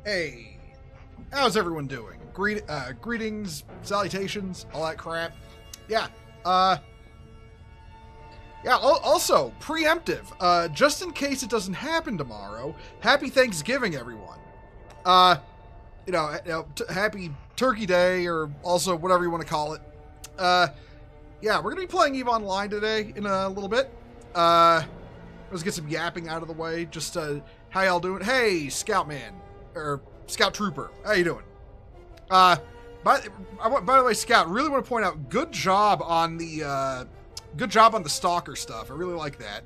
Hey, how's everyone doing? Greetings, salutations, all that crap. Yeah, also, preemptive, just in case it doesn't happen tomorrow, happy Thanksgiving, everyone. Happy Turkey Day, or also whatever you want to call it. Yeah, we're going to be playing EVE Online today in a little bit. Let's get some yapping out of the way. Just, how y'all doing? Hey, Scoutman, or Scout Trooper, how you doing? By the way, Scout, really want to point out, good job on the Stalker stuff. I really like that.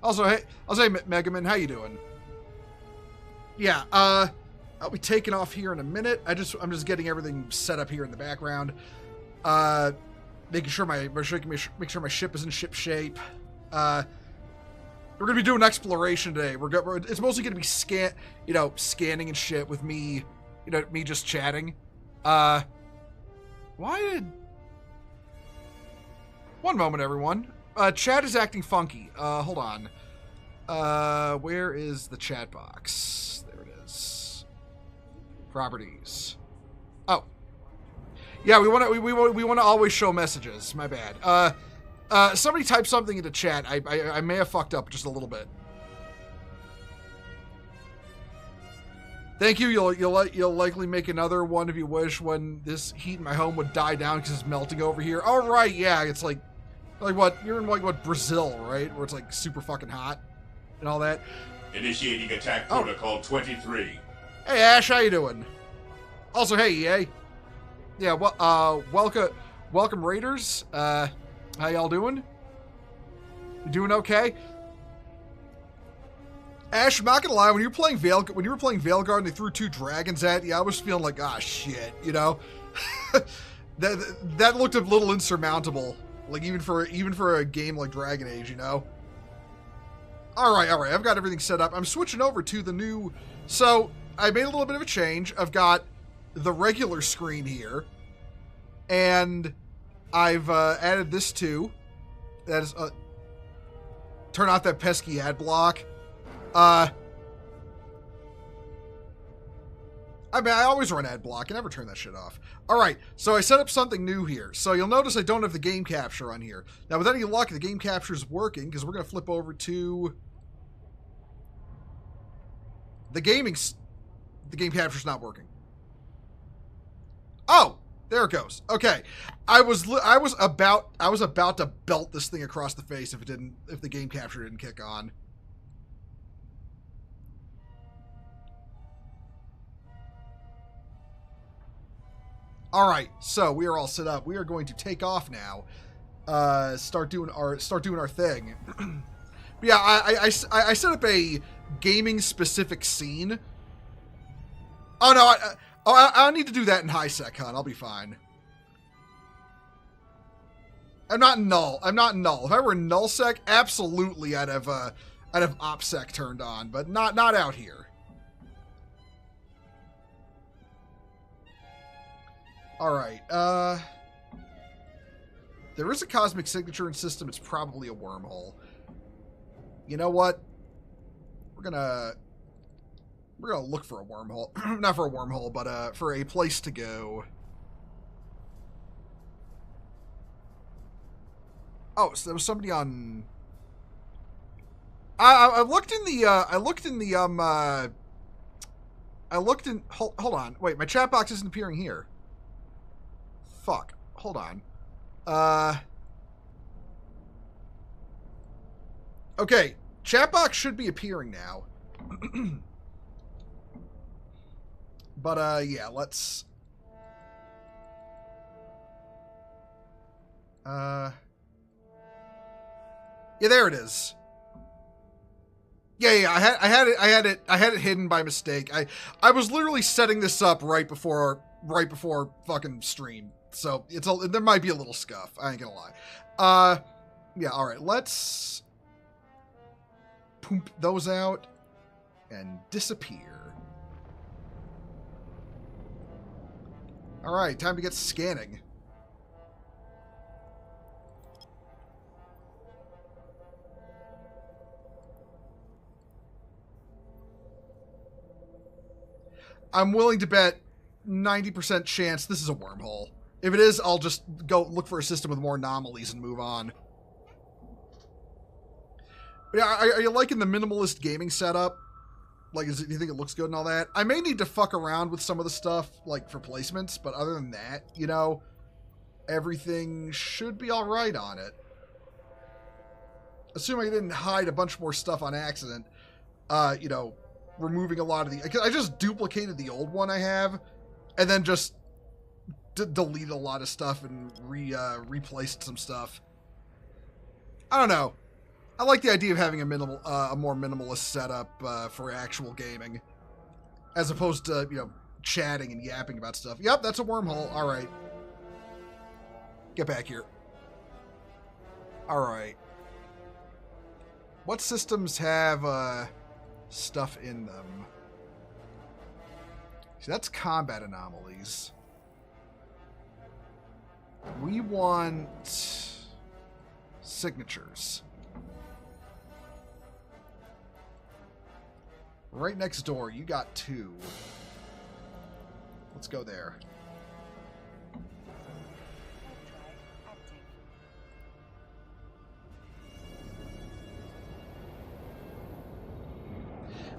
Also, hey, I'll say Megaman, how you doing? Yeah, I'll be taking off here in a minute. I'm just getting everything set up here in the background. Making sure make sure my ship is in ship shape. We're gonna be doing exploration today. It's mostly gonna be scanning and shit with me, me just chatting. One moment, everyone. Chat is acting funky. Hold on. Where is the chat box? There it is. Properties. Oh. Yeah, we want to always show messages. My bad. Somebody type something into chat. I may have fucked up just a little bit. Thank you. You'll likely make another one if you wish when this heat in my home would die down because it's melting over here. All right, yeah, it's like what you're in what Brazil, right? Where it's like super fucking hot and all that. Initiating attack protocol 23. Hey Ash, how you doing? Also, hey EA. Yeah, well, welcome Raiders. How y'all doing? You doing okay? Ash, I'm not gonna lie, when you were playing Veilguard and they threw 2 dragons at you, I was feeling like, ah, shit, that looked a little insurmountable. Like even for a game like Dragon Age, All right, I've got everything set up. I'm switching over to the new. So I made a little bit of a change. I've got the regular screen here, and I've added this too. That is turn off that pesky ad block. I always run ad block. I never turn that shit off. All right, so I set up something new here. So you'll notice I don't have the game capture on here. Now, with any luck, the game capture is working because we're going to flip over to the game capture's not working. Oh, there it goes. Okay, I was about to belt this thing across the face if the game capture didn't kick on. All right, so we are all set up. We are going to take off now. Start doing our thing. But yeah, I set up a gaming specific scene. Oh no, I don't need to do that in high sec, hon. I'll be fine. I'm not in null. If I were in null sec, absolutely I'd have OPSEC turned on, but not out here. All right. There is a cosmic signature in system. It's probably a wormhole. You know what? We're gonna look for a wormhole. Not for a wormhole, but for a place to go. Oh, so there was somebody on. I looked in the. Hold on. Wait, my chat box isn't appearing here. Fuck. Hold on. Okay. Chat box should be appearing now. But, yeah, let's... Yeah, there it is. Yeah, I had it hidden by mistake. I was literally setting this up right before fucking stream. So there might be a little scuff. I ain't gonna lie. Yeah, all right. Let's poop those out and disappear. All right, time to get scanning. I'm willing to bet 90% chance this is a wormhole. If it is, I'll just go look for a system with more anomalies and move on. But yeah, are you liking the minimalist gaming setup? Like, do you think it looks good and all that? I may need to fuck around with some of the stuff, like, for placements, but other than that, you know, everything should be alright on it. Assuming I didn't hide a bunch more stuff on accident, you know, removing a lot of the... I just duplicated the old one I have, and then just deleted a lot of stuff and replaced some stuff. I don't know. I like the idea of having a more minimalist setup for actual gaming, as opposed to, you know, chatting and yapping about stuff. Yep, that's a wormhole. All right, get back here. All right, what systems have stuff in them? See, that's combat anomalies. We want signatures. Right next door, you got 2. Let's go there.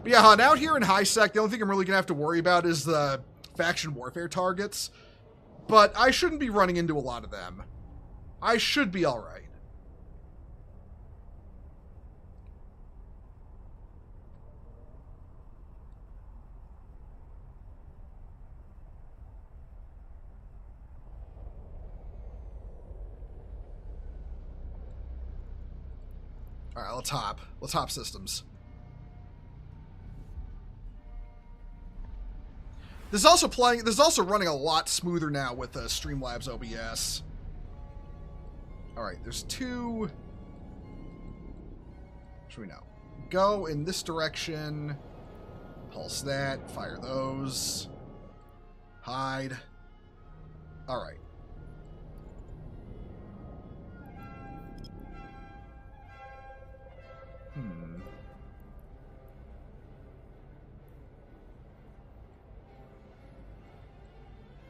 But yeah, hon, out here in high sec, the only thing I'm really going to have to worry about is the faction warfare targets. But I shouldn't be running into a lot of them. I should be alright. Alright, let's hop. Let's hop systems. This is also running a lot smoother now with Streamlabs OBS. Alright, there's 2. What should we know? Go in this direction. Pulse that. Fire those. Hide. Alright.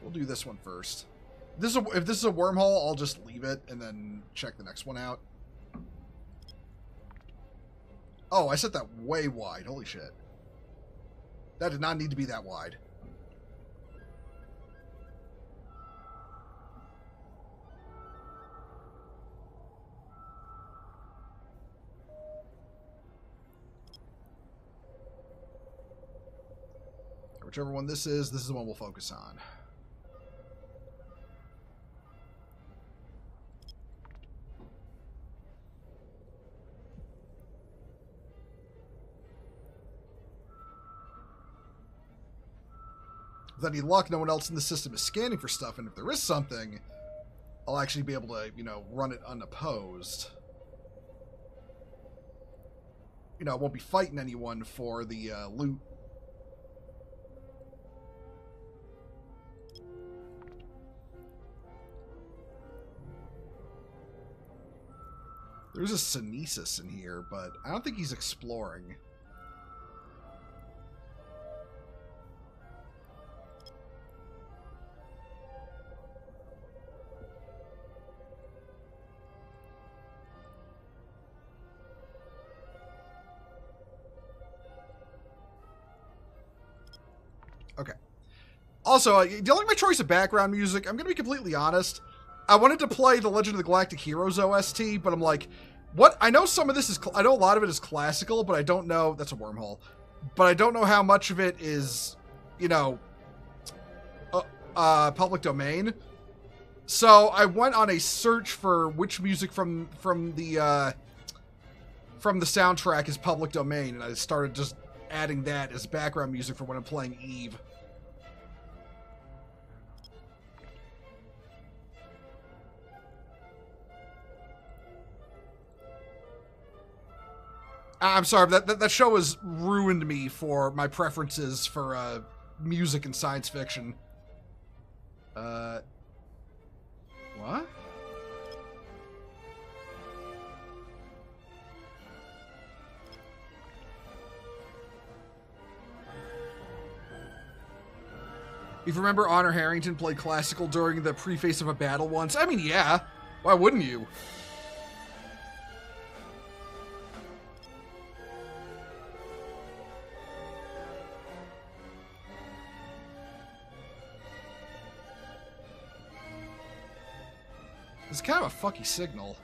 We'll do this one first. If this is a wormhole, I'll just leave it and then check the next one out. Oh, I set that way wide. Holy shit. That did not need to be that wide. Whichever one this is the one we'll focus on. With any luck, no one else in the system is scanning for stuff, and if there is something, I'll actually be able to, you know, run it unopposed. You know, I won't be fighting anyone for the loot. There's a Synesis in here, but I don't think he's exploring. Okay. Also, do you like my choice of background music? I'm going to be completely honest. I wanted to play the Legend of the Galactic Heroes OST, but I'm like, what? I know some of this is, I know a lot of it is classical, but I don't know, that's a wormhole, but I don't know how much of it is, you know, public domain. So I went on a search for which music from the soundtrack is public domain, and I started just adding that as background music for when I'm playing Eve. I'm sorry, that show has ruined me for my preferences for music and science fiction. What? If you remember, Honor Harrington played classical during the preface of a battle once. I mean, yeah. Why wouldn't you? It's kind of a fucky signal.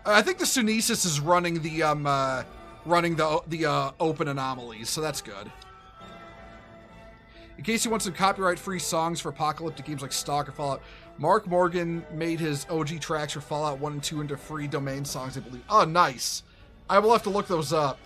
I think the Sunesis is running the open anomalies, so that's good. In case you want some copyright-free songs for apocalyptic games like Stalker, Fallout, Mark Morgan made his OG tracks for Fallout 1 and 2 into free domain songs, I believe. Oh, nice. I will have to look those up.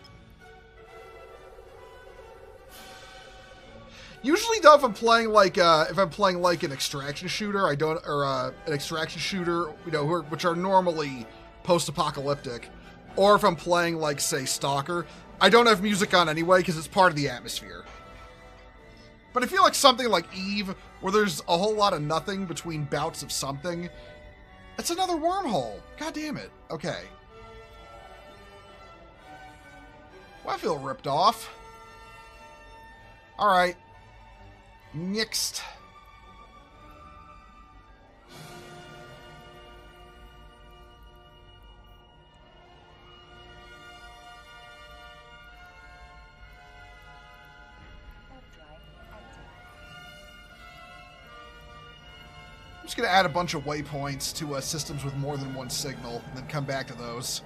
Usually, though, if I'm playing like an extraction shooter, an extraction shooter, you know, which are normally post-apocalyptic, or if I'm playing like, say, Stalker, I don't have music on anyway because it's part of the atmosphere. But I feel like something like Eve, where there's a whole lot of nothing between bouts of something, it's another wormhole. God damn it. Okay. Well, I feel ripped off. All right. Next. I'm just going to add a bunch of waypoints to systems with more than one signal, and then come back to those.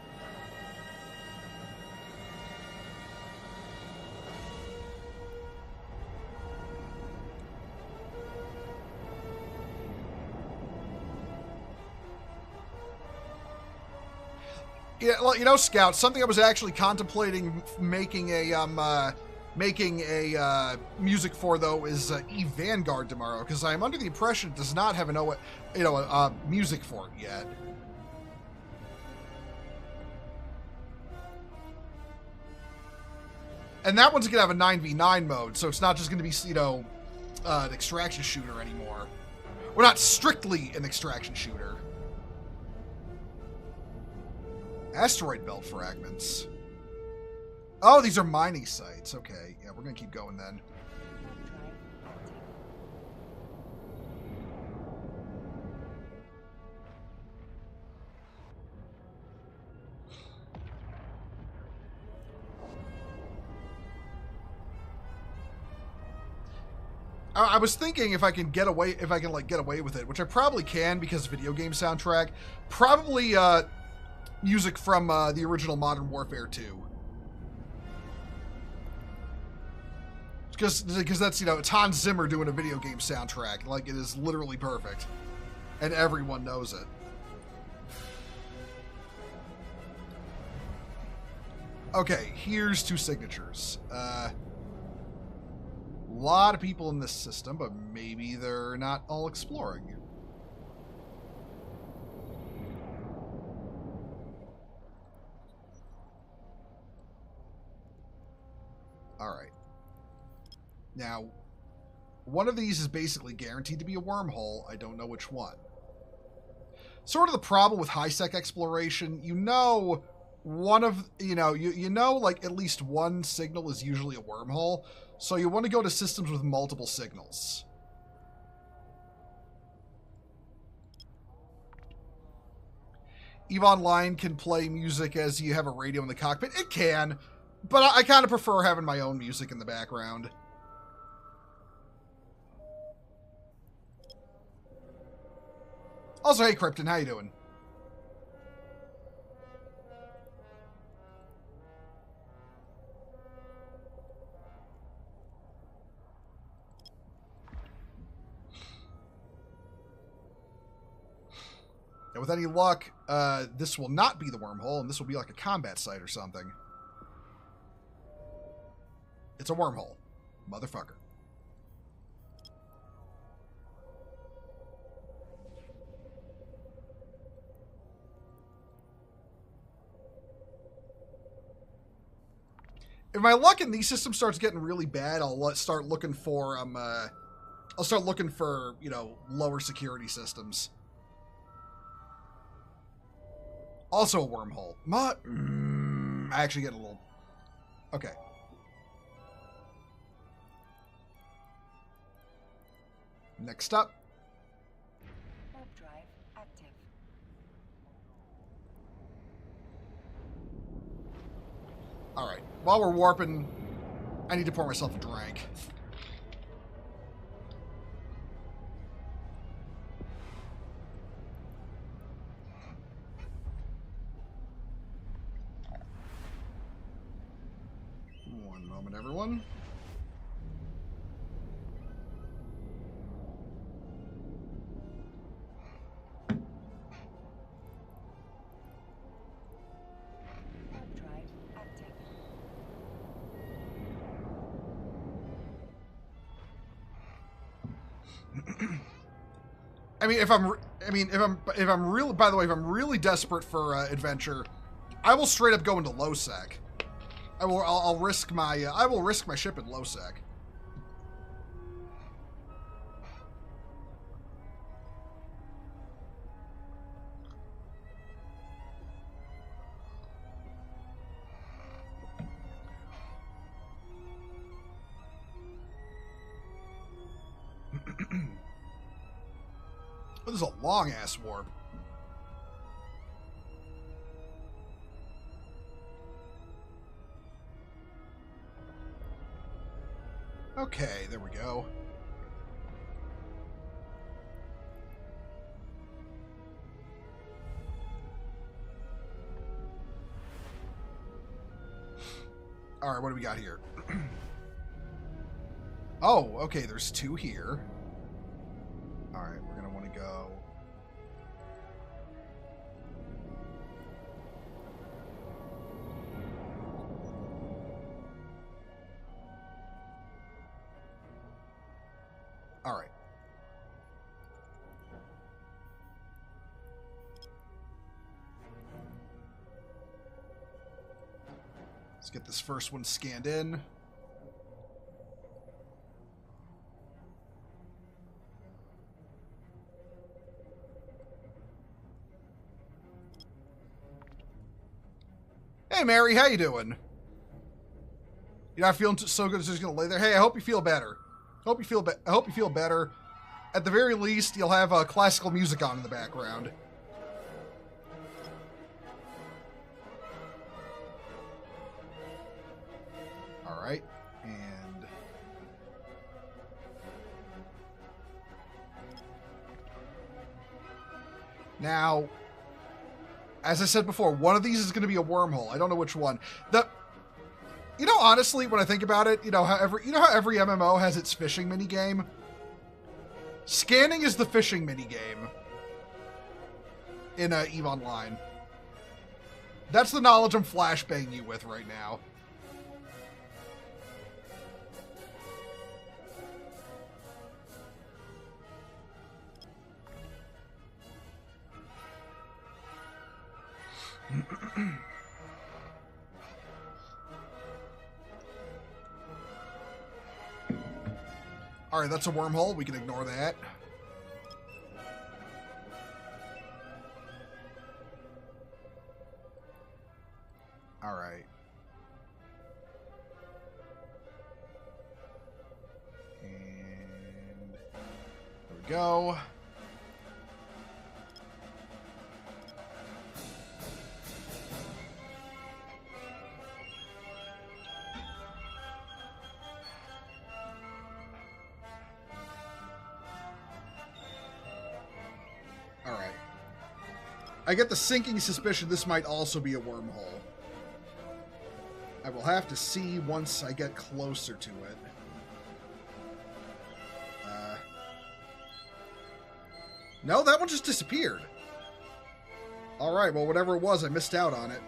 Yeah, well, you know, Scout, something I was actually contemplating making a music for, though, is Eve Vanguard tomorrow, because I'm under the impression it does not have an music for it yet. And that one's gonna have a 9v9 mode, so it's not just gonna be, you know, an extraction shooter anymore. Well, not strictly an extraction shooter. Asteroid belt fragments. Oh, these are mining sites. Okay, yeah, we're gonna keep going then. I was thinking if I can get away with it, which I probably can because video game soundtrack. Probably music from the original Modern Warfare 2. Because that's, you know, it's Hans Zimmer doing a video game soundtrack. Like, it is literally perfect. And everyone knows it. Okay, here's 2 signatures. A lot of people in this system, but maybe they're not all exploring. Alright. Now, one of these is basically guaranteed to be a wormhole. I don't know which one. Sort of the problem with high-sec exploration, you know, like at least one signal is usually a wormhole, so you want to go to systems with multiple signals. EVE Online can play music as you have a radio in the cockpit. It can, but I kind of prefer having my own music in the background. Also, hey, Krypton, how you doing? And with any luck, this will not be the wormhole, and this will be like a combat site or something. It's a wormhole. Motherfucker. If my luck in these systems starts getting really bad, I'll start looking for you know, lower security systems. Also a wormhole. I actually get a little... Okay. Next up. Warp drive active. Alright, while we're warping, I need to pour myself a drink. One moment, everyone. Warp drive active. I mean, if I'm really, by the way, if I'm really desperate for adventure, I will straight up go into low sec. I'll risk my, I will risk my ship in low sec. This is a long ass warp. Okay, there we go. All right, what do we got here? Oh, okay, there's two here. All right, we're going to want to go. All right. Let's get this first one scanned in. Hey, Mary, how you doing? You're not feeling so good, just gonna lay there. Hey, I hope you feel better. I hope you feel better. At the very least, you'll have classical music on in the background. All right, and now, as I said before, one of these is going to be a wormhole. I don't know which one. You know, honestly, when I think about it, you know how every MMO has its fishing minigame? Scanning is the fishing minigame in EVE Online. That's the knowledge I'm flashbanging you with right now. All right, that's a wormhole. We can ignore that. All right. And there we go. I get the sinking suspicion this might also be a wormhole. I will have to see once I get closer to it. No, that one just disappeared. Alright, well, whatever it was, I missed out on it.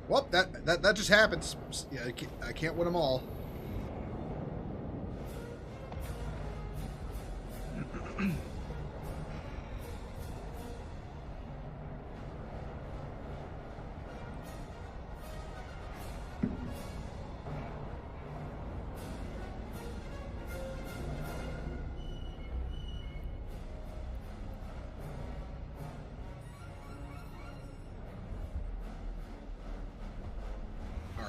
Well, that just happens. Yeah, I can't win them all.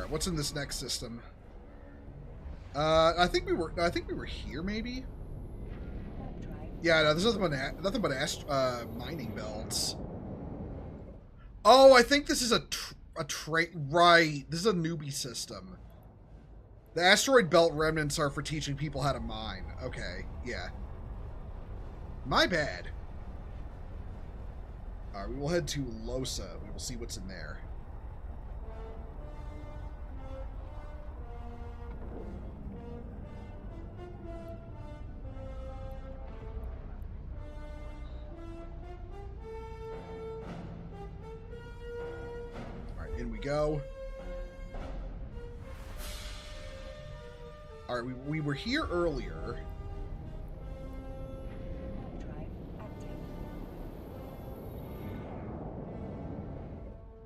right, what's in this next system? I think we were here, maybe. Warp drive. Yeah, no, there's nothing but mining belts. Oh, I think this is a train. Right, this is a newbie system. The asteroid belt remnants are for teaching people how to mine. Okay, yeah. My bad. All right, we will head to Losa. We will see what's in there. In we go. All right, we were here earlier. Warp drive active.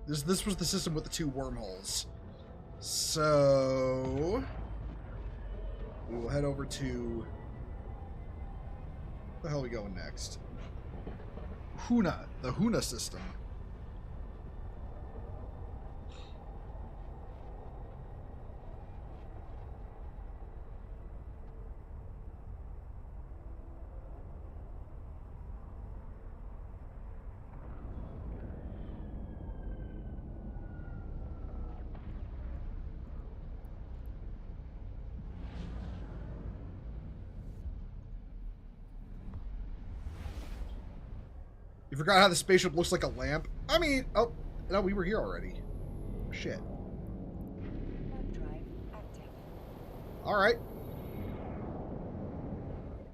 This was the system with the 2 wormholes. So we will head over to where the hell are we going next? Huna, the Huna system. You forgot how the spaceship looks like a lamp? I mean, oh, no, we were here already. Shit. Warp drive active. All right.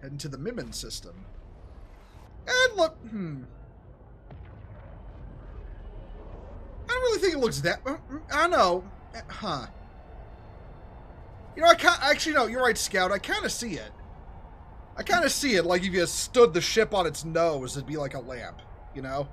Heading to the Mimim system. And look, I don't really think it looks that. I don't know. Huh. You know, actually, no, you're right, Scout. I kind of see it. I kind of see it like if you stood the ship on its nose, it'd be like a lamp, you know?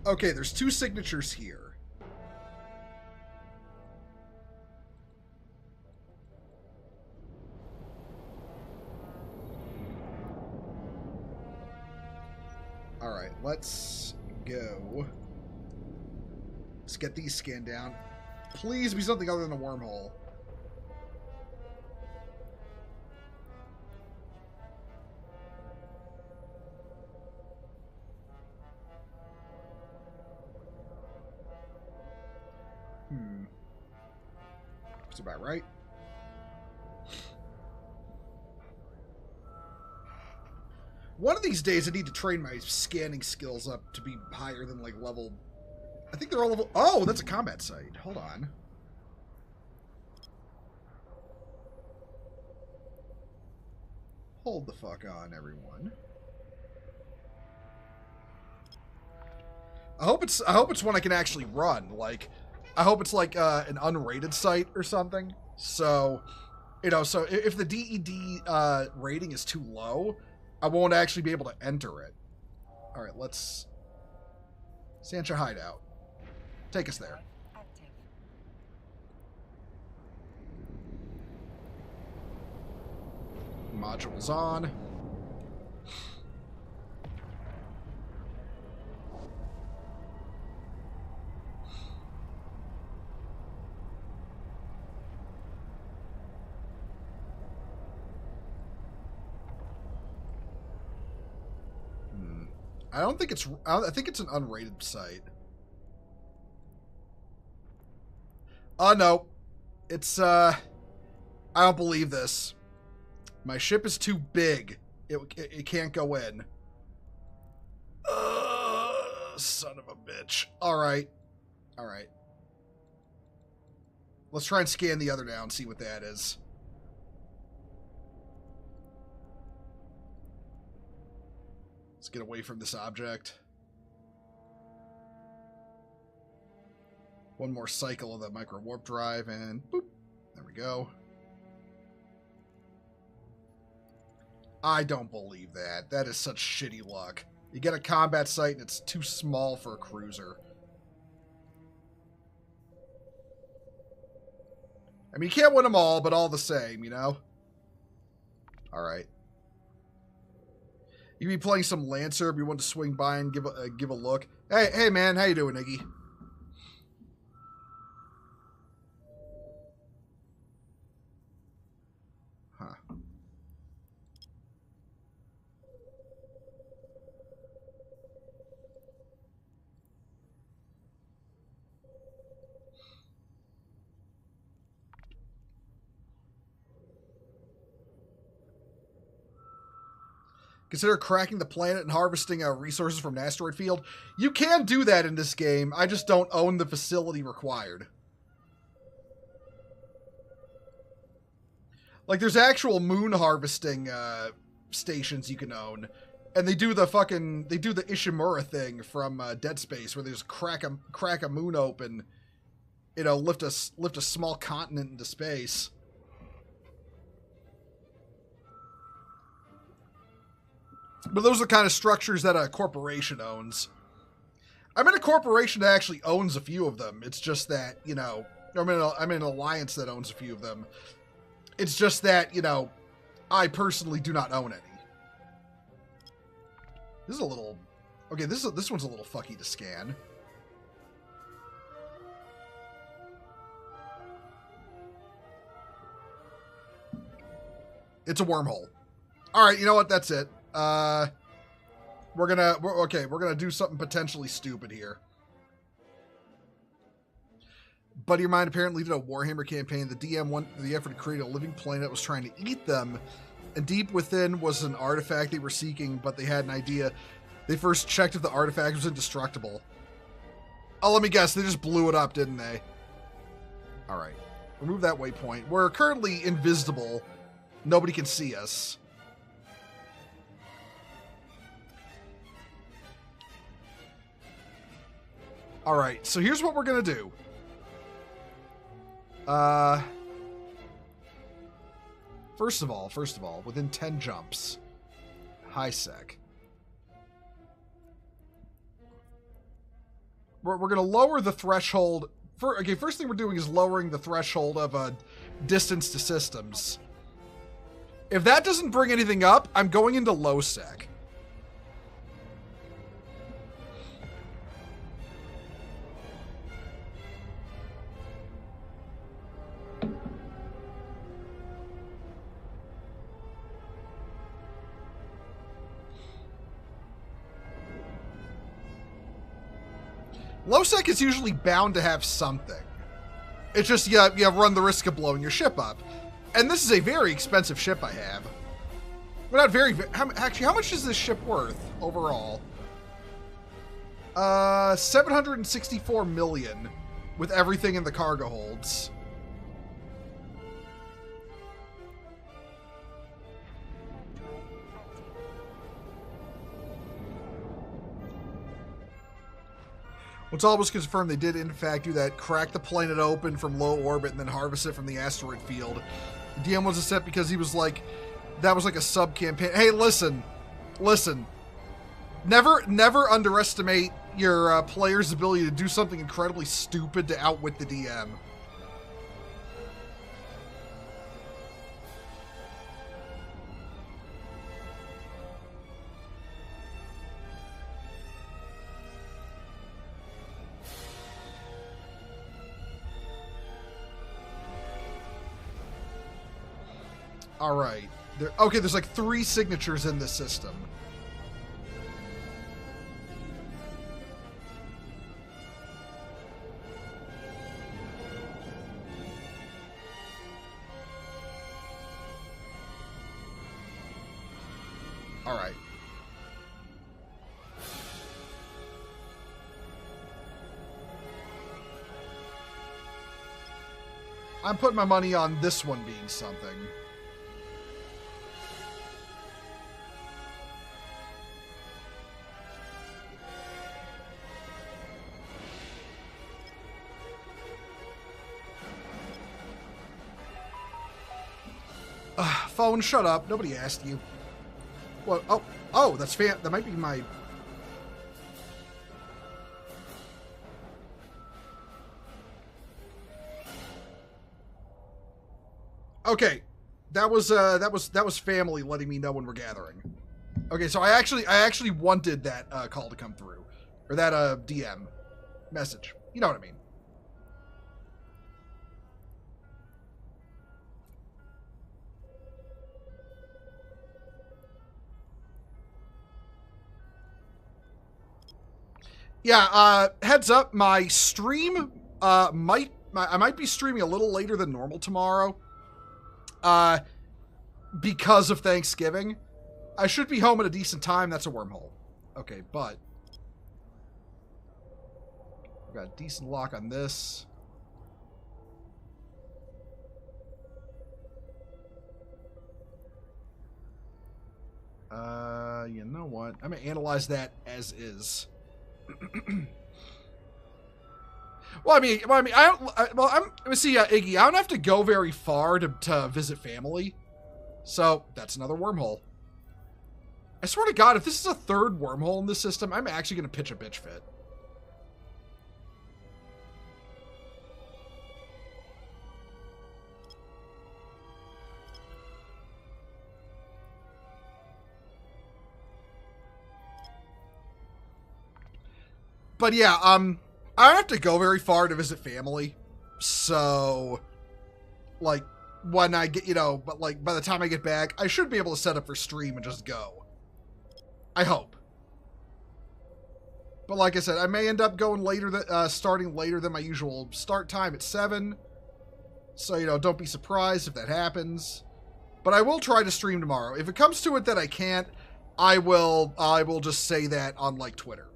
Okay, there's 2 signatures here. Alright, let's go. Let's get these scanned down. Please be something other than a wormhole. That's about right. One of these days I need to train my scanning skills up to be higher than like level... I think they're all level... Oh, that's a combat site. Hold on. Hold the fuck on, everyone. I hope it's one I can actually run. Like, I hope it's like an unrated site or something. So, you know, so if the DED rating is too low, I won't actually be able to enter it. All right, let's... Sancha Hideout. Take us there. Active. Modules on. I don't think it's... I think it's an unrated site. Oh, no. It's, I don't believe this. My ship is too big. It can't go in. Son of a bitch. Alright. Alright. Let's try and scan the other now and see what that is. Let's get away from this object. One more cycle of the micro warp drive and boop. There we go. I don't believe that. That is such shitty luck. You get a combat site and it's too small for a cruiser. I mean, you can't win them all, but all the same, you know? Alright. You be playing some Lancer if you want to swing by and give a look. Hey man, how you doing, Iggy? Huh. Consider cracking the planet and harvesting resources from an asteroid field. You can do that in this game. I just don't own the facility required. Like, there's actual moon harvesting stations you can own. And they do the Ishimura thing from Dead Space, where they just crack a moon open, you know, lift a small continent into space. But those are the kind of structures that a corporation owns. I'm in a corporation that actually owns a few of them. It's just that, you know, I'm in an alliance that owns a few of them. It's just that, you know, I personally do not own any. This is a little... Okay, this one's a little fucky to scan. It's a wormhole. Alright, you know what? That's it. We're gonna do something potentially stupid here. Buddy of mine apparently did a Warhammer campaign. The DM went through the effort to create a living planet that was trying to eat them, and deep within was an artifact they were seeking, but they had an idea. They first checked if the artifact was indestructible. Oh, let me guess, they just blew it up, didn't they? Alright. Remove that waypoint. We're currently invisible. Nobody can see us. Alright, so here's what we're gonna do. First of all, within 10 jumps. High sec. We're gonna lower the threshold. First thing we're doing is lowering the threshold of distance to systems. If that doesn't bring anything up, I'm going into low sec. Low sec is usually bound to have something. It's just you run the risk of blowing your ship up. And this is a very expensive ship I have. Well, not very... Actually, how much is this ship worth overall? 764 million with everything in the cargo holds. Once all was confirmed, they did in fact do that. Crack the planet open from low orbit and then harvest it from the asteroid field. The DM was upset because he was like, that was like a sub-campaign. Hey, listen. Never underestimate your player's ability to do something incredibly stupid to outwit the DM. All right. Okay, there's like 3 signatures in this system. All right. I'm putting my money on this one being something. Phone, shut up. Nobody asked you. What? Oh, that might be my Okay, that was family letting me know when we're gathering. Okay, so I actually wanted that call to come through, or that DM message. You know what I mean? Yeah. Heads up, my stream I might be streaming a little later than normal tomorrow. Because of Thanksgiving. I should be home at a decent time. That's a wormhole. Okay, but we've got a decent lock on this. You know what? I'm gonna analyze that as is. Well, Iggy, I don't have to go very far to visit family, so that's another wormhole. I swear to God, if this is a third wormhole in this system, I'm actually gonna pitch a bitch fit. But yeah, I don't have to go very far to visit family, so like when I get, but like by the time I get back, I should be able to set up for stream and just go. I hope. But like I said, I may end up going later, starting later than my usual start time at 7. So don't be surprised if that happens. But I will try to stream tomorrow. If it comes to it that I can't, I will just say that on like Twitter,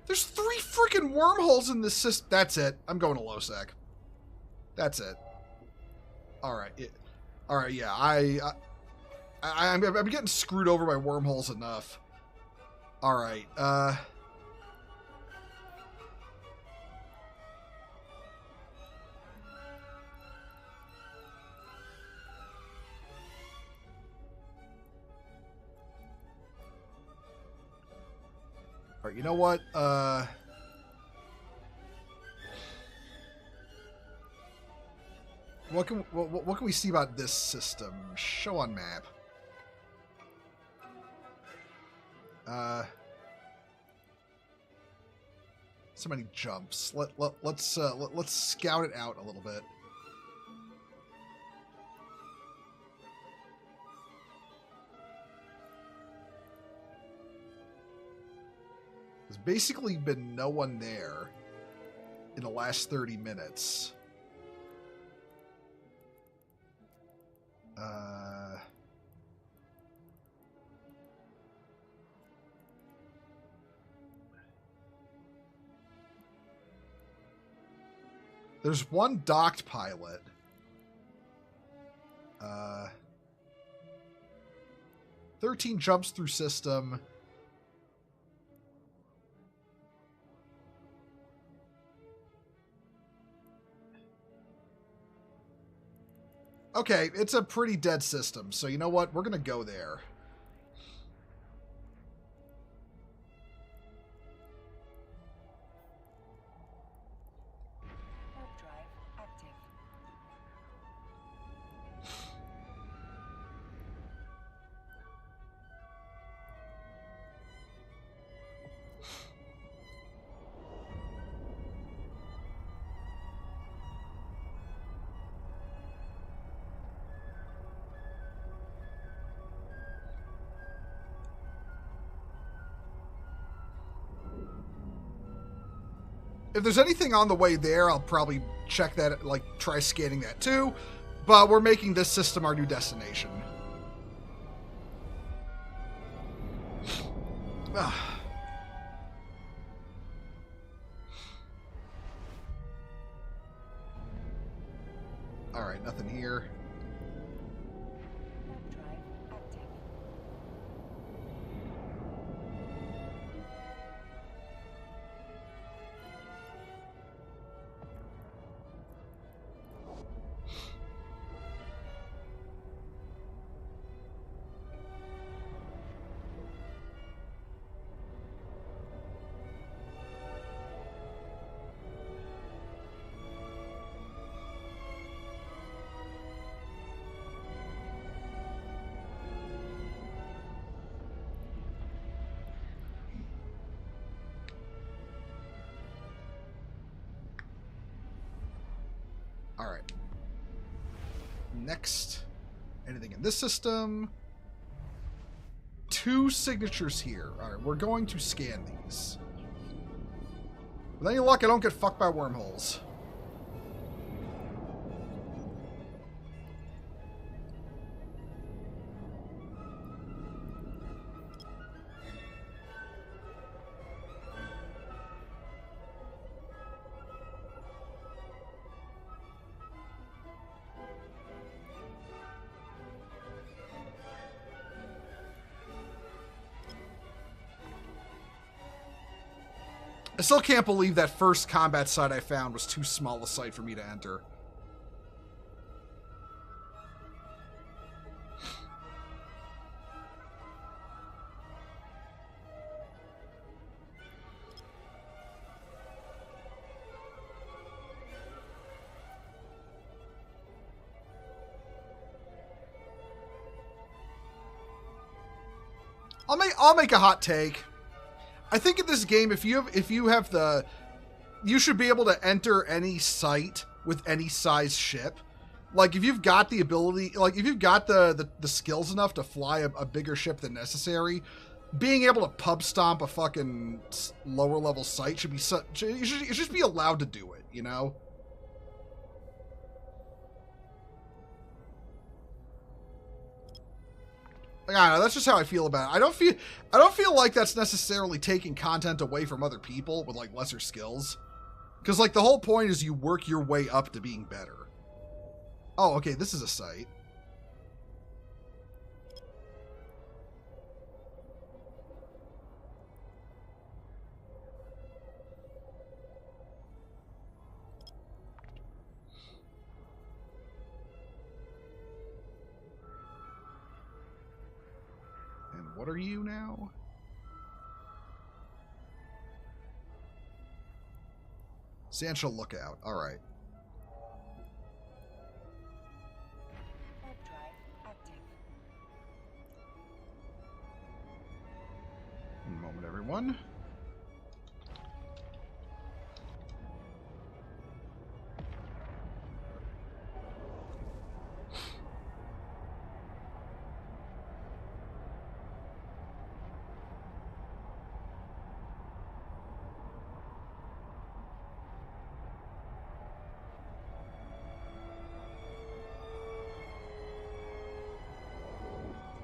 There's 3 freaking wormholes in this system. That's it. I'm going to low sec. That's it. All right. All right. Yeah. I'm getting screwed over by wormholes enough. All right. All right, you know what? What can we see about this system? Show on map. So many jumps. Let's scout it out a little bit. There's basically been no one there in the last 30 minutes. There's one docked pilot. 13 jumps through system. Okay, it's a pretty dead system, so you know what? We're gonna go there. Warp drive active. If there's anything on the way there, I'll probably check that, like, try scanning that too. But we're making this system our new destination. Alright, nothing here. Warp drive active. All right. Next, anything in this system? 2 signatures here. All right, we're going to scan these. With any luck, I don't get fucked by wormholes. I still can't believe that first combat site I found was too small a site for me to enter. I'll make a hot take. I think in this game, if you have the, you should be able to enter any site with any size ship. Like if you've got the ability, like if you've got the skills enough to fly a bigger ship than necessary, being able to pub stomp a fucking lower level site should be you should just be allowed to do it, you know? Like, I don't know, that's just how I feel about it. I don't feel like that's necessarily taking content away from other people with like lesser skills. Because like the whole point is you work your way up to being better. Oh, okay, this is a site. What are you now? Sancho Lookout. All right. Warp drive active. One moment, everyone.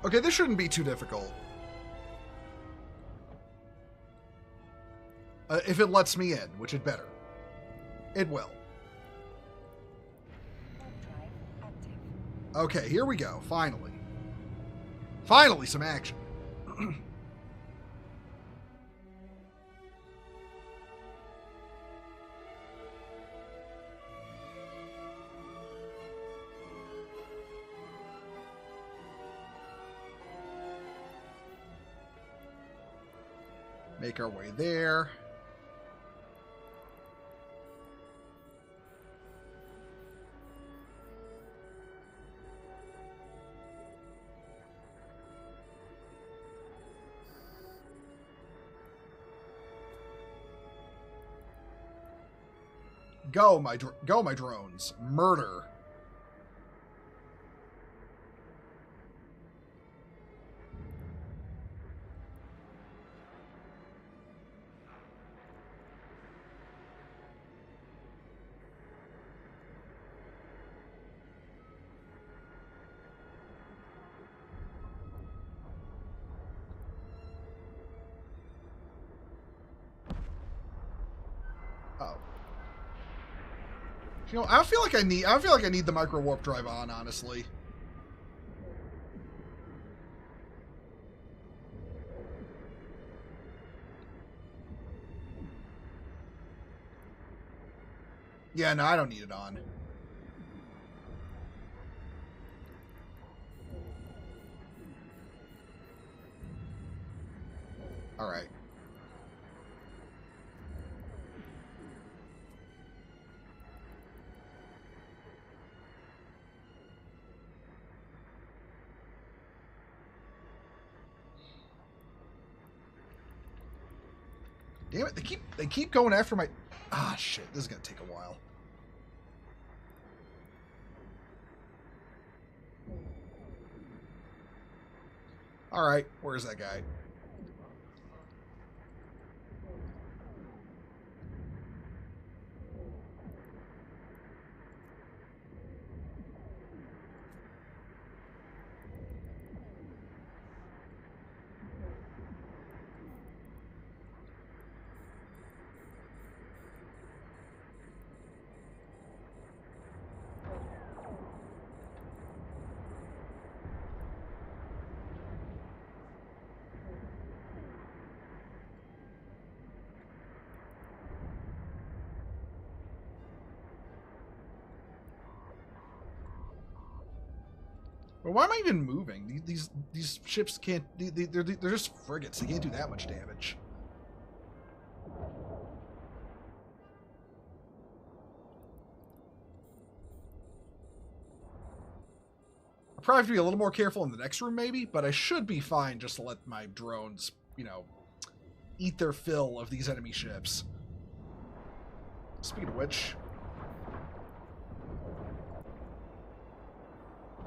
Okay, this shouldn't be too difficult. If it lets me in, which it better. It will. Warp drive active. Okay, here we go. Finally. Finally, some action. Make our way there. Go, my drones. Murder. Oh. You know, I don't feel like I need the micro warp drive on, honestly. Yeah, no, I don't need it on. All right. Damn it, they keep going after my... Ah, shit, this is gonna take a while. Alright, where's that guy? But why am I even moving? These ships can't. They're just frigates. They can't do that much damage. I'll probably have to be a little more careful in the next room, maybe. But I should be fine just to let my drones, you know, eat their fill of these enemy ships. Speaking of which,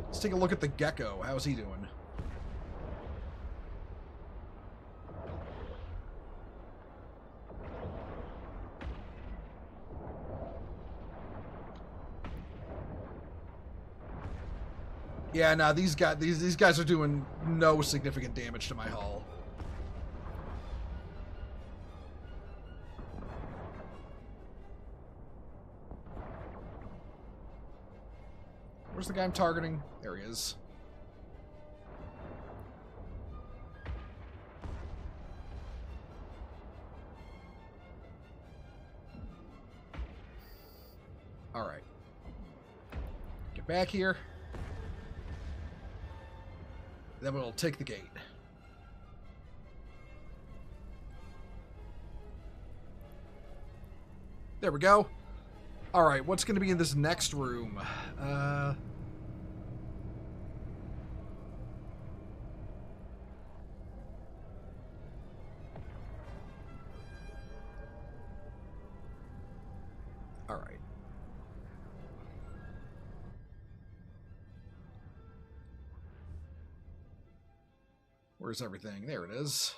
let's take a look at the Gecko. How's he doing? Yeah, nah, these guys are doing no significant damage to my hull. Where's the guy I'm targeting? There he is. Alright. Get back here. Then we'll take the gate. There we go. Alright, what's going to be in this next room? Alright. Where's everything? There it is.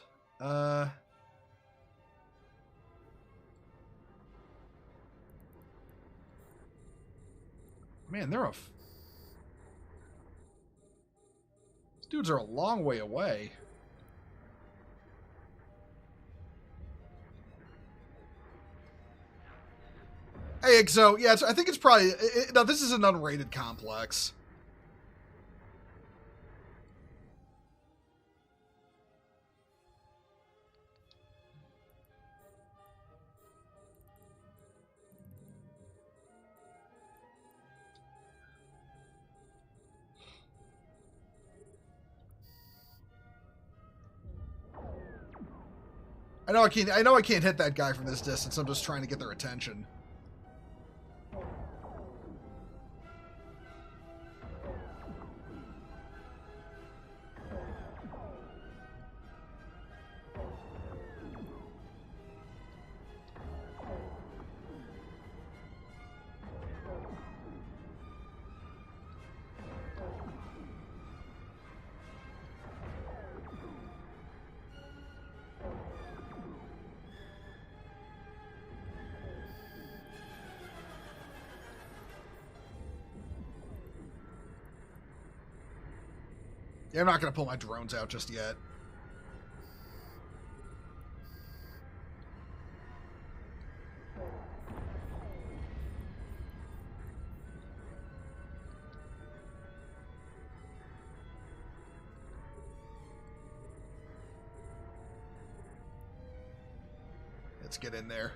Man, they're these dudes are a long way away. Hey, so yeah, I think it's probably no. This is an unrated complex. I know I can't hit that guy from this distance. I'm just trying to get their attention. Yeah, I'm not going to pull my drones out just yet. Let's get in there.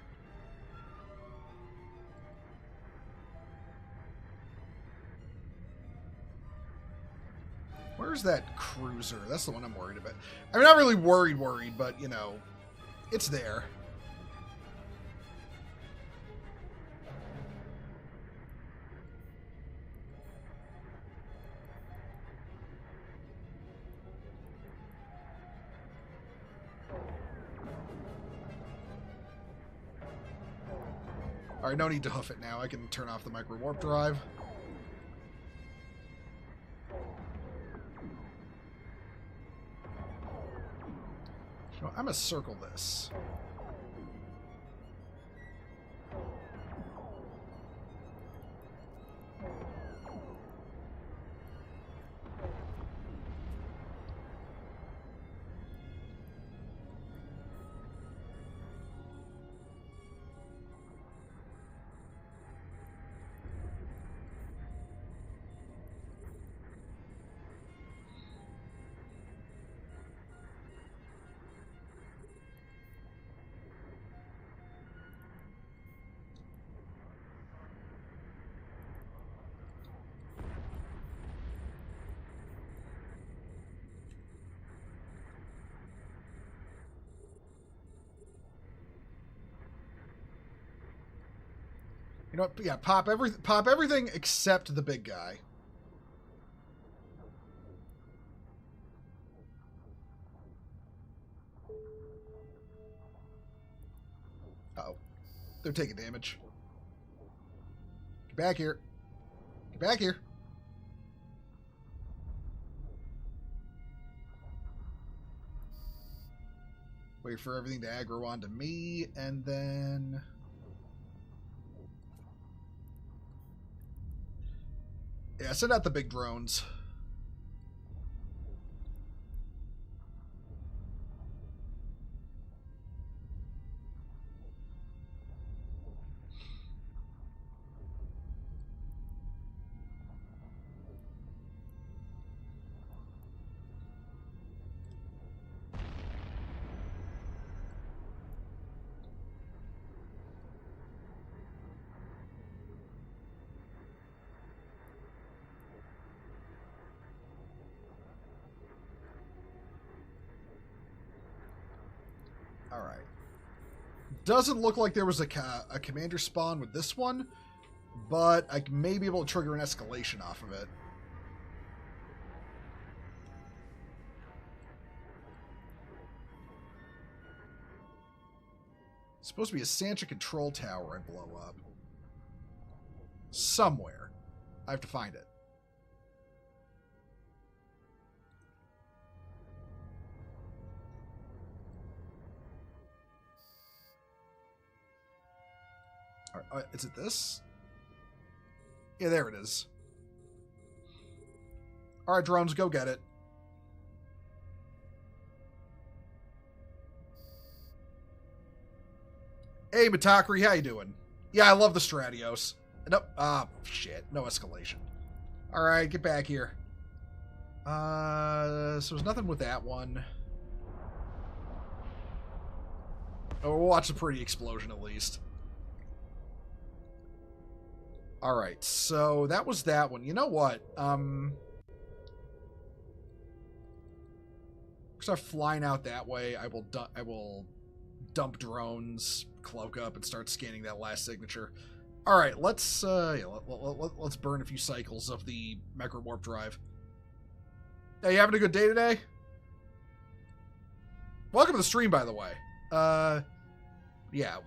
Where's that cruiser? That's the one I'm worried about. I'm not really worried, but, you know, it's there. Alright, no need to hoof it now. I can turn off the micro warp drive. So I'm going to circle this. You know what? Yeah, pop everything except the big guy. Uh-oh. They're taking damage. Get back here. Get back here. Wait for everything to aggro onto me, and then... Yeah, send out the big drones. All right. Doesn't look like there was a commander spawn with this one, but I may be able to trigger an escalation off of it. It's supposed to be a Sancha control tower I blow up. Somewhere. I have to find it. All right, is it this? Yeah, there it is. All right, drones, go get it. Hey, Matakri, how you doing? Yeah, I love the Stratios. Nope. Ah, shit. No escalation. All right, get back here. So there's nothing with that one. Oh, we'll watch the pretty explosion at least. All right, so that was that one. You know what? Start flying out that way. I will dump drones, cloak up, and start scanning that last signature. All right, let's let's burn a few cycles of the micro warp drive. Hey, you having a good day today? Welcome to the stream, by the way. Yeah.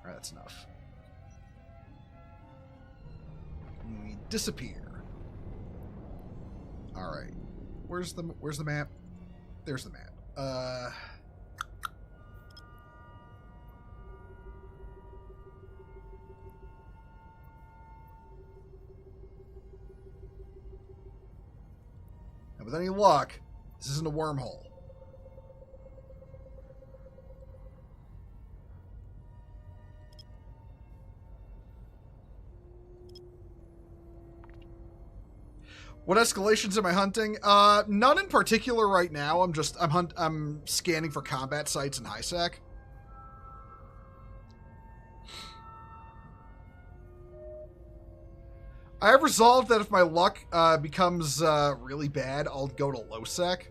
Alright, that's enough. We disappear. Alright. Where's the map? There's the map. Now, with any luck, this isn't a wormhole. What escalations am I hunting? None in particular right now. I'm scanning for combat sites in HiSec. I have resolved that if my luck becomes really bad, I'll go to low sec.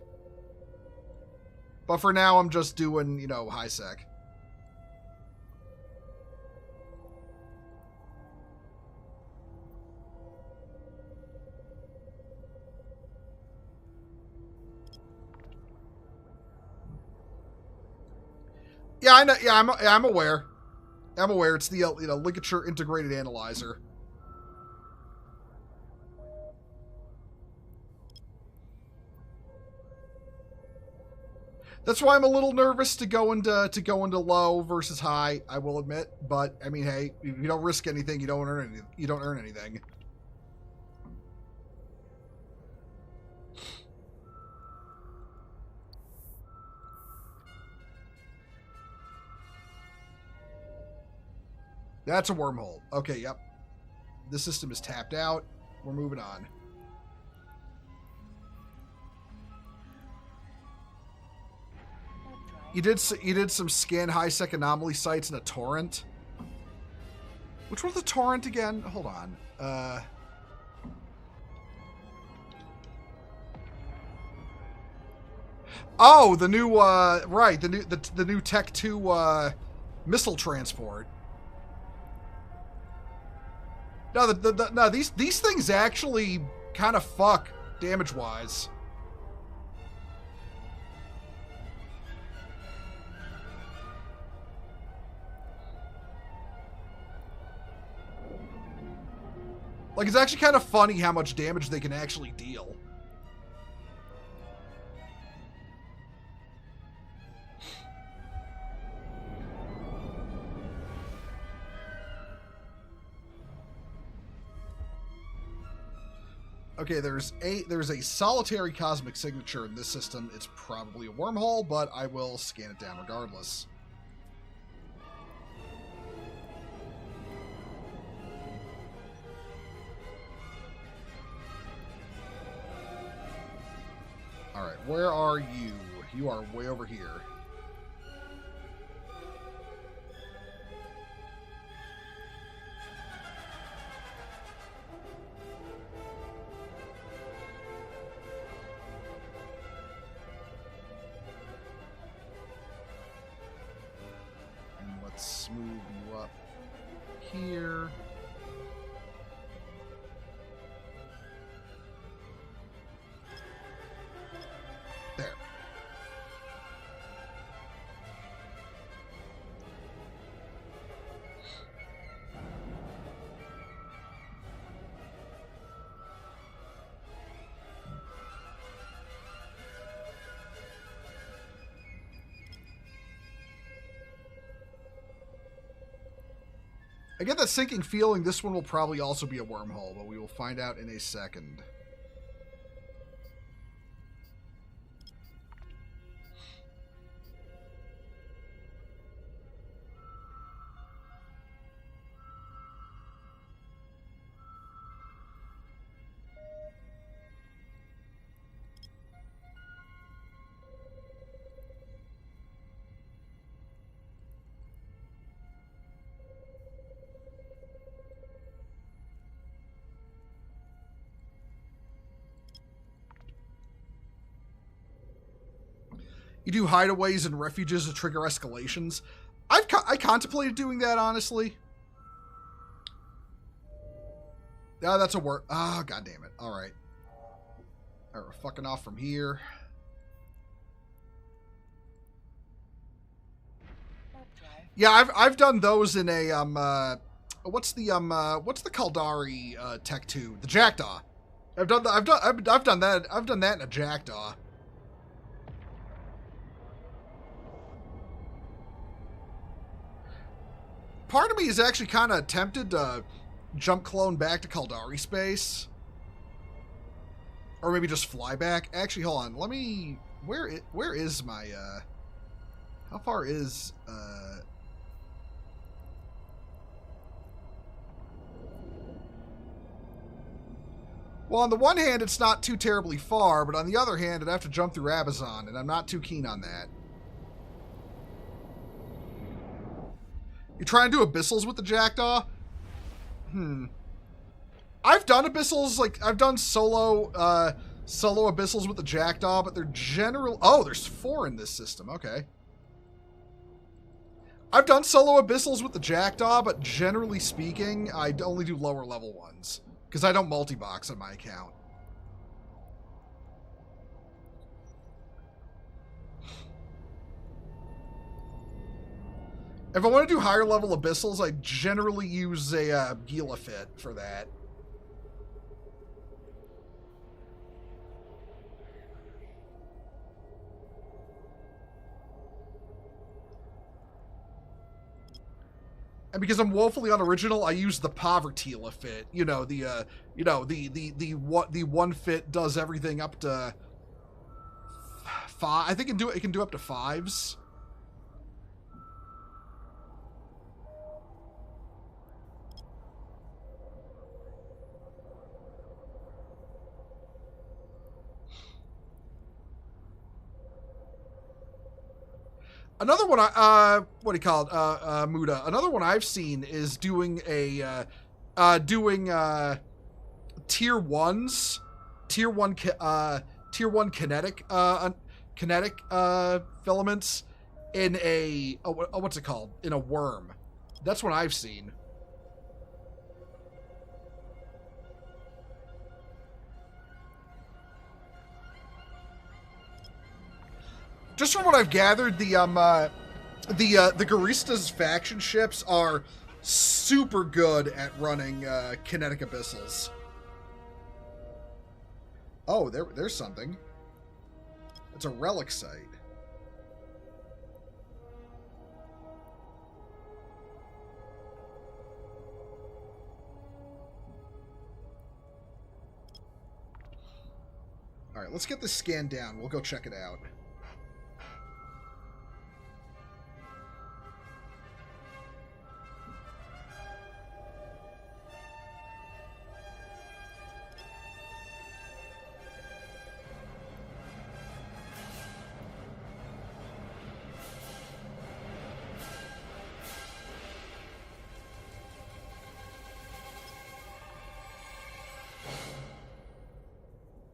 But for now, I'm just doing, high sec. Yeah, I know. Yeah, I'm aware. I'm aware. It's the ligature integrated analyzer. That's why I'm a little nervous to go into low versus high, I will admit. But I mean, hey, if you don't risk anything, you don't earn anything. That's a wormhole. Okay, yep. This system is tapped out. We're moving on. You did some scan high-sec anomaly sites in a torrent. Which one's the torrent again? Hold on. Oh, the new right, the new Tech 2 missile transport. No, no, these things actually kind of fuck damage-wise. Like, it's actually kind of funny how much damage they can actually deal. Okay, there's a solitary cosmic signature in this system. It's probably a wormhole, but I will scan it down regardless. Alright, where are you? You are way over here. And let's move you up here. There. I get that sinking feeling this one will probably also be a wormhole, but we will find out in a second. You do hideaways and refuges to trigger escalations. I contemplated doing that, honestly. Yeah, that's a work. Oh, god damn it. All right. All right, we're fucking off from here. Yeah, I've done those in a what's the Caldari Tech 2? The Jackdaw. I've done that in a Jackdaw. Part of me is actually kind of tempted to jump clone back to Caldari space. Or maybe just fly back. Actually, hold on. Let me... Where is my... How far is... Well, on the one hand, it's not too terribly far, but on the other hand, I'd have to jump through Abazon, and I'm not too keen on that. You try and do abyssals with the Jackdaw? I've done abyssals, like, I've done solo abyssals with the Jackdaw, but they're general... Oh, there's 4 in this system. Okay. I've done solo abyssals with the Jackdaw, but generally speaking, I only do lower level ones. Because I don't multi-box on my account. If I want to do higher level abyssals, I generally use a Gila Fit for that. And because I'm woefully unoriginal, I use the Povertila fit. You know, the one fit does everything up to 5. I think it can do up to 5s. Another one, what do you call it? Muda. Another one I've seen is doing a, tier 1s, tier 1 kinetic filaments in a, what's it called? In a worm. That's what I've seen. Just from what I've gathered, the Garistas faction ships are super good at running kinetic abyssals. Oh, there's something. It's a relic site. All right, let's get this scanned down. We'll go check it out.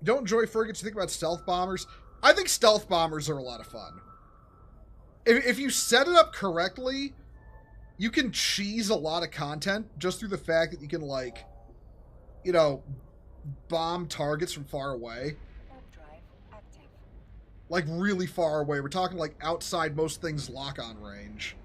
Don't enjoy frigates, think about stealth bombers. I think stealth bombers are a lot of fun. If you set it up correctly, you can cheese a lot of content just through the fact that you can, like, you know, bomb targets from far away. Drive active. Like, really far away. We're talking, like, outside most things' lock-on range.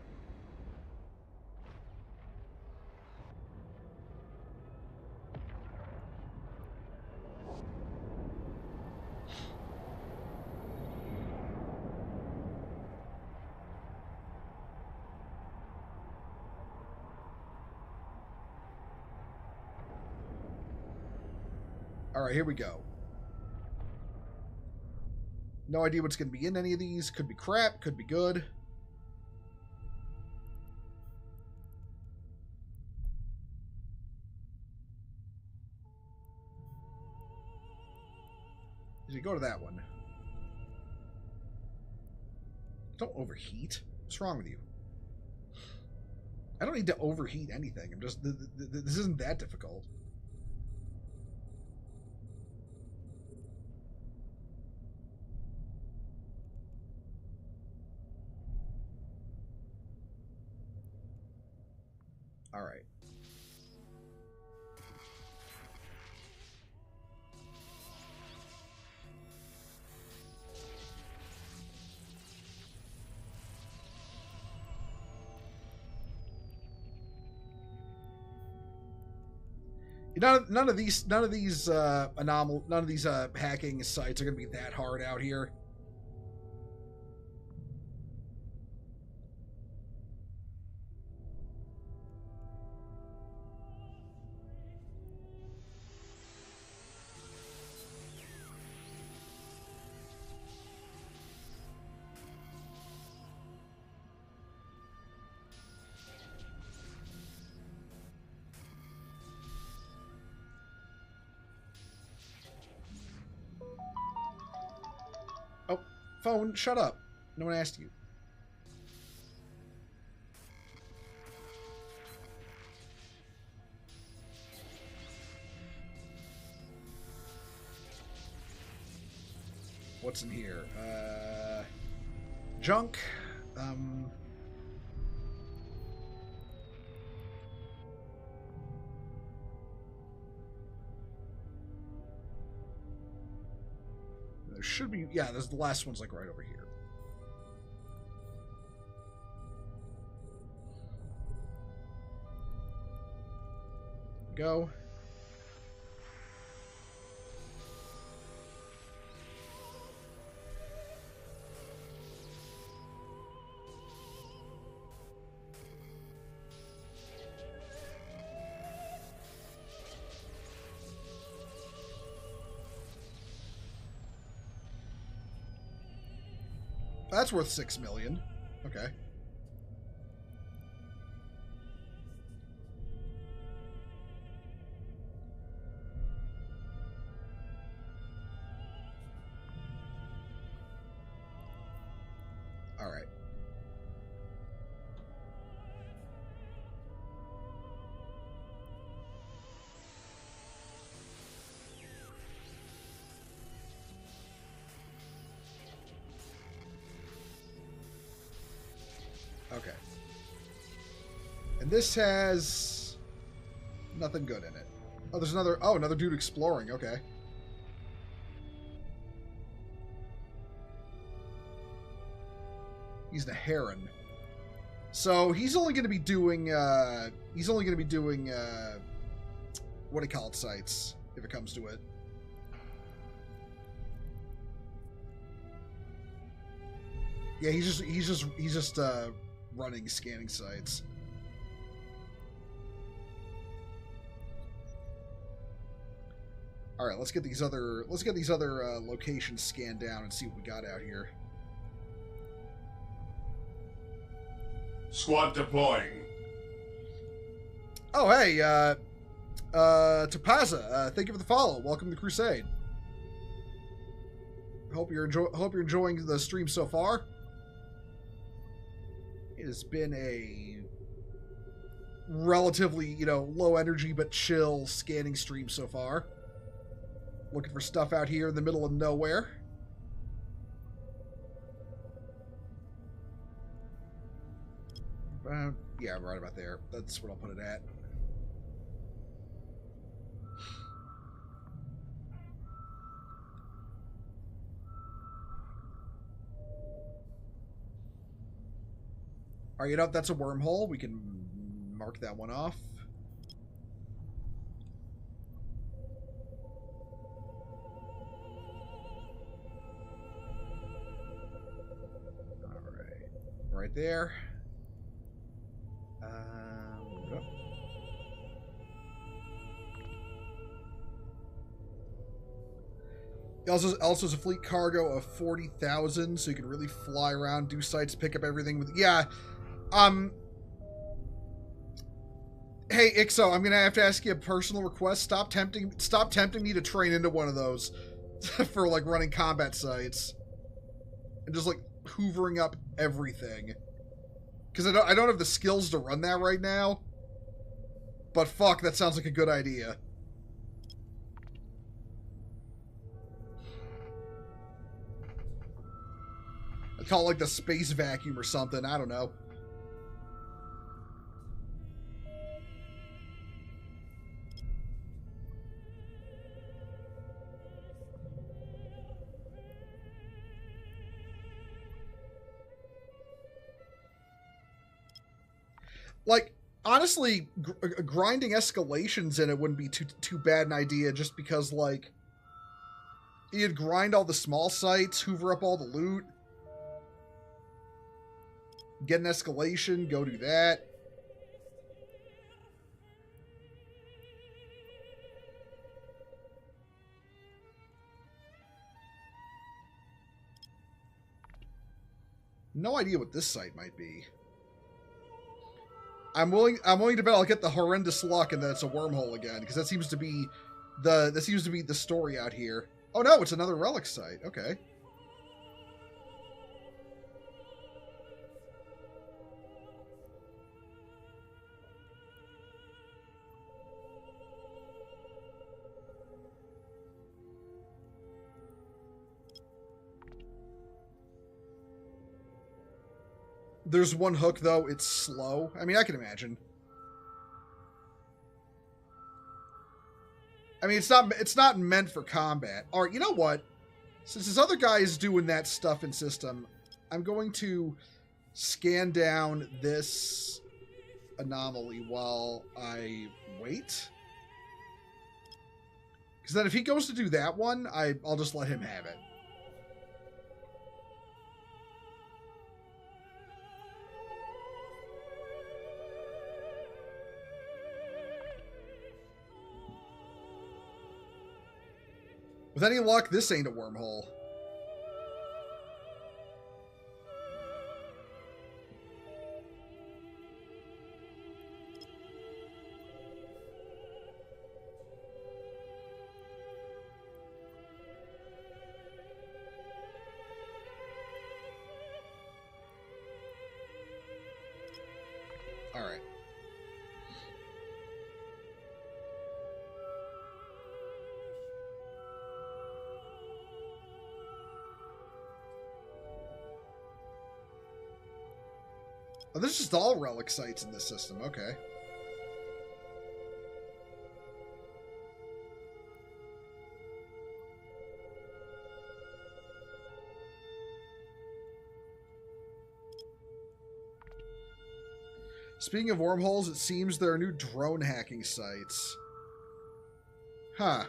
All right, here we go. No idea what's going to be in any of these. Could be crap, could be good. Did you go to that one? Don't overheat. What's wrong with you? I don't need to overheat anything. I'm just... This isn't that difficult. All right. None of these hacking sites are going to be that hard out here. Phone, shut up. No one asked you. What's in here? Junk. There should be, yeah, there's the last one's like right over here. Go. That's worth 6 million. Okay. All right. Okay. And this has nothing good in it. Oh, there's another dude exploring. Okay. He's the Heron. So he's only going to be doing what do you call it, sites, if it comes to it. Yeah, he's just running scanning sites. All right, let's get these other locations scanned down and see what we got out here. Squad deploying. Oh, hey, Tapaza, thank you for the follow. Welcome to Crusade. Hope you're enjoying the stream so far. It has been a relatively, low energy but chill scanning stream so far. Looking for stuff out here in the middle of nowhere. Yeah, right about there. That's what I'll put it at. All right, that's a wormhole. We can mark that one off. All right, right there. Yep. Also has a fleet cargo of 40,000, so you can really fly around, do sites, pick up everything with. Yeah. Hey Ixo, I'm gonna have to ask you a personal request. Stop tempting me to train into one of those for like running combat sites and just like hoovering up everything. Because I don't have the skills to run that right now. But fuck, that sounds like a good idea. I call it like the space vacuum or something. I don't know. Like, honestly, grinding escalations in it wouldn't be too bad an idea, just because, like, you'd grind all the small sites, hoover up all the loot, get an escalation, go do that. No idea what this site might be. I'm willing to bet I'll get the horrendous luck and that it's a wormhole again, because that seems to be the story out here. Oh no, it's another relic site. Okay. There's one hook, though. It's slow. I mean, I can imagine. I mean, it's not meant for combat. All right, you know what? Since this other guy is doing that stuff in system, I'm going to scan down this anomaly while I wait. Because then if he goes to do that one, I'll just let him have it. With any luck, this ain't a wormhole. All right. Oh, there's just all relic sites in this system. Okay. Speaking of wormholes, it seems there are new drone hacking sites. Huh.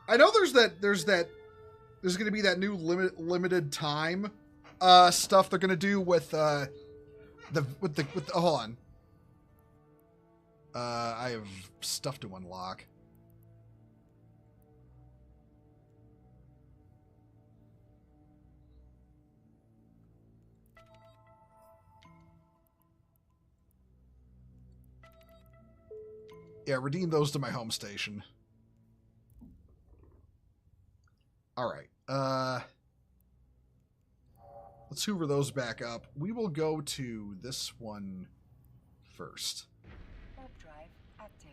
I know there's going to be that new limited time stuff they're going to do with hold on. I have stuff to unlock. Yeah, redeem those to my home station. All right. Let's hoover those back up. We will go to this one first. Warp drive active.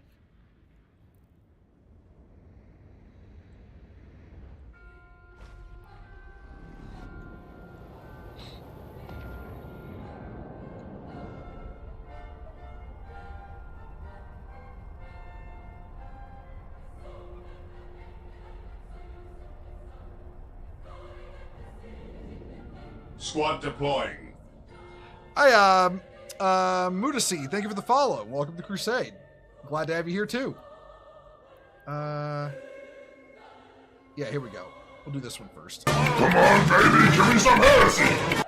Squad deploying. Hi, Mudasi, thank you for the follow. Welcome to Crusade. Glad to have you here too. Yeah, here we go. We'll do this one first. Come on, baby, give me some heresy.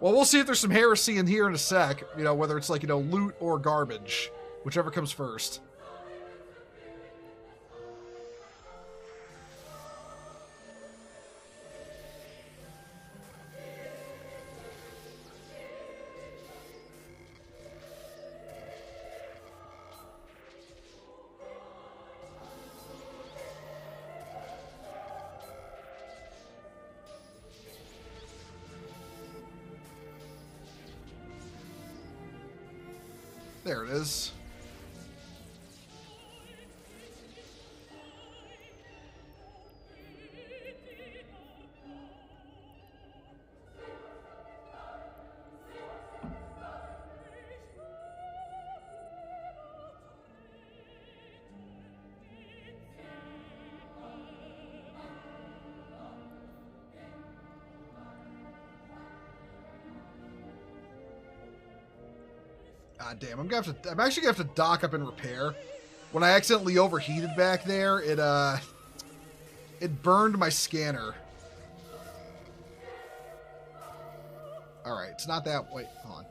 Well, we'll see if there's some heresy in here in a sec. You know, whether it's like, you know, loot or garbage. Whichever comes first. There it is. God damn, I'm actually gonna have to dock up and repair. When I accidentally overheated back there, it burned my scanner. Alright, it's not that. Wait, hold on.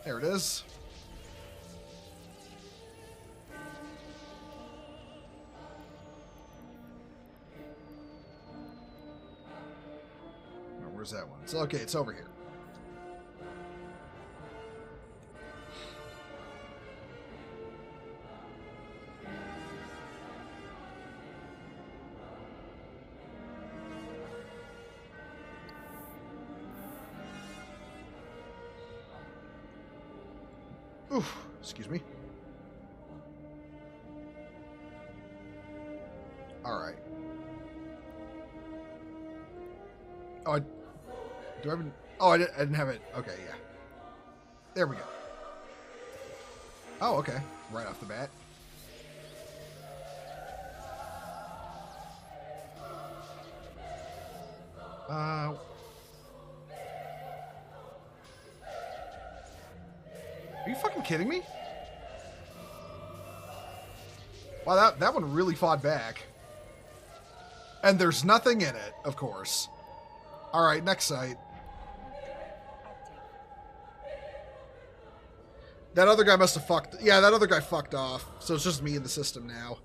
There it is. Where's that one? It's okay, it's over here. Oof, excuse me. All right. Oh, do I have an... Oh, I didn't have it. Okay, yeah. There we go. Oh, okay. Right off the bat. Are you fucking kidding me? Wow, that one really fought back. And there's nothing in it, of course. All right, next site. That other guy must have fucked... Yeah, that other guy fucked off. So it's just me in the system now.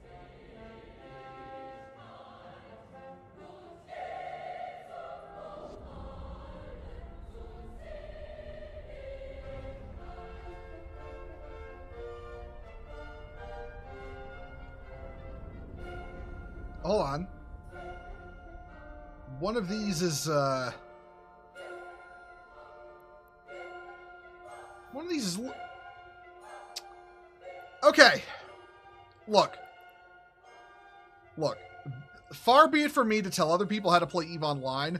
hold on. One of these is, one of these is... Okay. Look. Far be it from me to tell other people how to play EVE Online.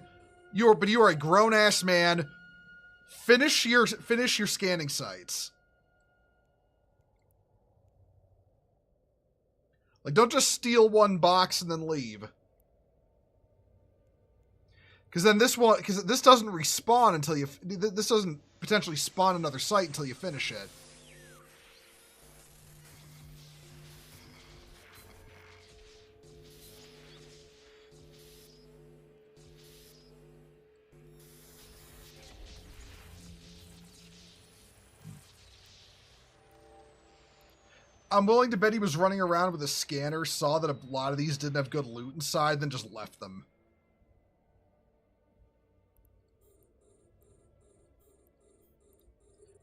But you are a grown-ass man. Finish your scanning sites. Like, don't just steal one box and then leave. Because then this doesn't respawn until you... This doesn't potentially spawn another site until you finish it. I'm willing to bet he was running around with a scanner, saw that a lot of these didn't have good loot inside, then just left them.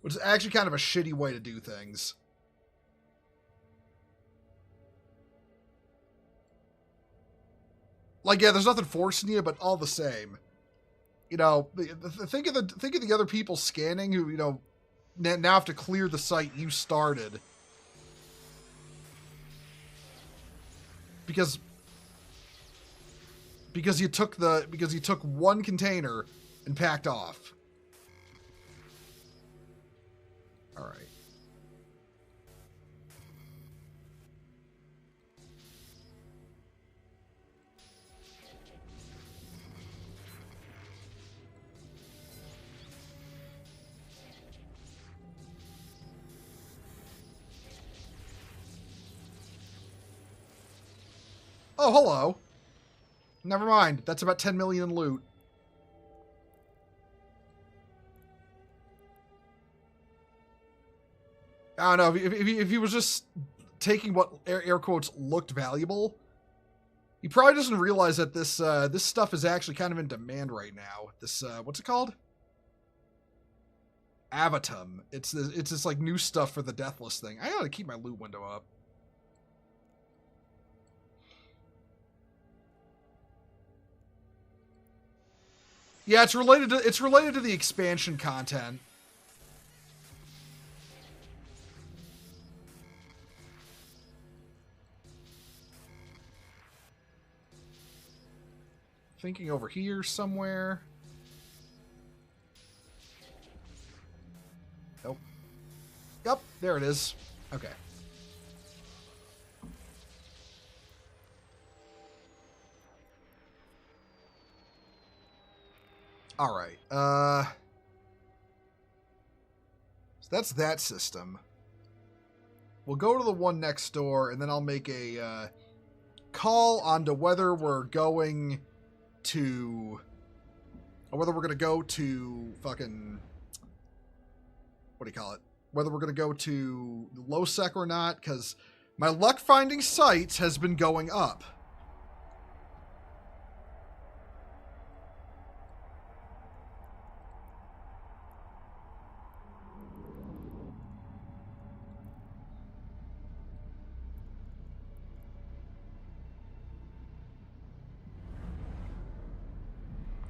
Which is actually kind of a shitty way to do things. Like, yeah, there's nothing forcing you, but all the same. You know, think of the other people scanning who, you know, now have to clear the site you started. Because you took one container and packed off. All right. Oh, hello. Never mind. That's about 10 million in loot. I don't know. If he was just taking what air quotes looked valuable, he probably doesn't realize that this stuff is actually kind of in demand right now. This what's it called? Avatum. It's this like new stuff for the Deathless thing. I gotta keep my loot window up. Yeah, it's related to the expansion content. Thinking over here somewhere. Nope. Yep, there it is. Okay. All right. So that's that system. We'll go to the one next door, and then I'll make a call onto whether we're going to, or whether we're going to go to fucking, what do you call it? Whether we're going to go to low-sec or not, because my luck finding sites has been going up.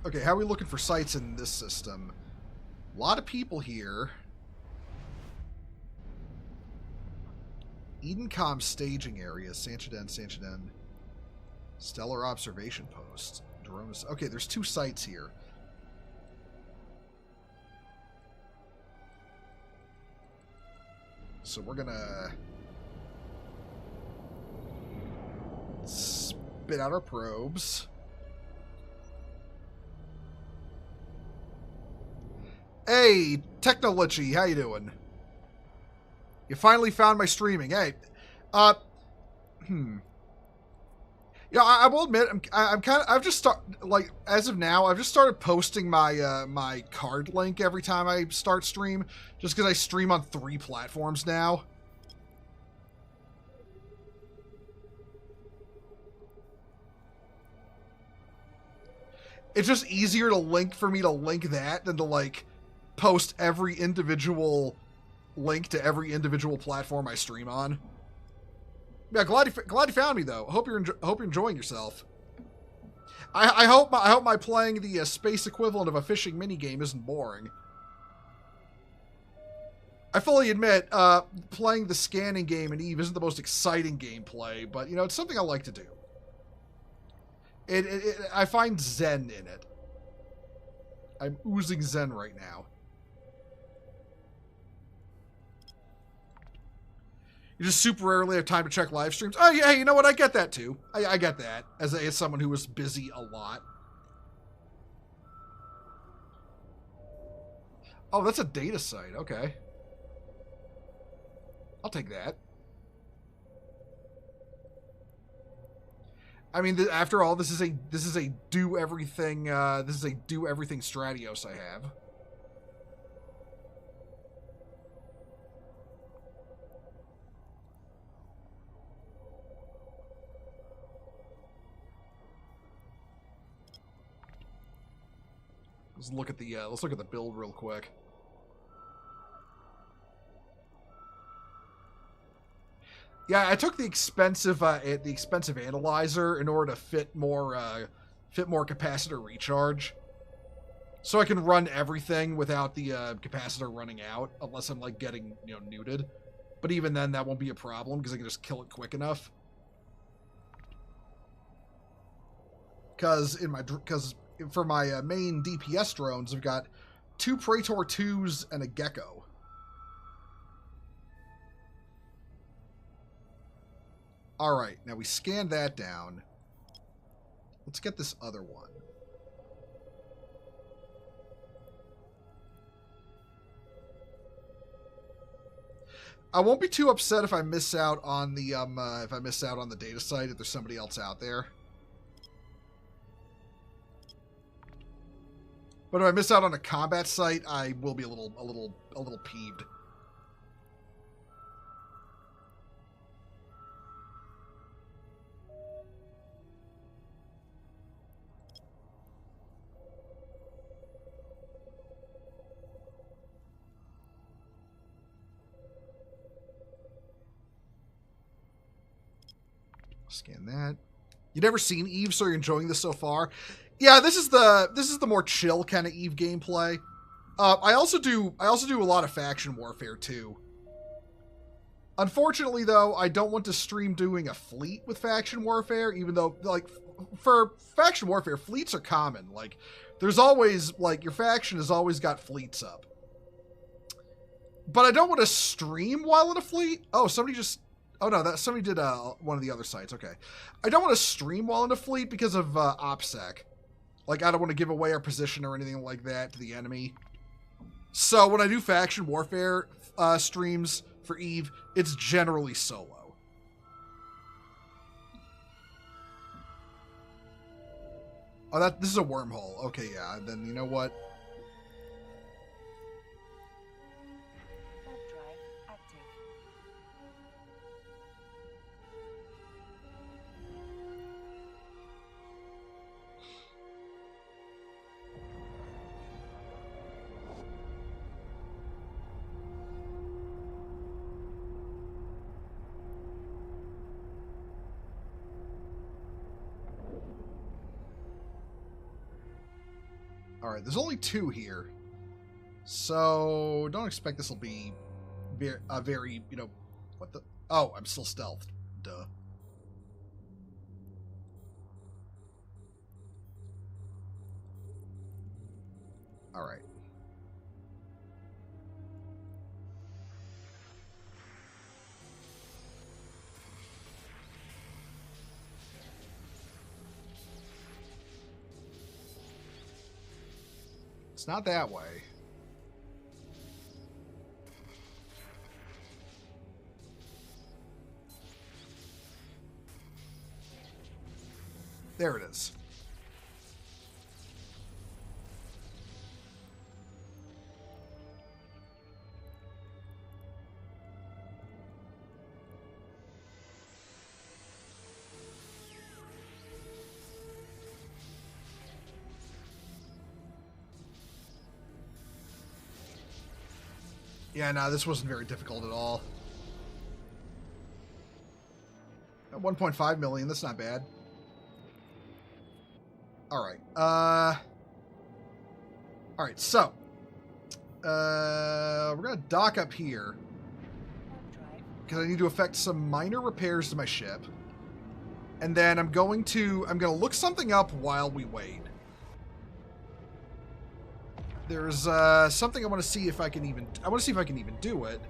Okay, how are we looking for sites in this system? A lot of people here. Edencom staging area, Sanchaden. Stellar observation post. Drones. Okay, there's 2 sites here. So we're gonna spit out our probes. Hey, Technology, how you doing? You finally found my streaming. Hey, yeah, I will admit, I've just as of now, I've just started posting my my card link every time I start stream, just because I stream on 3 platforms now. It's just easier for me to link that than to like post every individual link to every individual platform I stream on. Yeah, glad you found me though. Hope you're enjoying yourself. I hope my playing the space equivalent of a fishing minigame isn't boring. I fully admit, playing the scanning game in EVE isn't the most exciting gameplay, but, you know, it's something I like to do. I find zen in it. I'm oozing zen right now. You just super rarely have time to check live streams. Oh, yeah, you know what? I get that, too. I get that, as someone who was busy a lot. Oh, that's a data site. Okay. I'll take that. I mean, after all, this is a do everything Stratios I have. Let's look at the build real quick. Yeah, I took the expensive analyzer in order to fit more capacitor recharge, so I can run everything without the capacitor running out, unless I'm like getting neuted. But even then, that won't be a problem because I can just kill it quick enough. Because for my main DPS drones, I've got 2 Praetor 2s and a Gecko. All right, now we scanned that down. Let's get this other one. I won't be too upset if I miss out on the data site if there's somebody else out there. But if I miss out on a combat site, I will be a little peeved. Scan that. You never seen EVE, so you're enjoying this so far? Yeah, this is the more chill kind of EVE gameplay. I also do a lot of faction warfare too. Unfortunately, though, I don't want to stream doing a fleet with faction warfare, even though, like, for faction warfare, fleets are common. Like, there's always, like, your faction has always got fleets up. But I don't want to stream while in a fleet. Oh, somebody just... Oh, no, somebody did one of the other sites. Okay. I don't want to stream while in a fleet because of OPSEC. Like, I don't want to give away our position or anything like that to the enemy. So when I do faction warfare streams for EVE, it's generally solo. Oh, this is a wormhole. Okay, yeah. Then you know what? All right, there's only 2 here, so don't expect this will be very, what the? Oh, I'm still stealthed. Duh. All right. It's not that way. There it is. Yeah, no, this wasn't very difficult at all. 1.5 million. That's not bad. All right. All right. So, we're gonna dock up here Warp drive. because I need to effect some minor repairs to my ship, and then I'm gonna look something up while we wait. There's something I want to see if I can even do it.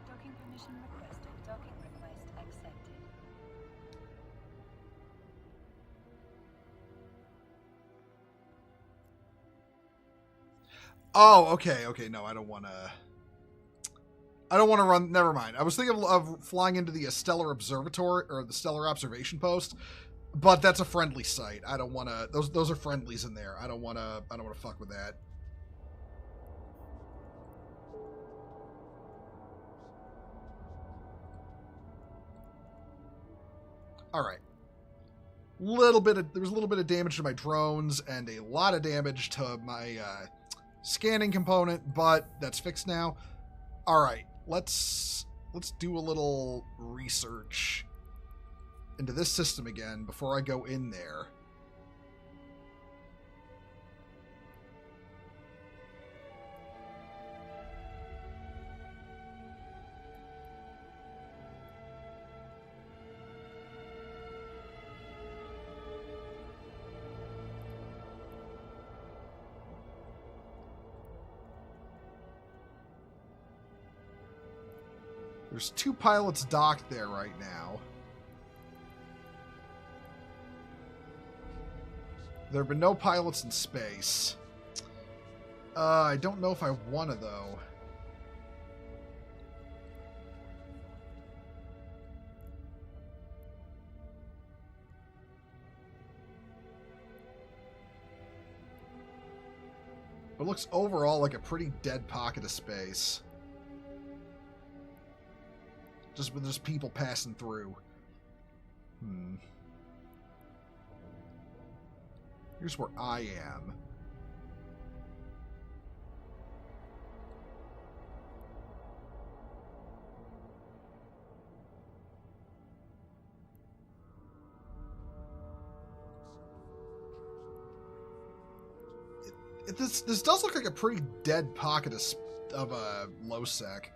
Docking permission requested. Docking request accepted. Oh, okay, okay. No, I don't want to run. Never mind. I was thinking of flying into the Stellar Observatory or the Stellar Observation Post, but that's a friendly site. I don't want to. Those are friendlies in there. I don't want to fuck with that. All right. There was a little bit of damage to my drones and a lot of damage to my scanning component, but that's fixed now. All right, let's do a little research into this system again before I go in there. There's 2 pilots docked there right now. There have been no pilots in space. I don't know if I want to, though. It looks overall like a pretty dead pocket of space. Just with just people passing through. Here's where I am. This does look like a pretty dead pocket of a low sec.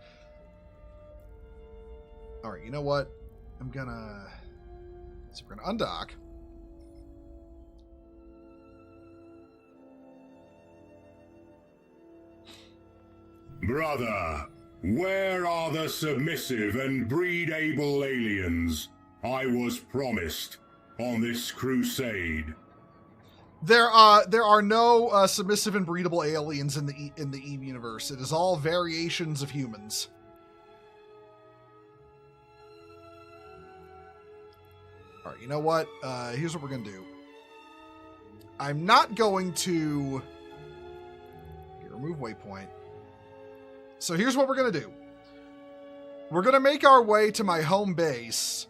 All right, you know what? So we're gonna undock. Brother, where are the submissive and breed-able aliens I was promised on this crusade? There are no submissive and breedable aliens in the Eve universe. It is all variations of humans. All right, you know what? Here's what we're going to do. I'm not going to... remove waypoint. So here's what we're going to do. We're going to make our way to my home base.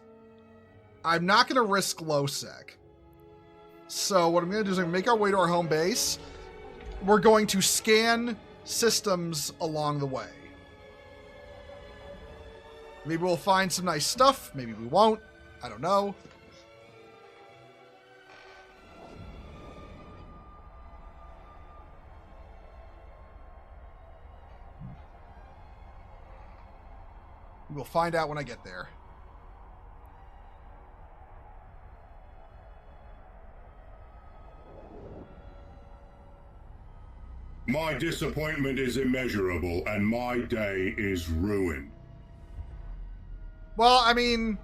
I'm not going to risk low sec. So what I'm going to do is I'm going to make our way to our home base. We're going to scan systems along the way. Maybe we'll find some nice stuff. Maybe we won't. I don't know. We'll find out when I get there. My disappointment is immeasurable, and my day is ruined. Well, I mean,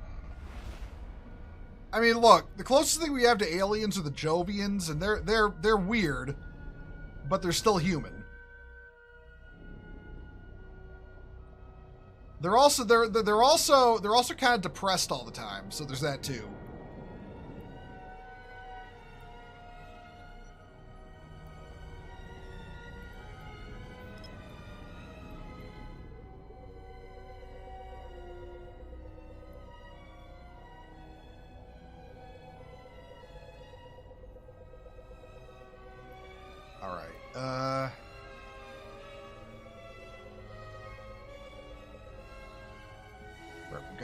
look, the closest thing we have to aliens are the Jovians, and they're weird, but they're still human. They're also kind of depressed all the time, so there's that too.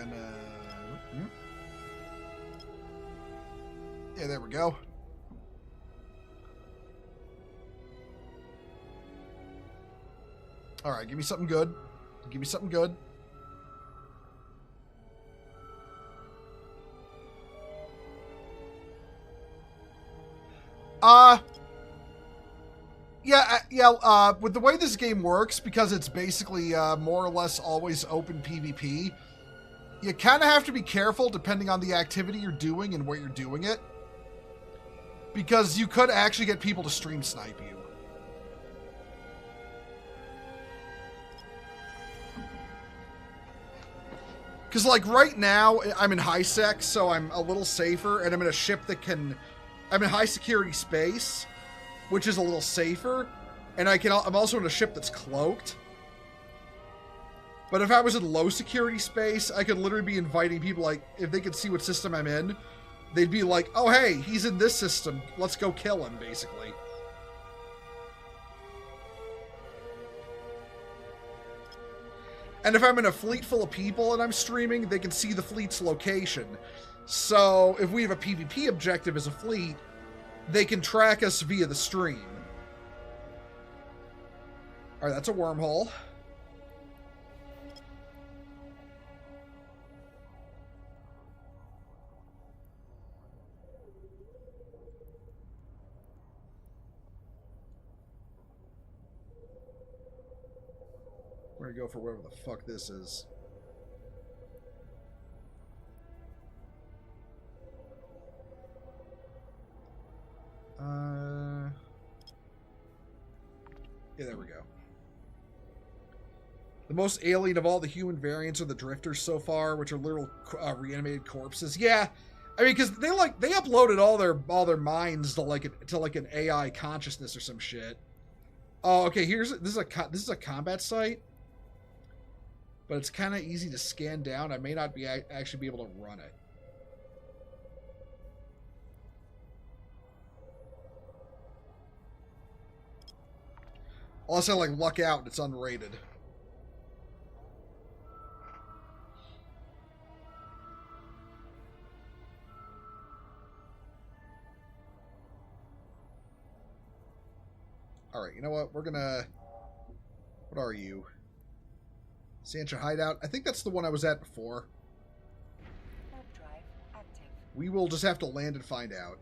gonna... Yeah, there we go. Alright, give me something good. Give me something good. With the way this game works, because it's basically more or less always open PvP, you kind of have to be careful depending on the activity you're doing and where you're doing it. Because you could actually get people to stream snipe you. Because, like, right now, I'm in high sec, so I'm a little safer, and I'm in a ship that can... I'm in high security space, which is a little safer, and I'm also in a ship that's cloaked. But if I was in low security space, I could literally be inviting people, like, if they could see what system I'm in, they'd be like, oh, hey, he's in this system. Let's go kill him, basically. And if I'm in a fleet full of people and I'm streaming, they can see the fleet's location. So if we have a PvP objective as a fleet, they can track us via the stream. Alright, that's a wormhole. We're gonna go for whatever the fuck this is. Yeah, there we go. The most alien of all the human variants are the drifters so far, which are literal reanimated corpses. Yeah, I mean, because they uploaded all their minds to like an AI consciousness or some shit. Oh, okay. This is a combat site. But it's kind of easy to scan down. I may not be actually be able to run it. Unless I like luck out and it's unrated. Alright, you know what? We're gonna... What are you? Sancha Hideout. I think that's the one I was at before. Warp drive active. We will just have to land and find out.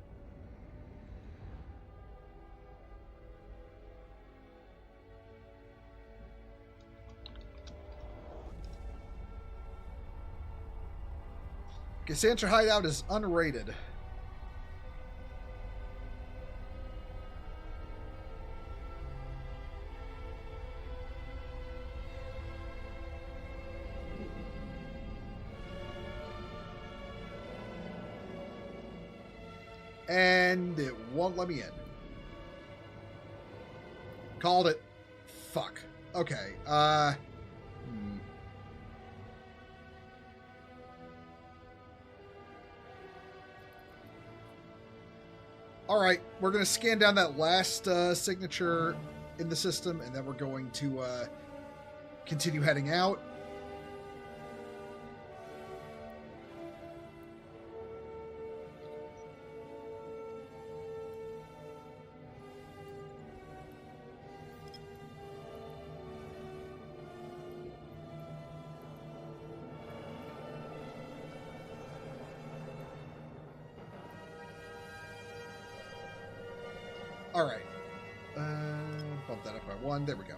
Okay, Sancha Hideout is unrated. And it won't let me in. Called it. Fuck. Okay. Alright, we're going to scan down that last signature in the system, and then we're going to continue heading out. Alright. Bump that up by one. There we go.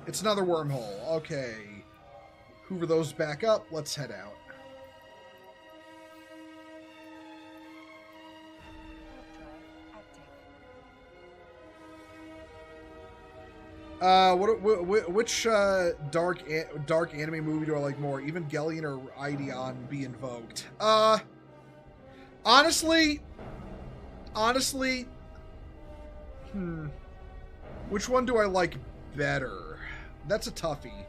It's another wormhole. Okay. Hoover those back up. Let's head out. Which dark anime movie do I like more? Evangelion or Ideon be invoked? Honestly, which one do I like better? That's a toughie.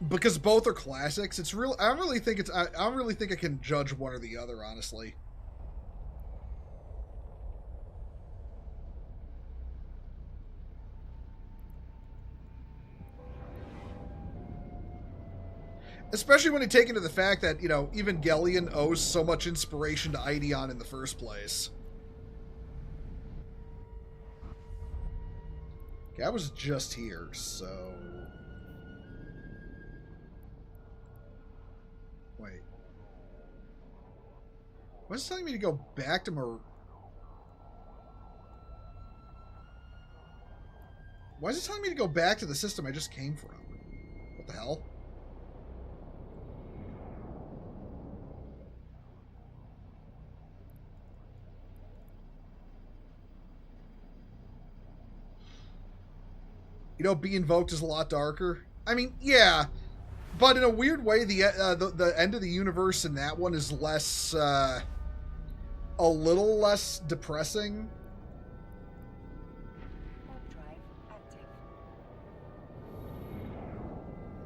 Because both are classics. It's real. I don't really think I can judge one or the other, honestly. Especially when you take into the fact that, you know, Evangelion owes so much inspiration to Ideon in the first place. Okay, I was just here, so... Wait. Why is it telling me to go back to Why is it telling me to go back to the system I just came from? What the hell? You know, Be Invoked is a lot darker. I mean, yeah, but in a weird way, the end of the universe in that one is less, a little less depressing.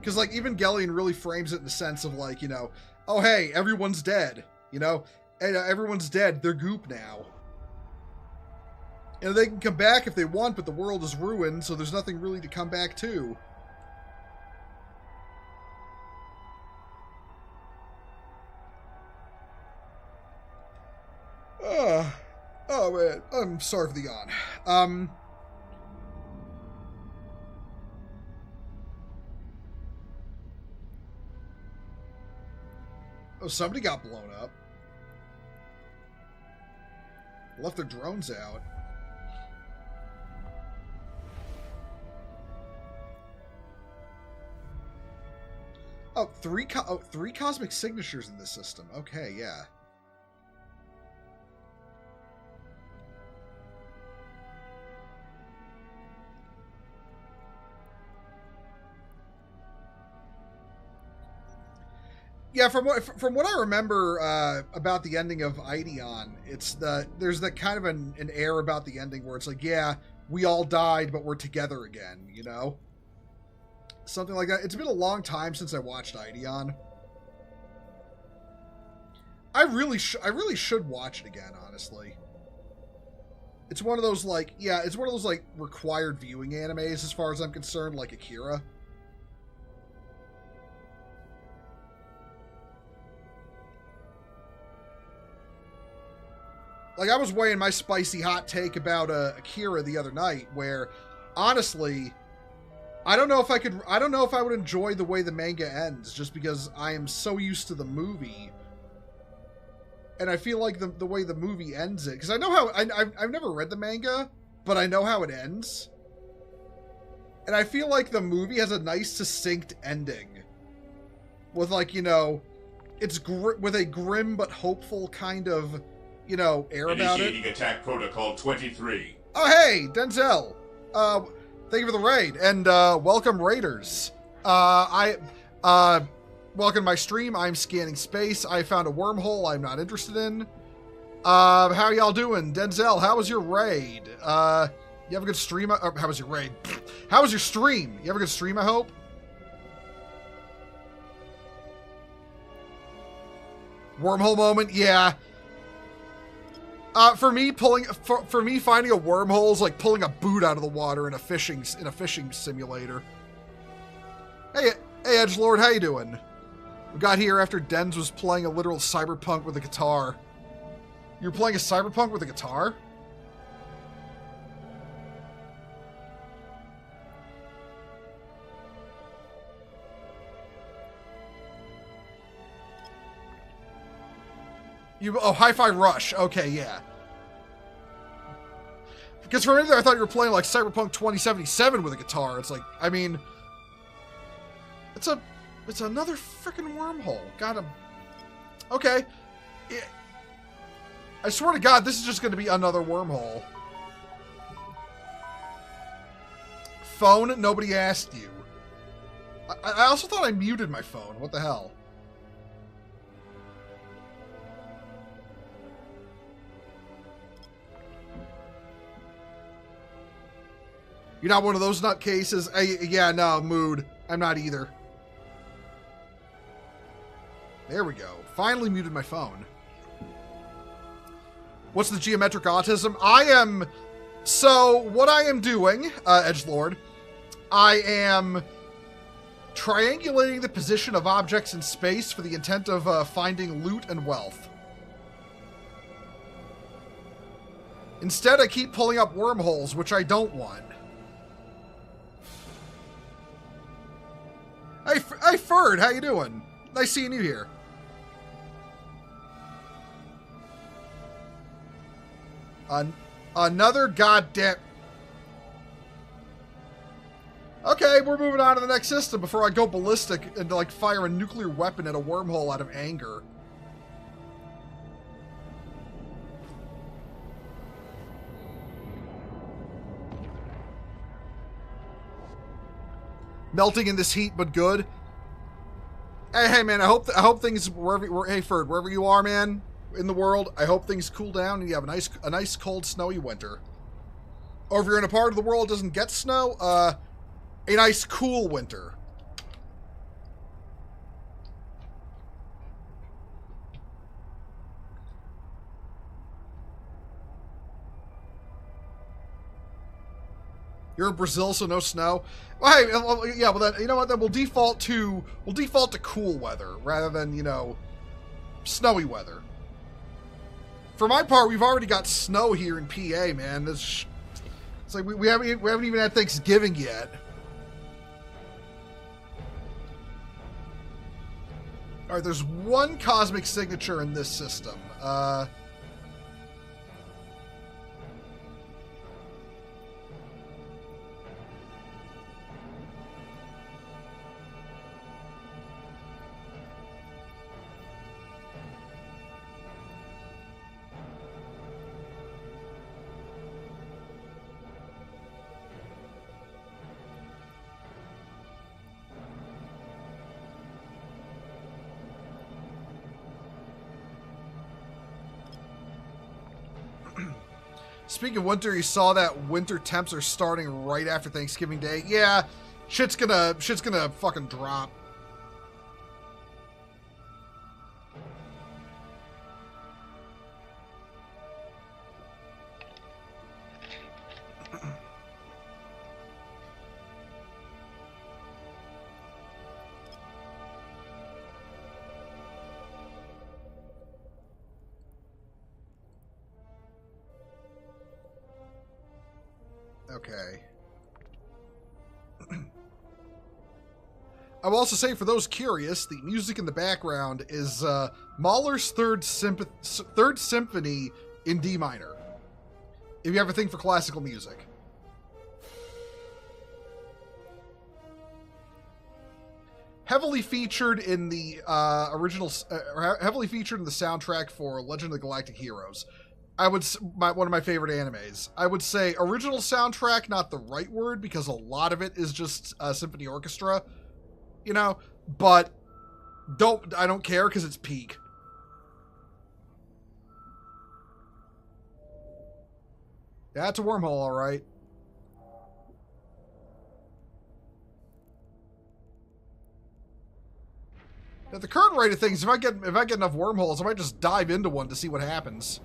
Because, like, Evangelion really frames it in the sense of, like, you know, oh, hey, everyone's dead, you know? And everyone's dead. They're goop now. And they can come back if they want, but the world is ruined, so there's nothing really to come back to. Oh, man. I'm sorry for the yawn. Oh, somebody got blown up. Left their drones out. Oh, three cosmic signatures in this system. Okay, yeah. Yeah, from what I remember about the ending of Ideon, there's that kind of an air about the ending where it's like, yeah, we all died, but we're together again, you know? Something like that. It's been a long time since I watched Ideon. I really should watch it again, honestly. It's one of those, like, yeah, it's one of those, like, required viewing animes as far as I'm concerned, like Akira. Like, I was weighing my spicy hot take about Akira the other night, where, honestly, I don't know if I would enjoy the way the manga ends, just because I am so used to the movie. And I feel like the way the movie ends it, because I know how, I've never read the manga, but I know how it ends. And I feel like the movie has a nice, succinct ending. With, like, you know, it's with a grim but hopeful kind of, you know, air about it. Initiating attack protocol 23. Oh, hey, Denzel. Thank you for the raid, and welcome raiders. Welcome to my stream. I'm scanning space. I found a wormhole I'm not interested in. How y'all doing? Denzel, how was your raid? You have a good stream? How was your raid? How was your stream? You have a good stream, I hope? Wormhole moment? Yeah. For me, finding a wormhole is like pulling a boot out of the water in a fishing simulator. Hey, Edgelord, how you doing? We got here after Dens was playing a literal cyberpunk with a guitar. You were playing a cyberpunk with a guitar? Hi-Fi Rush. Okay, yeah. Because for a minute there, I thought you were playing like Cyberpunk 2077 with a guitar. It's like, I mean, it's another freaking wormhole. Got him. Okay. Yeah. I swear to God, this is just going to be another wormhole. Phone? Nobody asked you. I also thought I muted my phone. What the hell? You're not one of those nutcases? Yeah, no, mood. I'm not either. There we go. Finally muted my phone. What's the geometric autism? So, what I am doing, Edgelord, I am Triangulating the position of objects in space for the intent of finding loot and wealth. Instead, I keep pulling up wormholes, which I don't want. Hey, Ferd, how you doing? Nice seeing you here. Another goddamn... Okay, we're moving on to the next system before I go ballistic and like fire a nuclear weapon at a wormhole out of anger. Melting in this heat, but good. Hey, man, I hope things hey, Ferd, wherever you are, man, in the world, I hope things cool down and you have a nice cold, snowy winter. Or if you're in a part of the world that doesn't get snow, a nice cool winter. You're in Brazil, so no snow. Well, hey, yeah, well then, you know what? Then we'll default to cool weather rather than, you know, snowy weather. For my part, we've already got snow here in PA, man. It's like we haven't even had Thanksgiving yet. All right, there's one cosmic signature in this system. Speaking of winter, you saw that winter temps are starting right after Thanksgiving Day. Yeah, shit's gonna fucking drop. Okay. I will also say, for those curious, the music in the background is Mahler's Third Symphony in D minor. If you have a thing for classical music. Heavily featured in the heavily featured in the soundtrack for Legend of the Galactic Heroes. One of my favorite animes. I would say original soundtrack, not the right word, because a lot of it is just symphony orchestra, you know. But I don't care because it's peak. Yeah, it's a wormhole, all right. At the current rate of things, if I get enough wormholes, I might just dive into one to see what happens.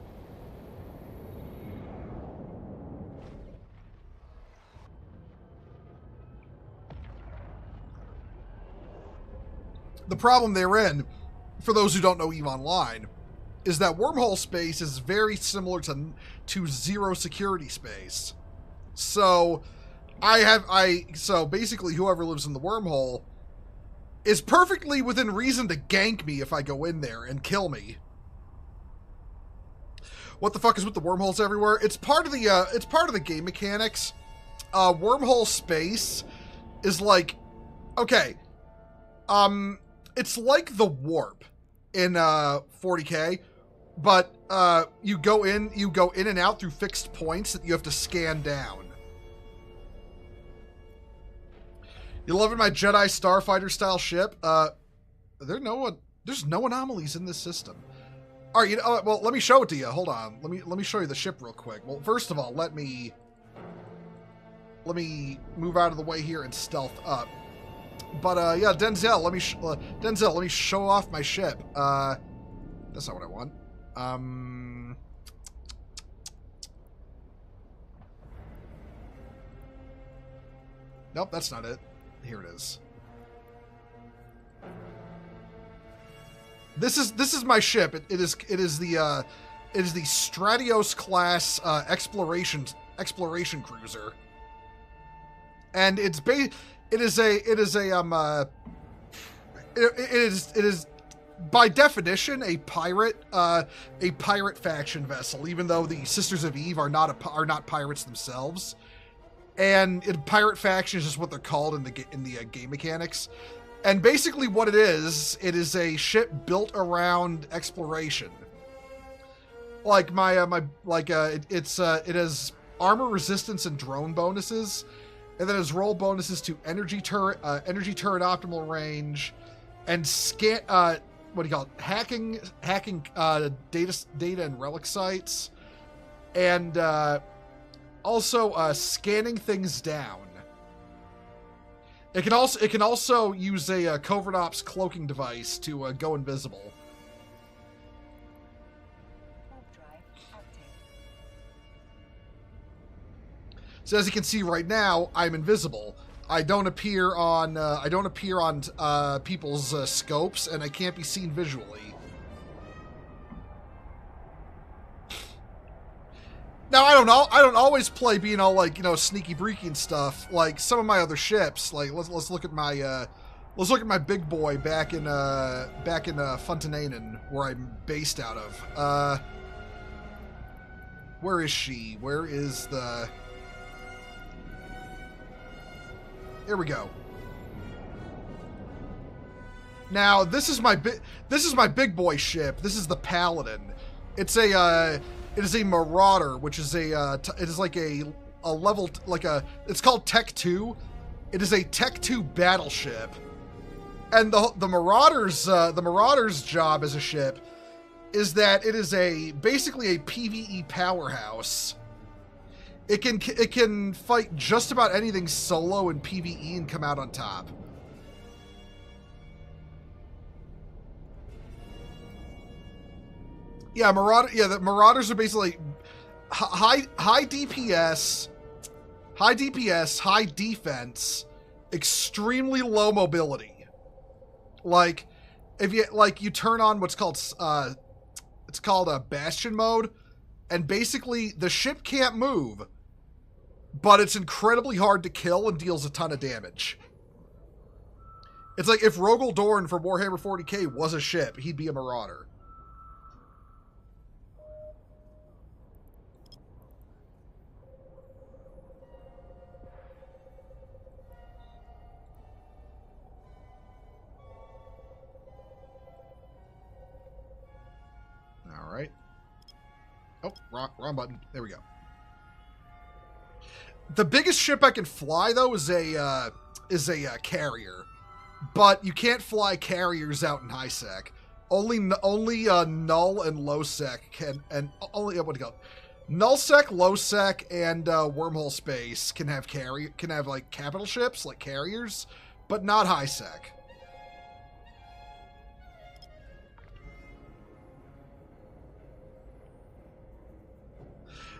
The problem therein, for those who don't know EVE Online, is that wormhole space is very similar to zero security space. So so basically whoever lives in the wormhole is perfectly within reason to gank me if I go in there and kill me. What the fuck is with the wormholes everywhere? It's part of the game mechanics. Wormhole space is like, okay, it's like the warp in 40K, but you go in and out through fixed points that you have to scan down. You loving my Jedi Starfighter style ship? There's no anomalies in this system. All right, well, let me show it to you. Hold on, let me show you the ship real quick. Well, first of all, let me move out of the way here and stealth up. But yeah, Denzel, let me show off my ship. That's not what I want. Nope, that's not it. Here it is. This is my ship. It is the Stratios class exploration cruiser, and it is by definition a pirate faction vessel, even though the Sisters of Eve are not pirates themselves. And pirate faction is just what they're called in the game mechanics. And basically what it is a ship built around exploration. Like it has armor resistance and drone bonuses, and then it has roll bonuses to energy turret optimal range, and hacking data and relic sites, and also scanning things down. It can also use a covert ops cloaking device to go invisible. So as you can see right now, I'm invisible. I don't appear on people's scopes, and I can't be seen visually. Now I don't always play being all like, you know, sneaky breaky and stuff like some of my other ships. Like let's look at my big boy back in Fontanainen, where I'm based out of. Where is she? Where is the? Here we go. Now this is my big boy ship. This is the Paladin. It is a Marauder, which is it is like a level, it's called Tech 2. It is a Tech 2 battleship. And the Marauder's job as a ship is that it is basically a PvE powerhouse. It can fight just about anything solo in PvE and come out on top. Yeah, the Marauders are basically high DPS, high defense, extremely low mobility. Like, if you turn on what's called it's called a Bastion mode, and basically the ship can't move, but it's incredibly hard to kill and deals a ton of damage. It's like if Rogel Dorn from Warhammer 40k was a ship, he'd be a Marauder. All right. Oh, wrong button. There we go. The biggest ship I can fly though is a carrier, but you can't fly carriers out in high sec. Only null and low sec can, and only what do you call it? Null sec, low sec, and wormhole space can have like capital ships like carriers, but not high sec.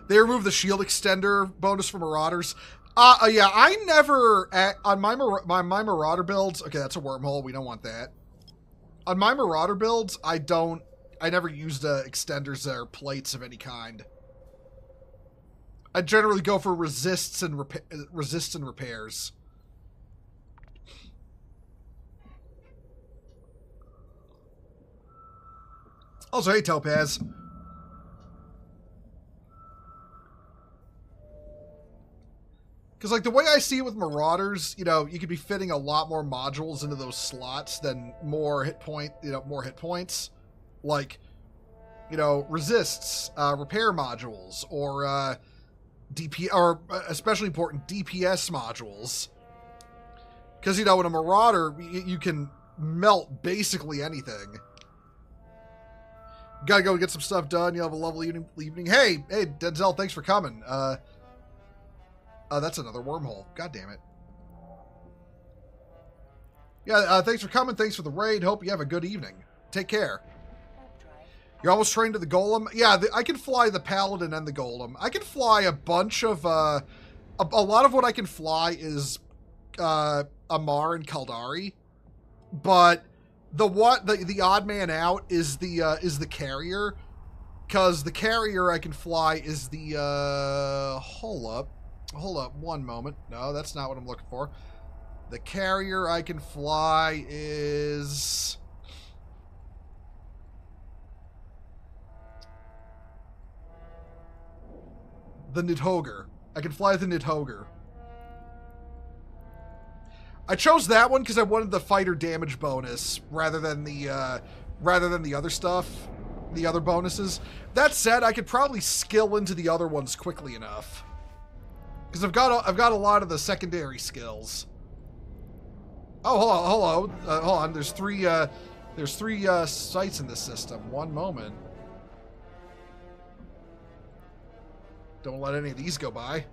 They removed the shield extender bonus for Marauders. Yeah, I never on my Marauder builds. Okay, that's a wormhole. We don't want that. On my Marauder builds, I never used extenders or plates of any kind. I generally go for resists and repairs. Also, hey Topaz. Because, like, the way I see it with Marauders, you know, you could be fitting a lot more modules into those slots than more hit points. Like, you know, resists, repair modules, or especially important DPS modules. Because, you know, in a Marauder, you can melt basically anything. Gotta go get some stuff done. You'll have a lovely evening. Hey, Denzel, thanks for coming. That's another wormhole. God damn it. Yeah, thanks for coming. Thanks for the raid. Hope you have a good evening. Take care. You're almost trained to the Golem? Yeah, I can fly the Paladin and the Golem. I can fly a bunch of... a lot of what I can fly is Amar and Kaldari. But the odd man out is the carrier, because the carrier I can fly is the hold up one moment. No, that's not what I'm looking for. The carrier I can fly is the Nidhogger. I can fly the Nidhogger. I chose that one because I wanted the fighter damage bonus rather than the other stuff, the other bonuses. That said, I could probably skill into the other ones quickly enough because I've got a lot of the secondary skills. Oh, hold on. There's three sites in this system. One moment. Don't let any of these go by.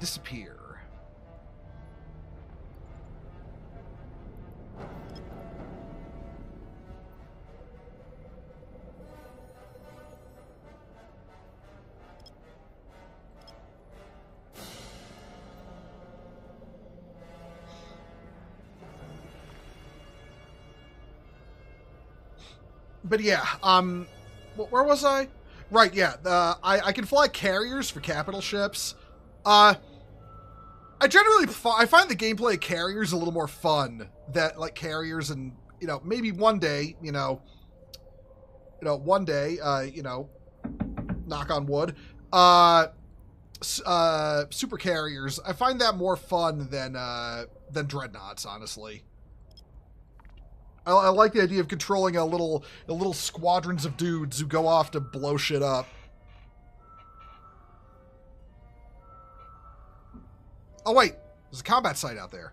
Disappear. But yeah, where was I? Right, yeah. I can fly carriers for capital ships. I find the gameplay of carriers a little more fun than like carriers, and maybe one day, knock on wood, super carriers. I find that more fun than dreadnoughts, honestly. I like the idea of controlling a little squadrons of dudes who go off to blow shit up. Oh wait, there's a combat site out there.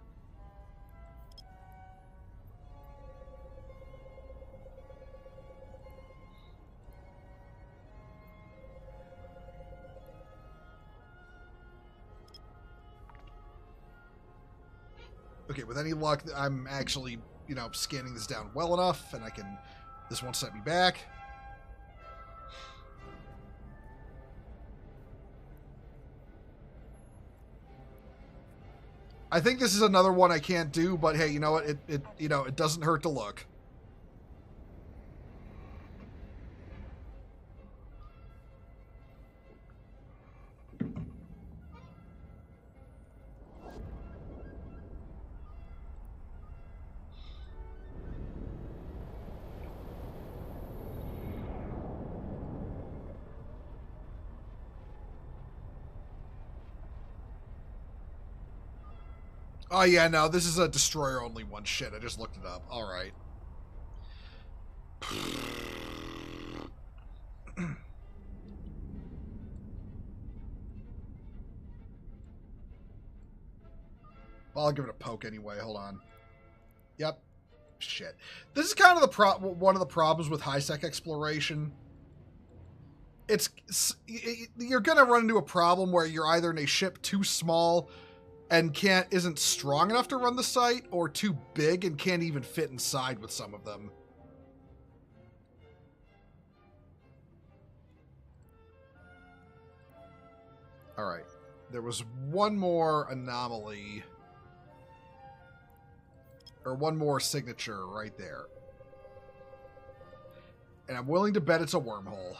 Okay, with any luck, I'm actually scanning this down well enough, and this won't set me back. I think this is another one I can't do, but hey, you know what? It doesn't hurt to look. Oh, yeah, no, this is a destroyer-only one. Shit, I just looked it up. All right. Well, I'll give it a poke anyway. Hold on. Yep. Shit. This is kind of one of the problems with high-sec exploration. You're going to run into a problem where you're either in a ship too small and isn't strong enough to run the site, or too big and can't even fit inside with some of them. All right. There was one more anomaly, or one more signature right there. And I'm willing to bet it's a wormhole.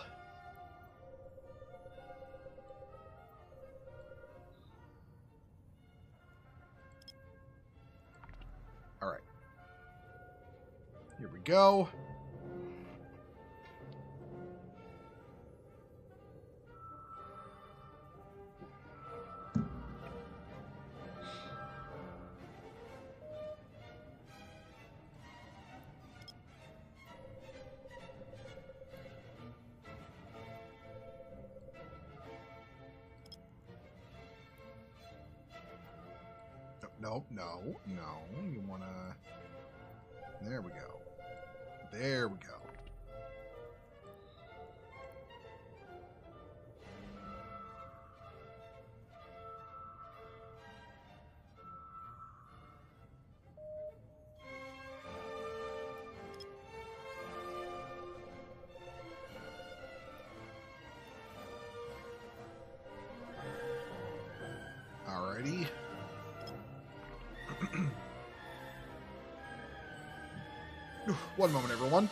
All right. Here we go. Nope, no. You want to... There we go. There we go. Alrighty. One moment, everyone.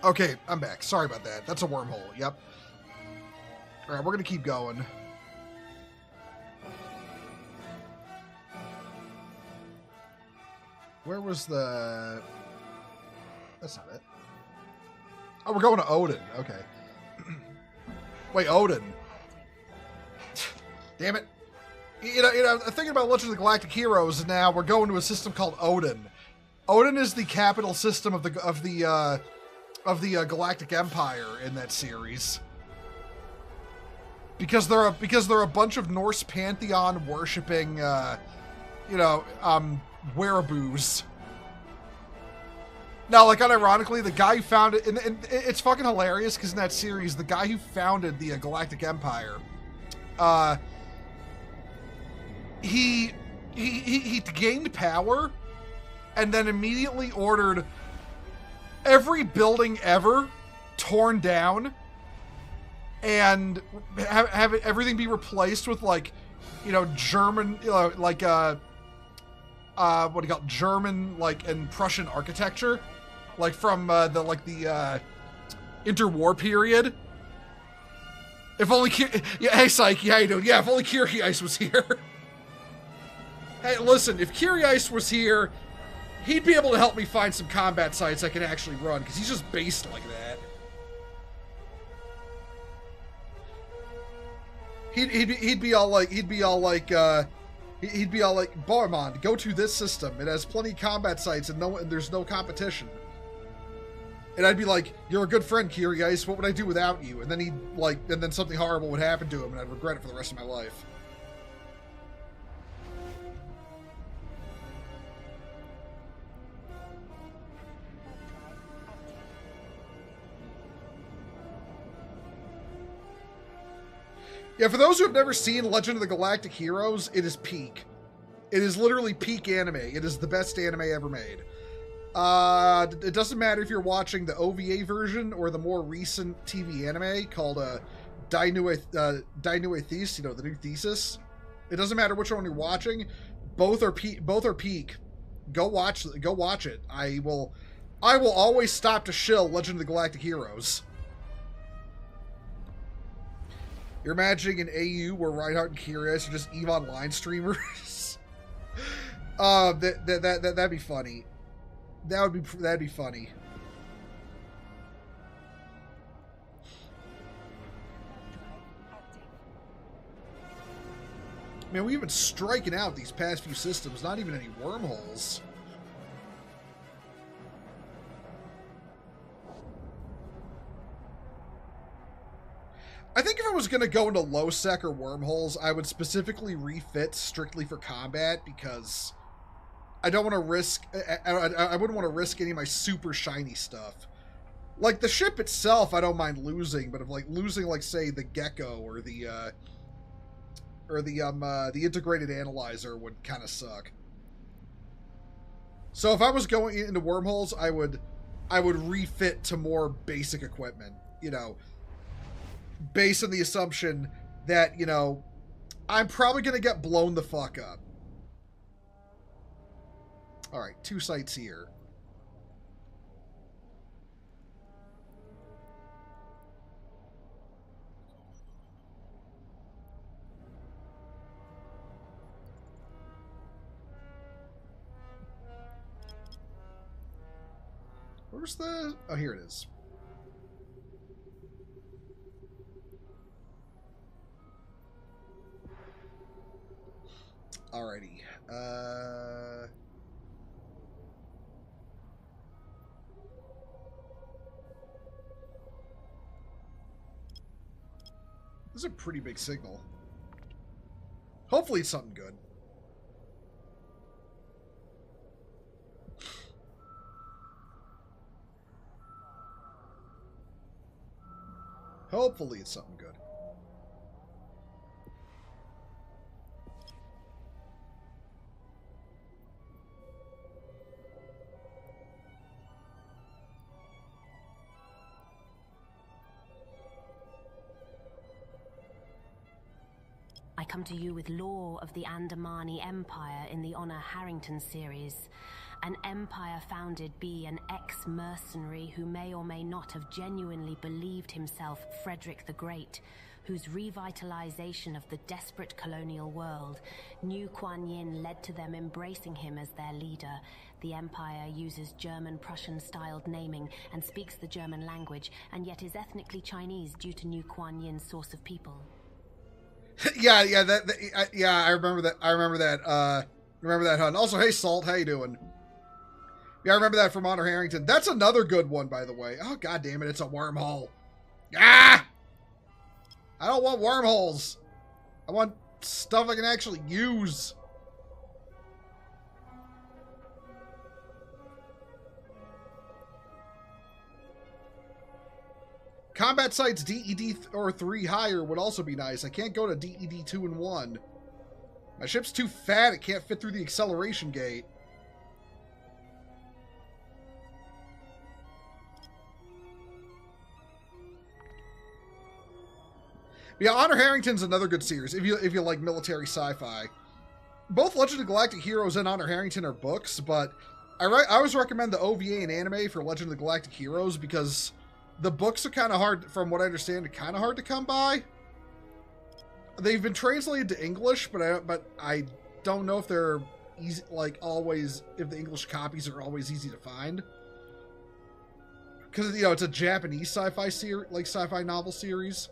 Okay, I'm back. Sorry about that. That's a wormhole. Yep. All right, we're going to keep going. Where was the... That's not it. Oh, we're going to Odin. Okay. Wait, Odin. Damn it. You know, thinking about Legend of the Galactic Heroes now, we're going to a system called Odin. Odin is the capital system of the Galactic Empire in that series. Because they're a bunch of Norse pantheon worshipping wereaboos. Now, like, unironically, the guy who founded... And it's fucking hilarious, because in that series, the guy who founded the Galactic Empire, he gained power, and then immediately ordered every building ever torn down, and have everything be replaced with, like, German, what do you call it? German, like, and Prussian architecture, like from the interwar period. If only hey Psyche, how you doing? Yeah, if only Kyrios was here. Hey, listen, if Kyrios was here, he'd be able to help me find some combat sites I can actually run, because he's just based like that. He'd be all like, Boimond, go to this system. It has plenty of combat sites and there's no competition. And I'd be like, you're a good friend, Kyrios. What would I do without you? And then and then something horrible would happen to him, and I'd regret it for the rest of my life. Yeah, for those who have never seen Legend of the Galactic Heroes, it is peak. It is literally peak anime. It is the best anime ever made. It doesn't matter if you're watching the OVA version or the more recent TV anime called Dainue Thesis, the new thesis. It doesn't matter which one you're watching. Both are peak. Go watch it. I will always stop to shill Legend of the Galactic Heroes. You're imagining an AU where Reinhardt and Kyrios are just EVE Online streamers. That'd be funny. That'd be funny. Man, we've been striking out these past few systems. Not even any wormholes. I think if I was going to go into low sec or wormholes, I would specifically refit strictly for combat, because I don't want to risk... I wouldn't want to risk any of my super shiny stuff. Like, the ship itself, I don't mind losing, but if, like, losing, like, say, the Gecko or the integrated analyzer would kind of suck. So if I was going into wormholes, I would refit to more basic equipment, based on the assumption that, I'm probably going to get blown the fuck up. Alright, 2 sites here. Where's the... Oh, here it is. Alrighty. This is a pretty big signal. Hopefully it's something good. Hopefully it's something good. come to you with lore of the Andamani Empire in the Honor Harrington series. An empire founded by an ex-mercenary who may or may not have genuinely believed himself Frederick the Great, whose revitalization of the desperate colonial world, New Kuan Yin, led to them embracing him as their leader. The empire uses German-Prussian-styled naming and speaks the German language, and yet is ethnically Chinese due to New Kuan Yin's source of people. yeah, I remember that. Remember that, hun. Also, hey, Salt, how you doing? Yeah, I remember that from Honor Harrington. That's another good one, by the way. Oh, god damn it, it's a wormhole. Ah! I don't want wormholes. I want stuff I can actually use. Combat sites DED or 3 higher would also be nice. I can't go to DED 2 and 1. My ship's too fat. It can't fit through the acceleration gate. Yeah, Honor Harrington's another good series if you like military sci-fi. Both Legend of Galactic Heroes and Honor Harrington are books, but I always recommend the OVA and anime for Legend of Galactic Heroes because the books are kind of hard, from what I understand, kind of hard to come by. They've been translated to English, but I don't know if they're easy, like always, if the English copies are always easy to find. Because, you know, it's a Japanese sci-fi novel series.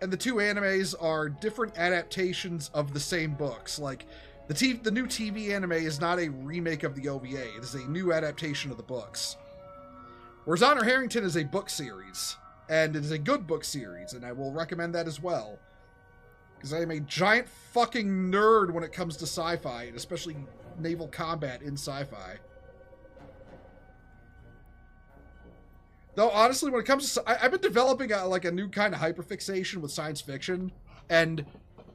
And the two animes are different adaptations of the same books. Like, the new TV anime is not a remake of the OVA. It is a new adaptation of the books. Whereas Honor Harrington is a book series. And it is a good book series, and I will recommend that as well. Because I am a giant fucking nerd when it comes to sci-fi, and especially naval combat in sci-fi. Though, honestly, when it comes to... I've been developing a new kind of hyperfixation with science fiction, and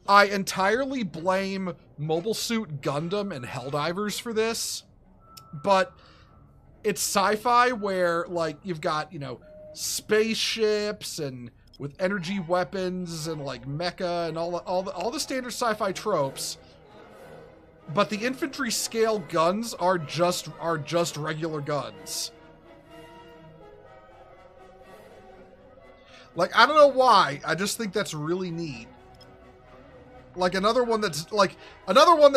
I entirely blame Mobile Suit Gundam and Helldivers for this. But it's sci-fi where, like, you've got, you know, spaceships and with energy weapons and, like, mecha and all the standard sci-fi tropes. But the infantry scale guns are just regular guns. Like, I don't know why. I just think that's really neat. Like, another one that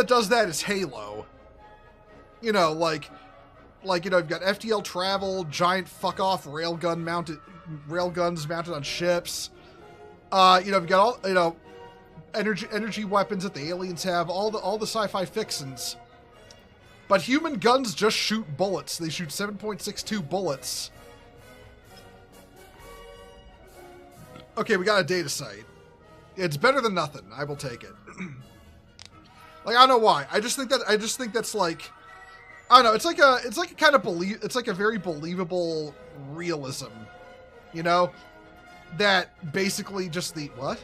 does that is Halo. You know, like, you know, you've got FTL travel, giant fuck-off railguns mounted on ships. You know, you've got all, you know, energy weapons that the aliens have, all the sci-fi fixins. But human guns just shoot bullets. They shoot 7.62 bullets. Okay, we got a data site. It's better than nothing. I will take it. Like, I don't know why. I just think that's like, I don't know. It's like a very believable realism, you know, that basically just the what?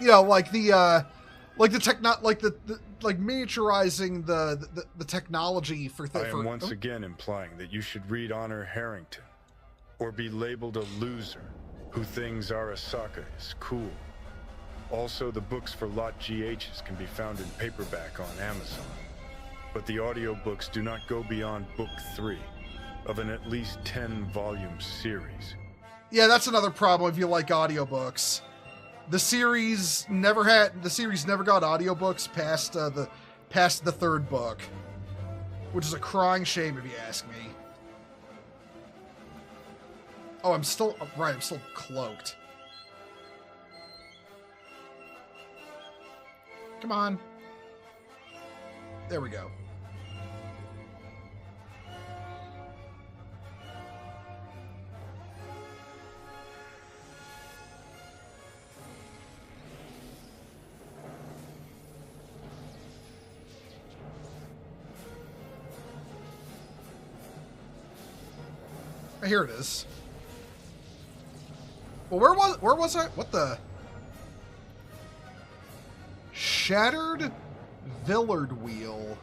You know, like the miniaturizing the technology for I am once again implying that you should read Honor Harrington. Or be labeled a loser, who thinks Arasaka is cool. Also, the books for Lot GHs can be found in paperback on Amazon. But the audiobooks do not go beyond Book 3 of an at least 10-volume series. Yeah, that's another problem if you like audiobooks. The series never got audiobooks past the third book, which is a crying shame if you ask me. Oh, I'm still cloaked. Come on. There we go. Here it is. Well, where was I? What the? Shattered Villard Wheel.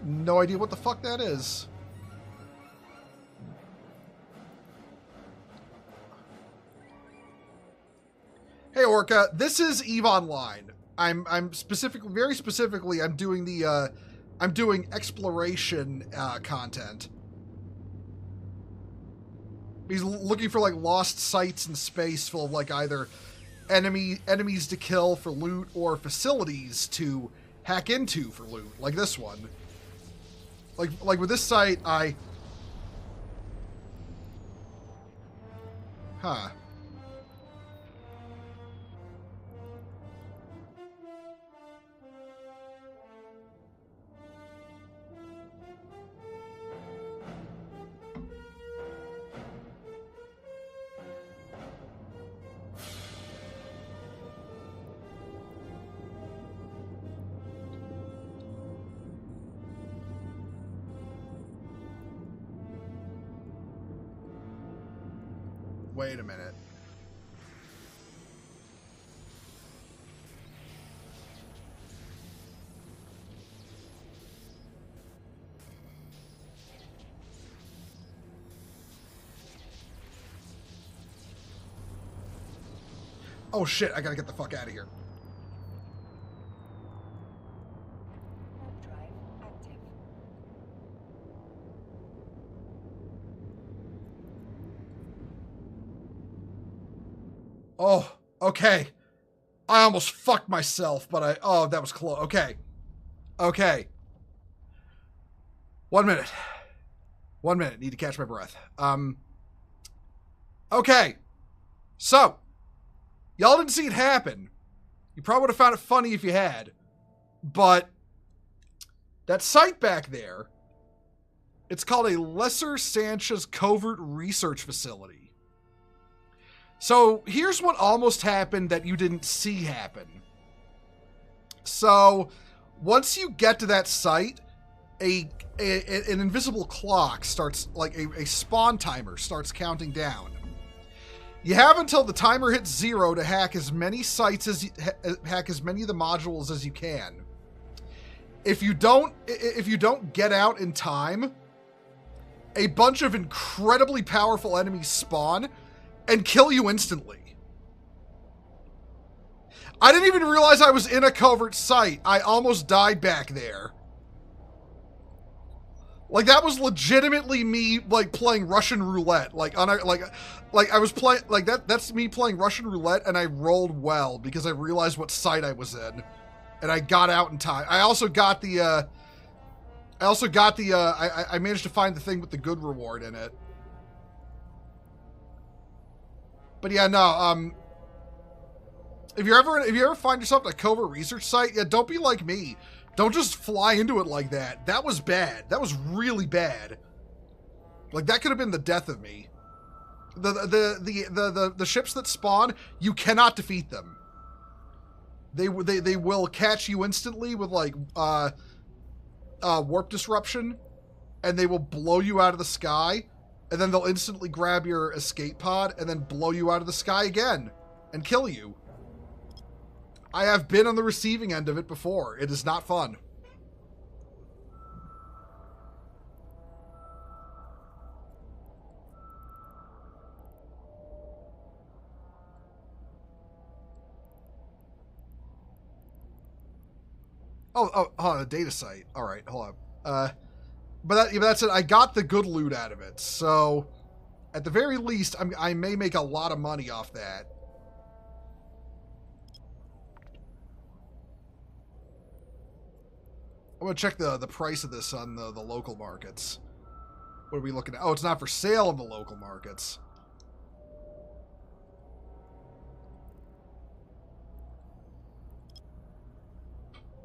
No idea what the fuck that is. Orca, this is EVE Online. I'm specifically, very specifically, I'm doing the, I'm doing exploration content. He's looking for like lost sites in space full of like either enemies to kill for loot or facilities to hack into for loot, like this one. Like with this site, Huh. Wait a minute. Oh shit, I gotta get the fuck out of here. Warp drive active. Oh, okay. I almost fucked myself, but oh, that was close. Okay. Okay. 1 minute. 1 minute. Need to catch my breath. Okay. So, y'all didn't see it happen. You probably would have found it funny if you had. But that site back there, it's called a Lesser Sanchez Covert Research Facility. So here's what almost happened that you didn't see happen. So once you get to that site, an invisible clock starts, like a spawn timer starts counting down. You have until the timer hits 0 to hack as many sites hack as many of the modules as you can. If you don't get out in time, a bunch of incredibly powerful enemies spawn and kill you instantly. I didn't even realize I was in a covert site. I almost died back there. Like, that was legitimately me, like, playing Russian roulette. Like I was playing, like, that's me playing Russian roulette, and I rolled well because I realized what site I was in. And I got out in time. I managed to find the thing with the good reward in it. But yeah, no, if you ever find yourself at a covert research site, yeah, don't be like me. Don't just fly into it like that. That was bad. That was really bad. Like, that could have been the death of me. The ships that spawn, you cannot defeat them. They will catch you instantly with like warp disruption, and they will blow you out of the sky, and then they'll instantly grab your escape pod and then blow you out of the sky again and kill you. I have been on the receiving end of it before. It is not fun. Oh, hold on, a data site. All right, hold on. But that's it. I got the good loot out of it, so at the very least, I may make a lot of money off that. I'm gonna check the price of this on the local markets. What are we looking at? Oh, it's not for sale in the local markets.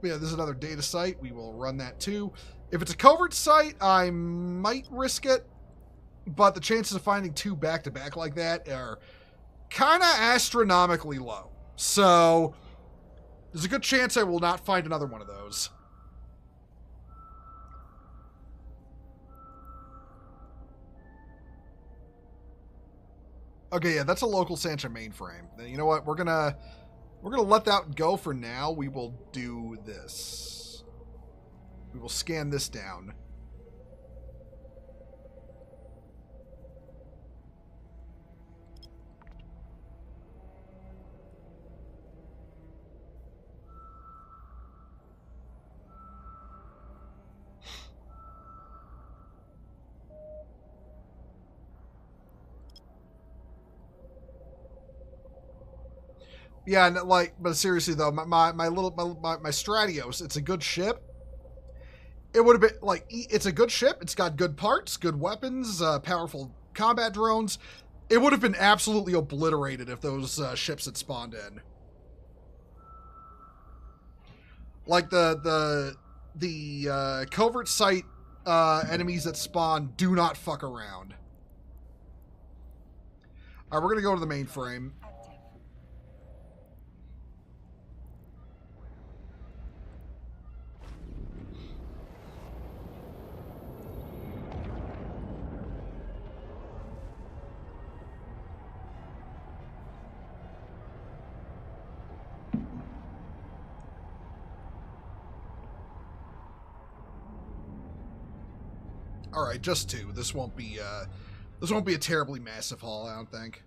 Yeah, this is another data site. We will run that too. If it's a covert site, I might risk it, but the chances of finding two back-to-back like that are kind of astronomically low. So there's a good chance I will not find another one of those. Okay, yeah, that's a local Sancha mainframe. Then you know what? We're gonna let that go for now. We will do this. We will scan this down. Yeah, and like, but seriously though, my little my Stratios, it's a good ship. It would have been like, it's a good ship. It's got good parts, good weapons, powerful combat drones. It would have been absolutely obliterated if those ships had spawned in. Like the covert site enemies that spawn do not fuck around. All right, we're gonna go to the mainframe. Active. All right, just two. This won't be a terribly massive haul, I don't think.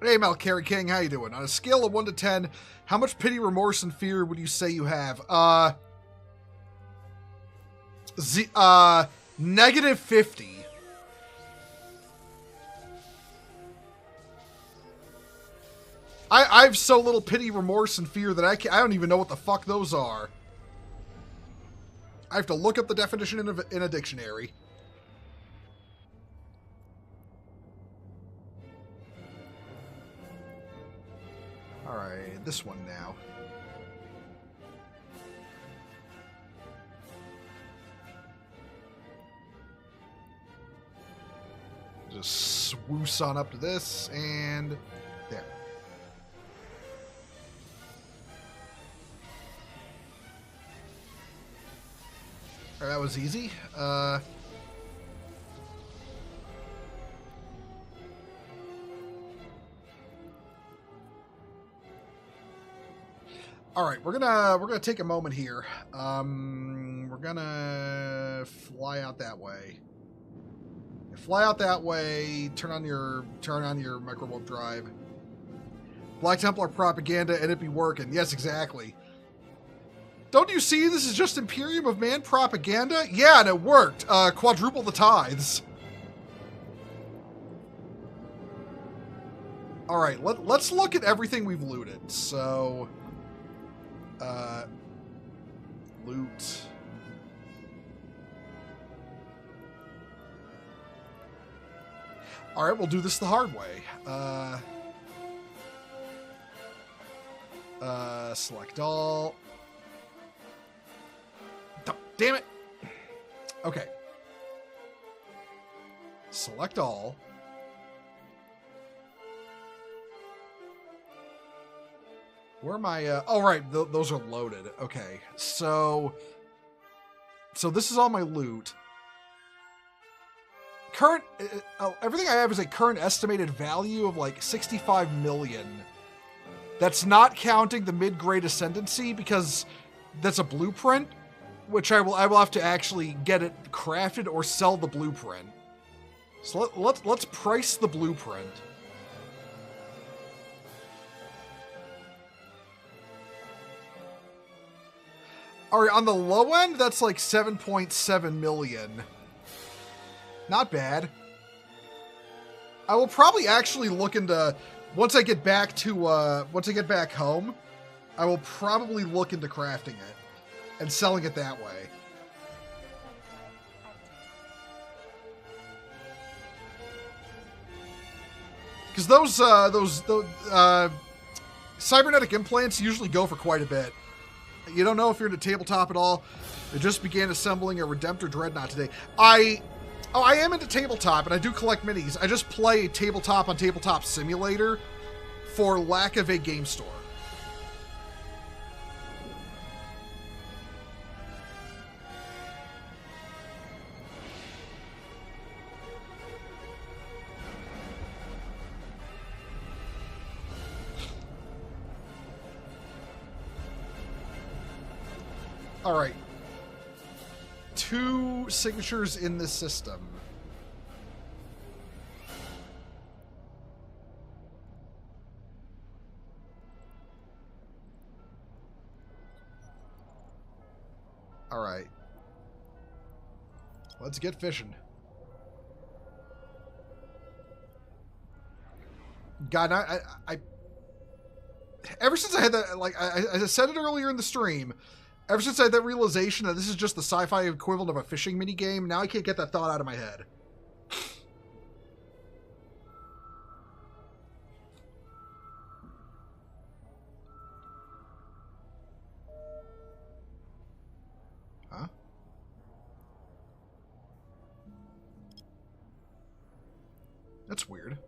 Hey, Malcary King, how you doing? On a scale of 1 to 10, how much pity, remorse, and fear would you say you have? Negative 50. I have so little pity, remorse, and fear that I don't even know what the fuck those are. I have to look up the definition in a dictionary. Alright, this one now. Just swoosh on up to this, and there. Alright, that was easy. All right, we're gonna take a moment here. We're gonna fly out that way. Fly out that way. Turn on your microwarp drive. Black Templar propaganda, and it be working. Yes, exactly. Don't you see this is just Imperium of Man propaganda? Yeah, and it worked. Quadruple the tithes. All right, let's look at everything we've looted. So, loot. All right, we'll do this the hard way. Select all. Damn it. Okay. Select all. Where am I? Oh, right. Those are loaded. Okay. So this is all my loot. Current, everything I have is a current estimated value of like 65 million. That's not counting the mid-grade ascendancy because that's a blueprint, which I will have to actually get it crafted or sell the blueprint. So let's price the blueprint. All right, on the low end, that's like 7.7 million. Not bad. I will probably actually look into, once I get back home, I will probably look into crafting it and selling it that way. Because those cybernetic implants usually go for quite a bit. You don't know if you're into tabletop at all. I just began assembling a Redemptor Dreadnought today. I am into tabletop, and I do collect minis. I just play tabletop on Tabletop Simulator for lack of a game store. All right. 2 signatures in this system. All right. Let's get fishing. God, I ever since I had that, like, I said it earlier in the stream, ever since I had that realization that this is just the sci-fi equivalent of a fishing minigame, now I can't get that thought out of my head. Huh? That's weird.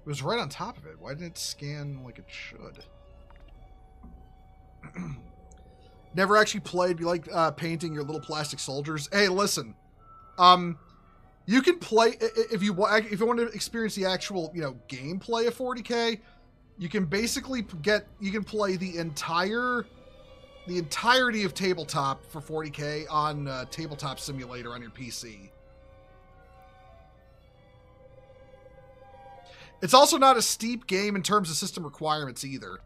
It was right on top of it. Why didn't it scan like it should? Never actually played. You like painting your little plastic soldiers? Hey, listen. You can play if you want to experience the actual, gameplay of 40K. You can basically play the entirety of tabletop for 40K on Tabletop Simulator on your PC. It's also not a steep game in terms of system requirements either.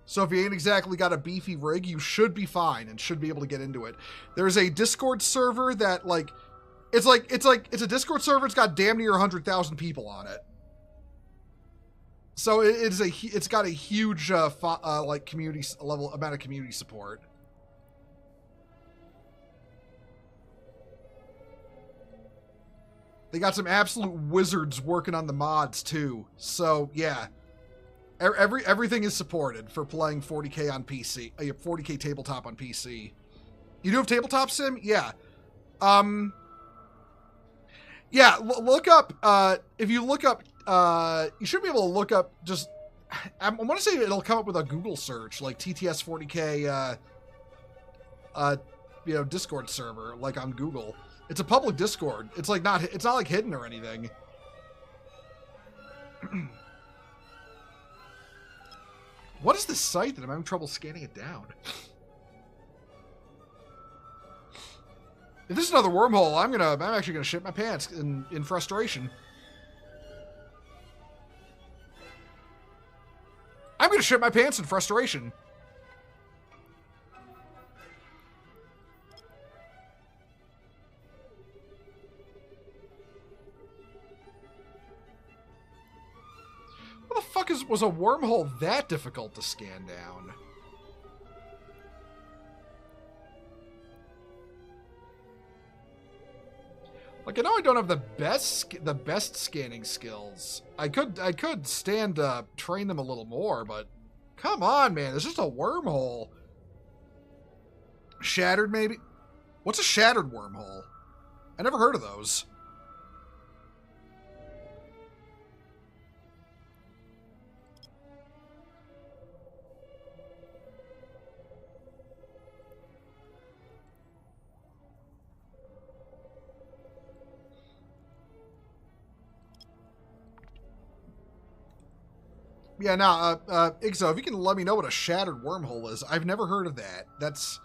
So if you ain't exactly got a beefy rig, you should be fine and should be able to get into it. There's a Discord server that it's a Discord server. It's got damn near 100,000 people on it. So it's got a huge community level amount of community support. They got some absolute wizards working on the mods too. So yeah, everything is supported for playing 40K on PC. 40K tabletop on PC. You do have tabletop sim? Yeah. Yeah. Look up. If you look up, you should be able to look up. Just I want to say it'll come up with a Google search like TTS 40K. Discord server like on Google. It's a public Discord. It's not like hidden or anything. What is this site that I'm having trouble scanning it down? If this is another wormhole, I'm actually gonna shit my pants in frustration. I'm gonna shit my pants in frustration. What the fuck was a wormhole that difficult to scan down? Like, I know I don't have the best scanning skills. I could stand train them a little more, but come on, man, it's just a wormhole. Shattered, maybe? What's a shattered wormhole? I never heard of those. Yeah, no, Ixo, if you can let me know what a shattered wormhole is. I've never heard of that. That's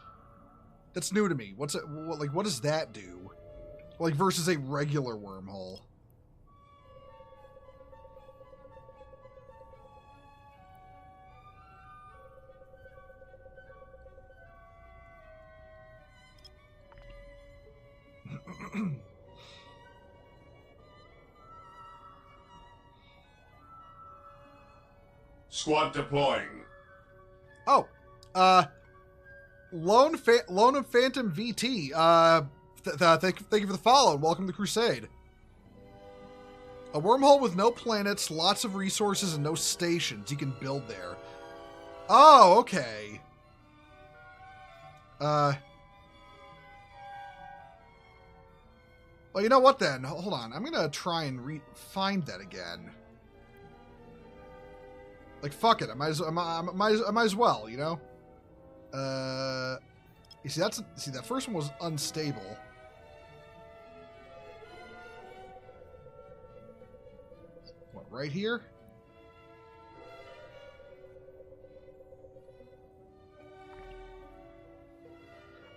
new to me. What does that do? Like, versus a regular wormhole. Squad deploying. Oh, Lone of Phantom VT. Thank you for the follow and welcome to Crusade. A wormhole with no planets, lots of resources, and no stations. You can build there. Oh, okay. Well, you know what then? Hold on. I'm gonna try and find that again. Like, fuck it. I might as well, you know? You see, that first one was unstable. What, right here?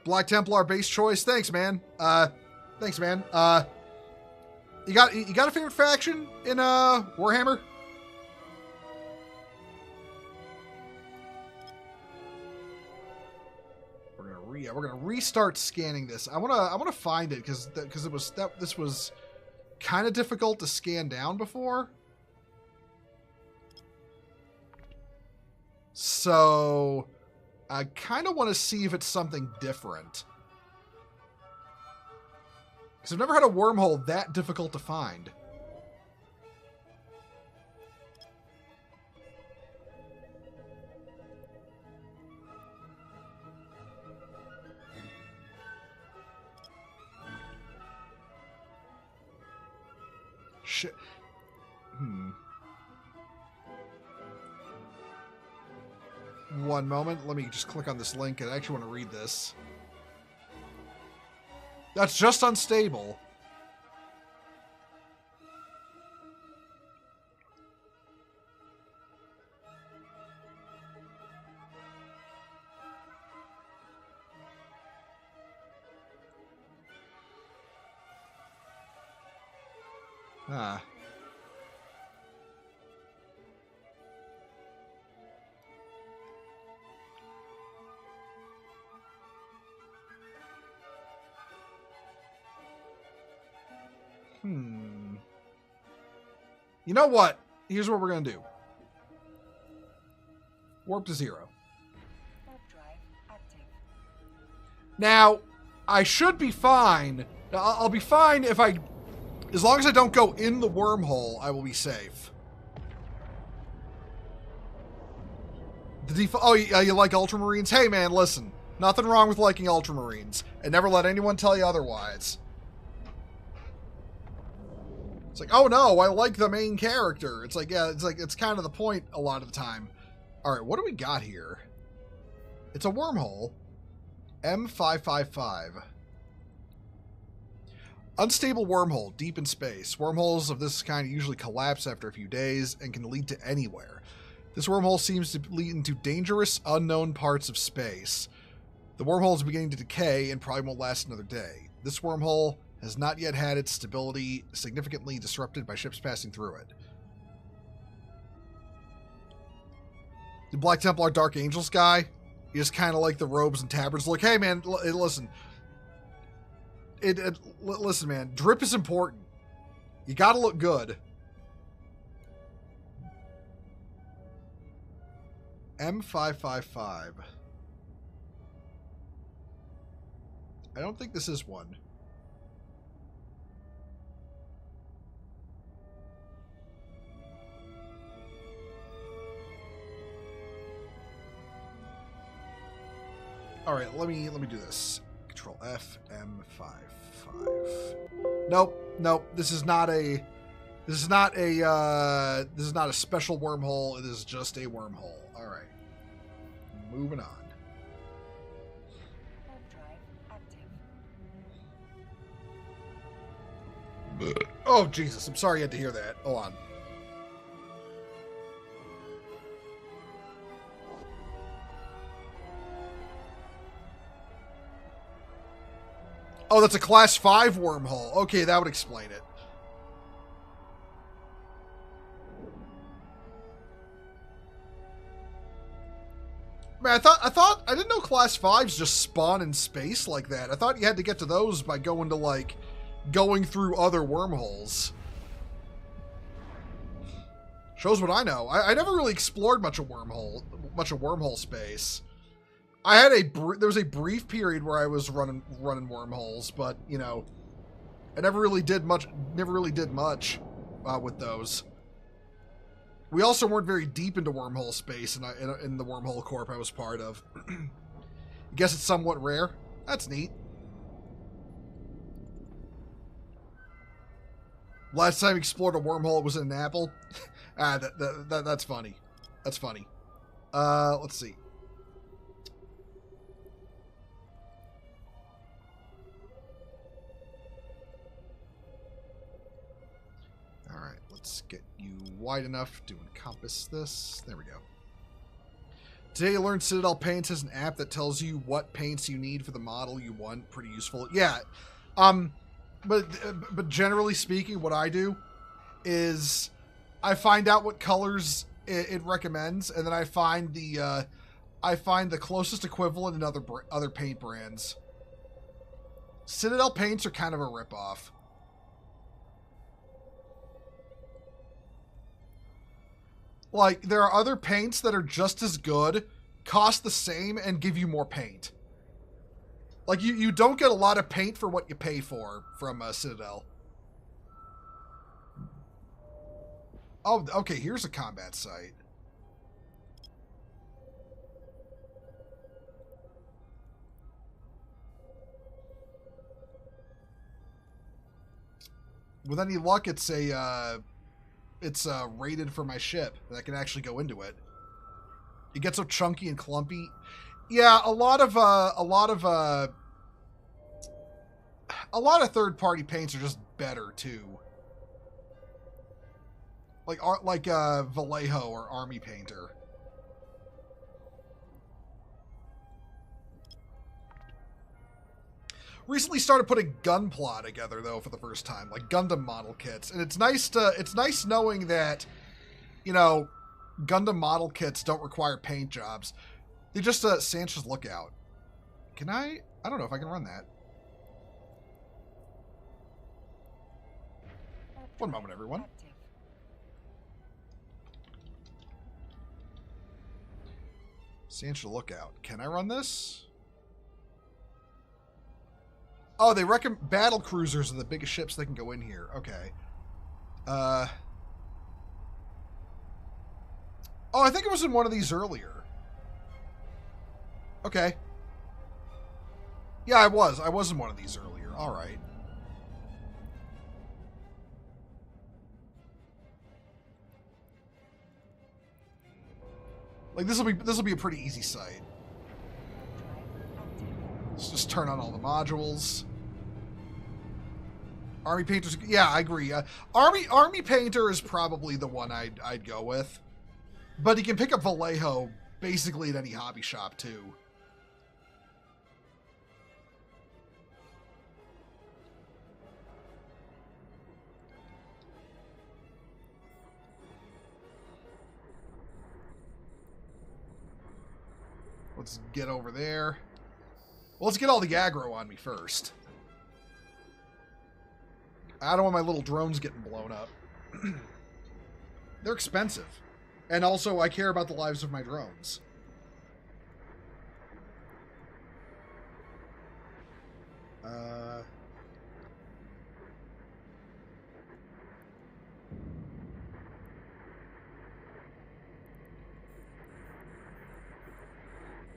Black Templar base choice. Thanks, man. Thanks, man. You got a favorite faction in Warhammer? Yeah, we're gonna restart scanning this. I wanna find it because this was kind of difficult to scan down before. So I kind of want to see if it's something different. Because I've never had a wormhole that difficult to find. Shit. One moment. Let me just click on this link. I actually want to read this. That's just unstable. Ah. You know what? Here's what we're going to do. Warp to 0. Warp drive active. Now, I should be fine. I'll be fine if I... As long as I don't go in the wormhole, I will be safe. The default... Oh, you like Ultramarines? Hey, man, listen. Nothing wrong with liking Ultramarines. And never let anyone tell you otherwise. It's like, oh no, I like the main character. It's like, yeah, it's kind of the point a lot of the time. All right, what do we got here? It's a wormhole. M555. Unstable wormhole, deep in space. Wormholes of this kind usually collapse after a few days and can lead to anywhere. This wormhole seems to lead into dangerous, unknown parts of space. The wormhole is beginning to decay and probably won't last another day. This wormhole has not yet had its stability significantly disrupted by ships passing through it. The Black Templar Dark Angels guy, he just kind of like the robes and tabards look. Hey man, listen. Listen man, drip is important. You gotta look good. M555. I don't think this is one. All right, let me do this. Control F M55. Nope. This is not a special wormhole. It is just a wormhole. All right. Moving on. Warp drive active. Oh Jesus! I'm sorry you had to hear that. Hold on. Oh, that's a class 5 wormhole. Okay, that would explain it. Man, I didn't know class 5s just spawn in space like that. I thought you had to get to those by going through other wormholes. Shows what I know. I never really explored much of wormhole space. There was a brief period where I was running wormholes, but you know, I never really did much with those. We also weren't very deep into wormhole space in the wormhole corp I was part of. I guess it's somewhat rare. That's neat. Last time I explored a wormhole was in an apple. That's funny. That's funny. Let's see. Alright, let's get you wide enough to encompass this. There we go. Today I learned Citadel Paints has an app that tells you what paints you need for the model you want. Pretty useful. Yeah. But generally speaking, what I do is I find out what colors it recommends, and then I find the I find the closest equivalent in other paint brands. Citadel paints are kind of a ripoff. Like, there are other paints that are just as good, cost the same, and give you more paint. Like, you don't get a lot of paint for what you pay for from Citadel. Oh, okay, here's a combat site. With any luck, it's rated for my ship that I can actually go into it. It gets so chunky and clumpy. Yeah, a lot of third-party paints are just better too. Like Vallejo or Army Painter. Recently started putting Gunpla together though for the first time, like Gundam model kits, and it's nice knowing that, you know, Gundam model kits don't require paint jobs. They just Sanchez Lookout. Can I don't know if I can run that. One moment, everyone. Sanchez Lookout. Can I run this? Oh, they recommend battle cruisers are the biggest ships that can go in here. Okay. Oh, I think it was in one of these earlier. Okay. Yeah, I was. I was in one of these earlier. All right. Like this will be a pretty easy site. Let's just turn on all the modules. Army Painter's, yeah, I agree. Army Painter is probably the one I'd go with, but he can pick up Vallejo basically at any hobby shop too. Let's get over there. Well, let's get all the aggro on me first. I don't want my little drones getting blown up. They're expensive. And also, I care about the lives of my drones.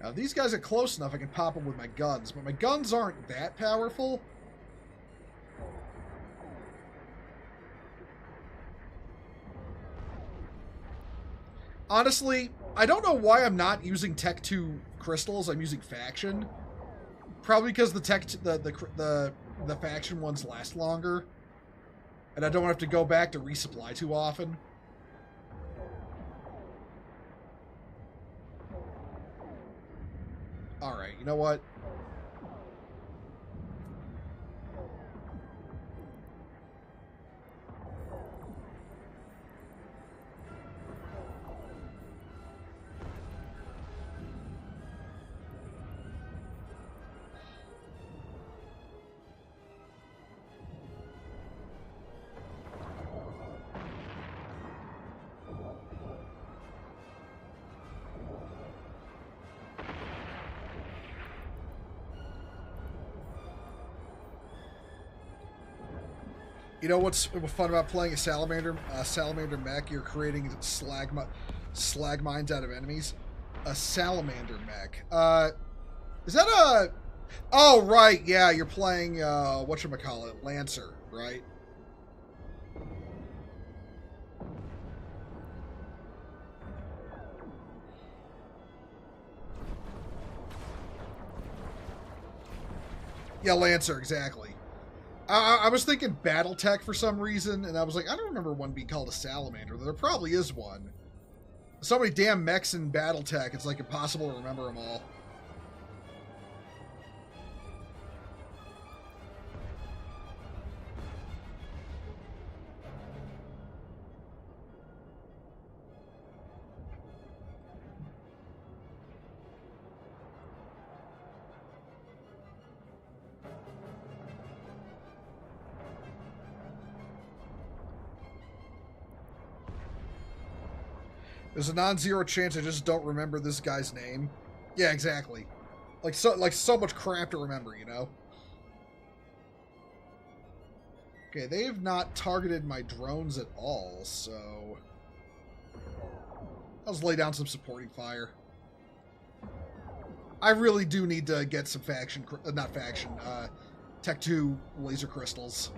Now, these guys are close enough I can pop them with my guns, but my guns aren't that powerful. Honestly, I don't know why I'm not using Tech 2 crystals. I'm using Faction. Probably because the Faction ones last longer. And I don't have to go back to resupply too often. Alright, you know what? You know what's fun about playing a salamander mech? You're creating slag mines out of enemies. A salamander mech. Is that a? Oh right, yeah. You're playing whatchamacallit, Lancer, right? Yeah, Lancer, exactly. I was thinking Battletech for some reason, and I was like, I don't remember one being called a Salamander. There probably is one. So many damn mechs in Battletech, it's like impossible to remember them all. There's a non-zero chance I just don't remember this guy's name. Yeah, exactly. Like so much crap to remember, you know? Okay, they've not targeted my drones at all, so... I'll just lay down some supporting fire. I really do need to get some Tech 2 laser crystals.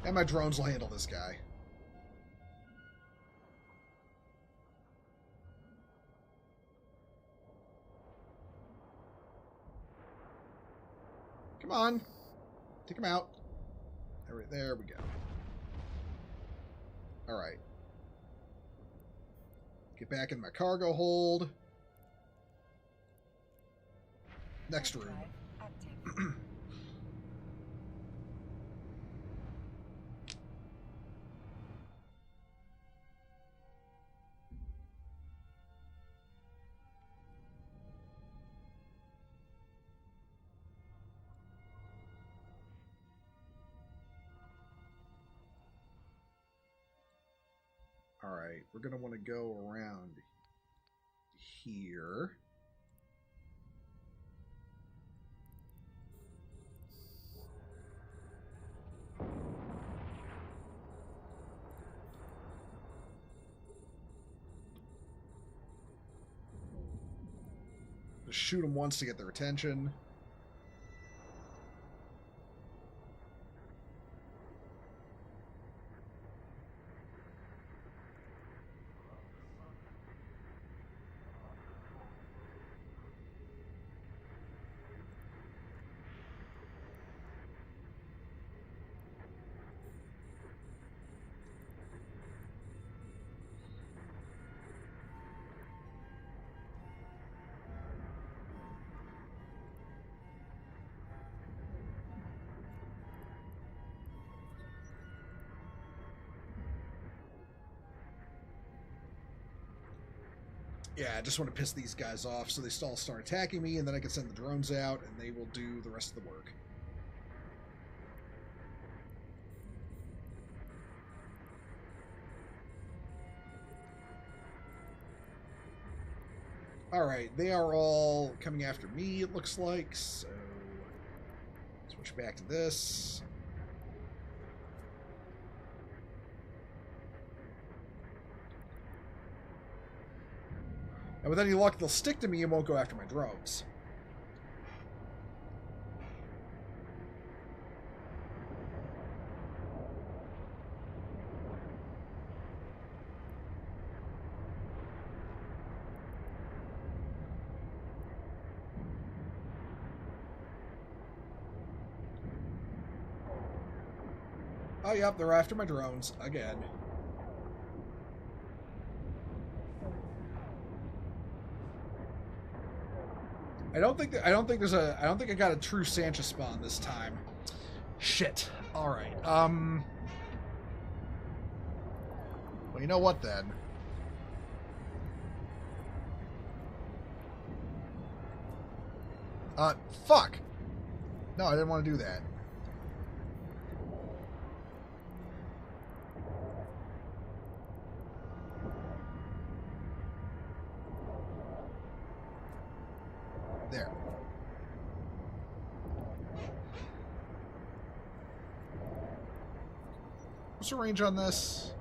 And my drones will handle this guy. Come on. Take him out. There we go. Alright. Get back in my cargo hold. Next room. Alright, we're going to want to go around here. Just shoot them once to get their attention. Yeah, I just want to piss these guys off so they all start attacking me, and then I can send the drones out, and they will do the rest of the work. Alright, they are all coming after me, it looks like, so... Switch back to this. And with any luck, they'll stick to me and won't go after my drones. Oh, yep, they're after my drones again. I don't think I got a true Sanchez spawn this time. Shit. All right. Well, you know what then? Fuck. No, I didn't want to do that. There. What's the range on this?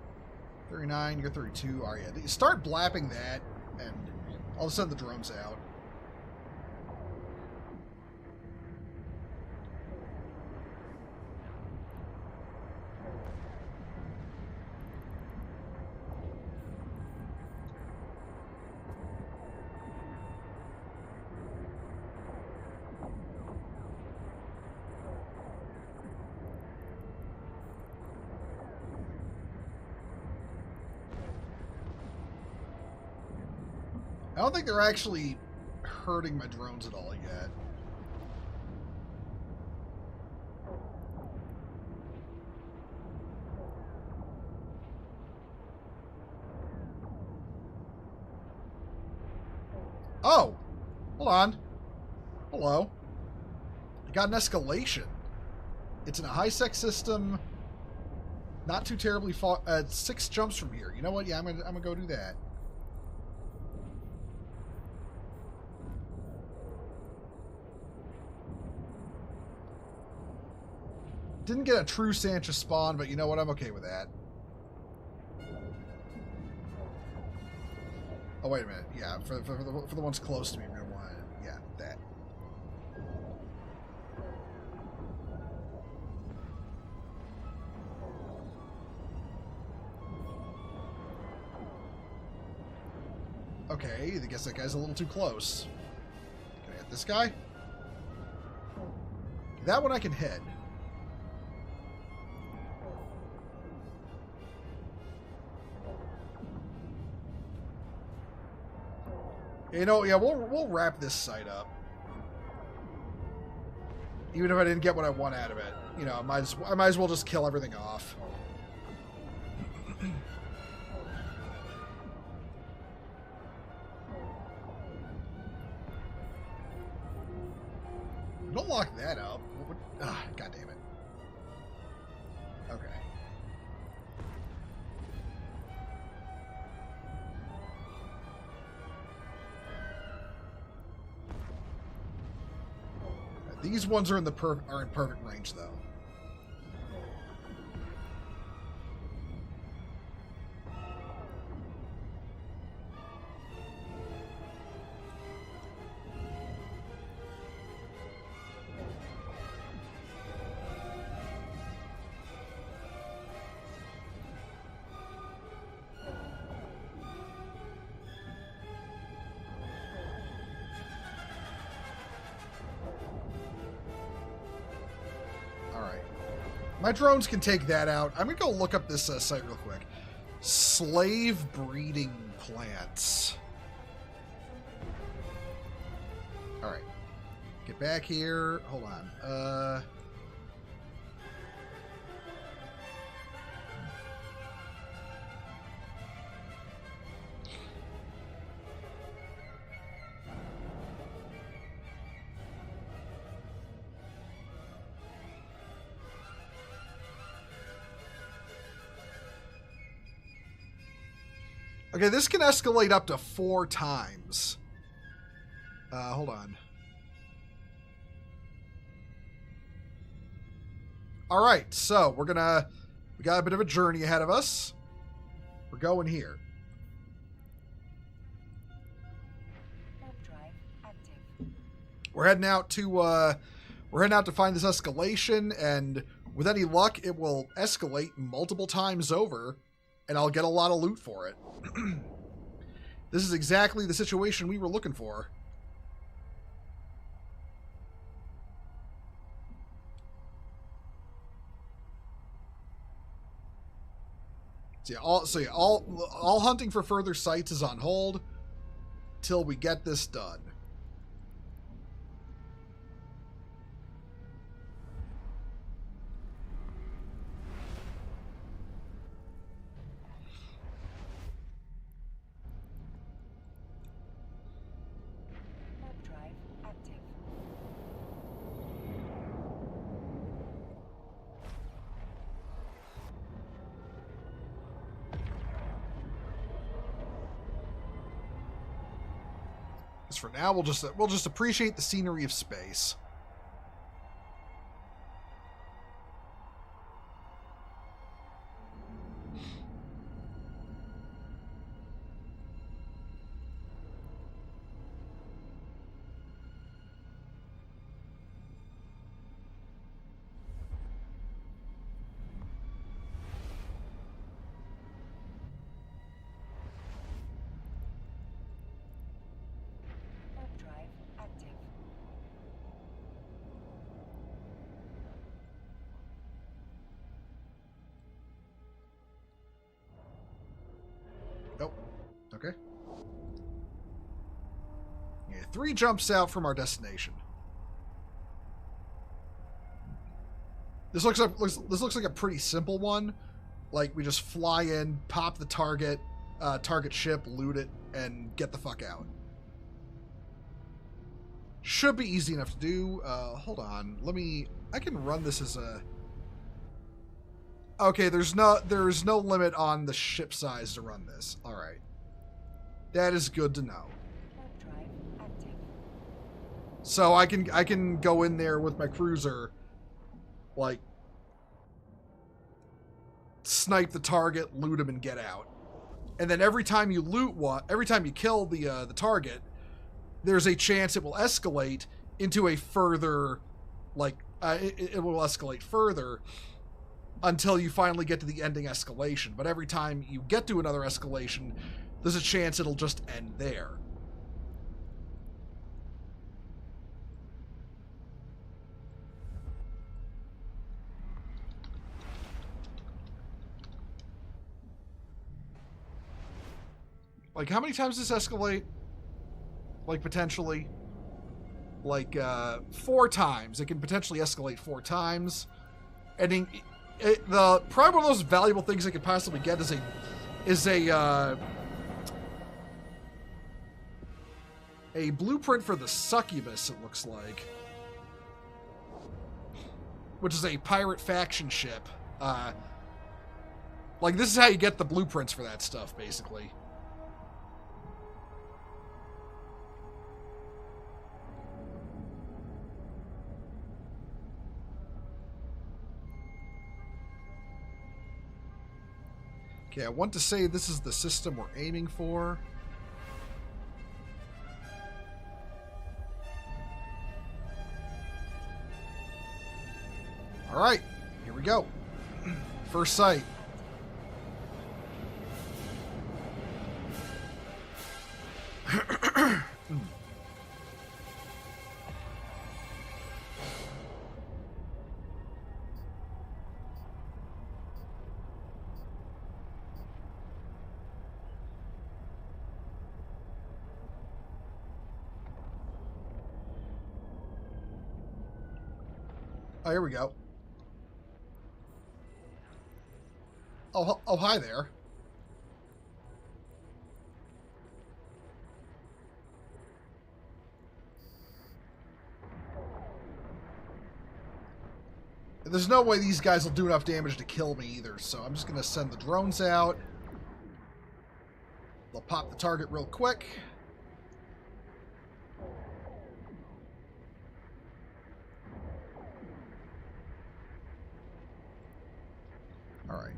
39, you're 32. Oh, yeah. Start blapping that, and I'll send the drones out. I don't think they're actually hurting my drones at all yet. Oh! Hold on. Hello. I got an escalation. It's in a high-sec system. Not too terribly far. 6 jumps from here. You know what? Yeah, I'm gonna go do that. Didn't get a true Sanchez spawn, but you know what? I'm okay with that. Oh, wait a minute. Yeah, for the ones close to me, we're going to want to... Yeah, that. Okay, I guess that guy's a little too close. Can I hit this guy? That one I can hit. You know, yeah, we'll wrap this site up. Even if I didn't get what I want out of it, you know, I might as well just kill everything off. Don't lock that up. God damn it. Okay. These ones are in perfect range, though. My drones can take that out. I'm going to go look up this site real quick. Slave breeding plants. All right. Get back here. Hold on. Okay, this can escalate up to 4 times. Hold on. All right, so we got a bit of a journey ahead of us. We're going here. Drive active. We're heading out to find this escalation, and with any luck, it will escalate multiple times over, and I'll get a lot of loot for it. This is exactly the situation we were looking for. So yeah, all hunting for further sites is on hold till we get this done. Drive active. As for now, we'll just appreciate the scenery of space. Drive active. Nope. Okay. Yeah, 3 jumps out from our destination. This looks like a pretty simple one. Like, we just fly in, pop the target ship, loot it, and get the fuck out. Should be easy enough to do. Hold on. I can run this as a... Okay, there's no limit on the ship size to run this. All right. That is good to know. Warp drive active. So I can go in there with my cruiser, like, snipe the target, loot him, and get out. And then every time you kill the target, there's a chance it will escalate into a further, like, it will escalate further until you finally get to the ending escalation. But every time you get to another escalation, there's a chance it'll just end there. Like, how many times does this escalate? Like, potentially? Like, 4 times. It can potentially escalate 4 times. And probably one of those valuable things I could possibly get is a blueprint for the Succubus, it looks like. Which is a pirate faction ship. Like, this is how you get the blueprints for that stuff, basically. Okay, I want to say this is the system we're aiming for. All right, here we go. First sight. Oh, here we go. Oh, hi there. There's no way these guys will do enough damage to kill me either, so I'm just going to send the drones out. They'll pop the target real quick. All right.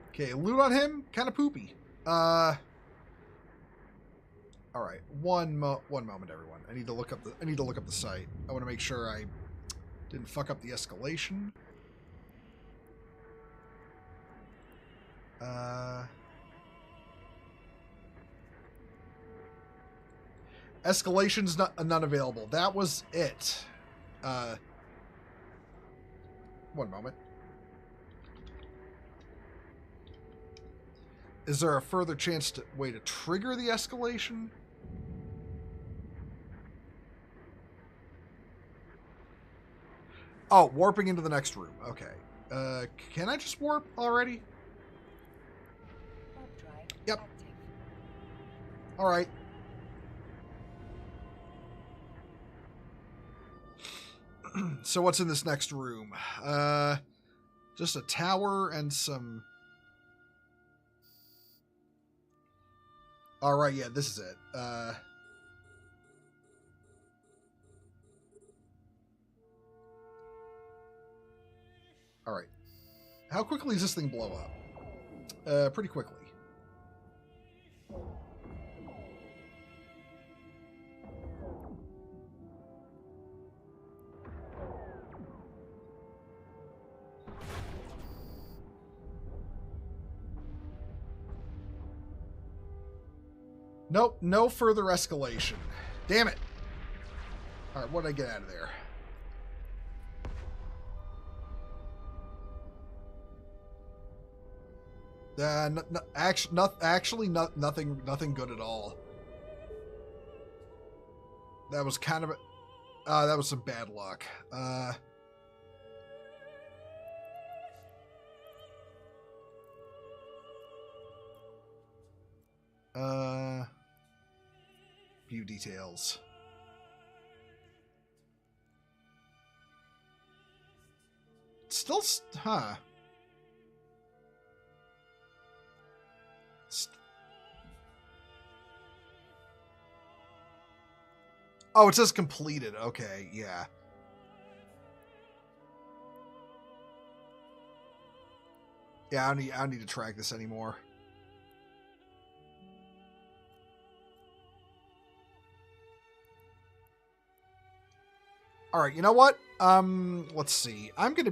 Okay, loot on him, kind of poopy. All right, one moment, everyone. I need to look up the site. I want to make sure I didn't fuck up the escalation. Escalation's none available. That was it. One moment. Is there a further way to trigger the escalation? Oh, warping into the next room. Okay. Can I just warp already? Warp drive Yep. active. All right. So what's in this next room? Just a tower and some... All right, yeah, this is it. All right. How quickly does this thing blow up? Pretty quickly. Nope, no further escalation. Damn it. All right, what did I get out of there? Nothing good at all. That was kind of that was some bad luck. View details. Still, huh? Oh, it says completed. Okay, yeah. Yeah, I don't need to track this anymore. All right, you know what? Let's see. I'm going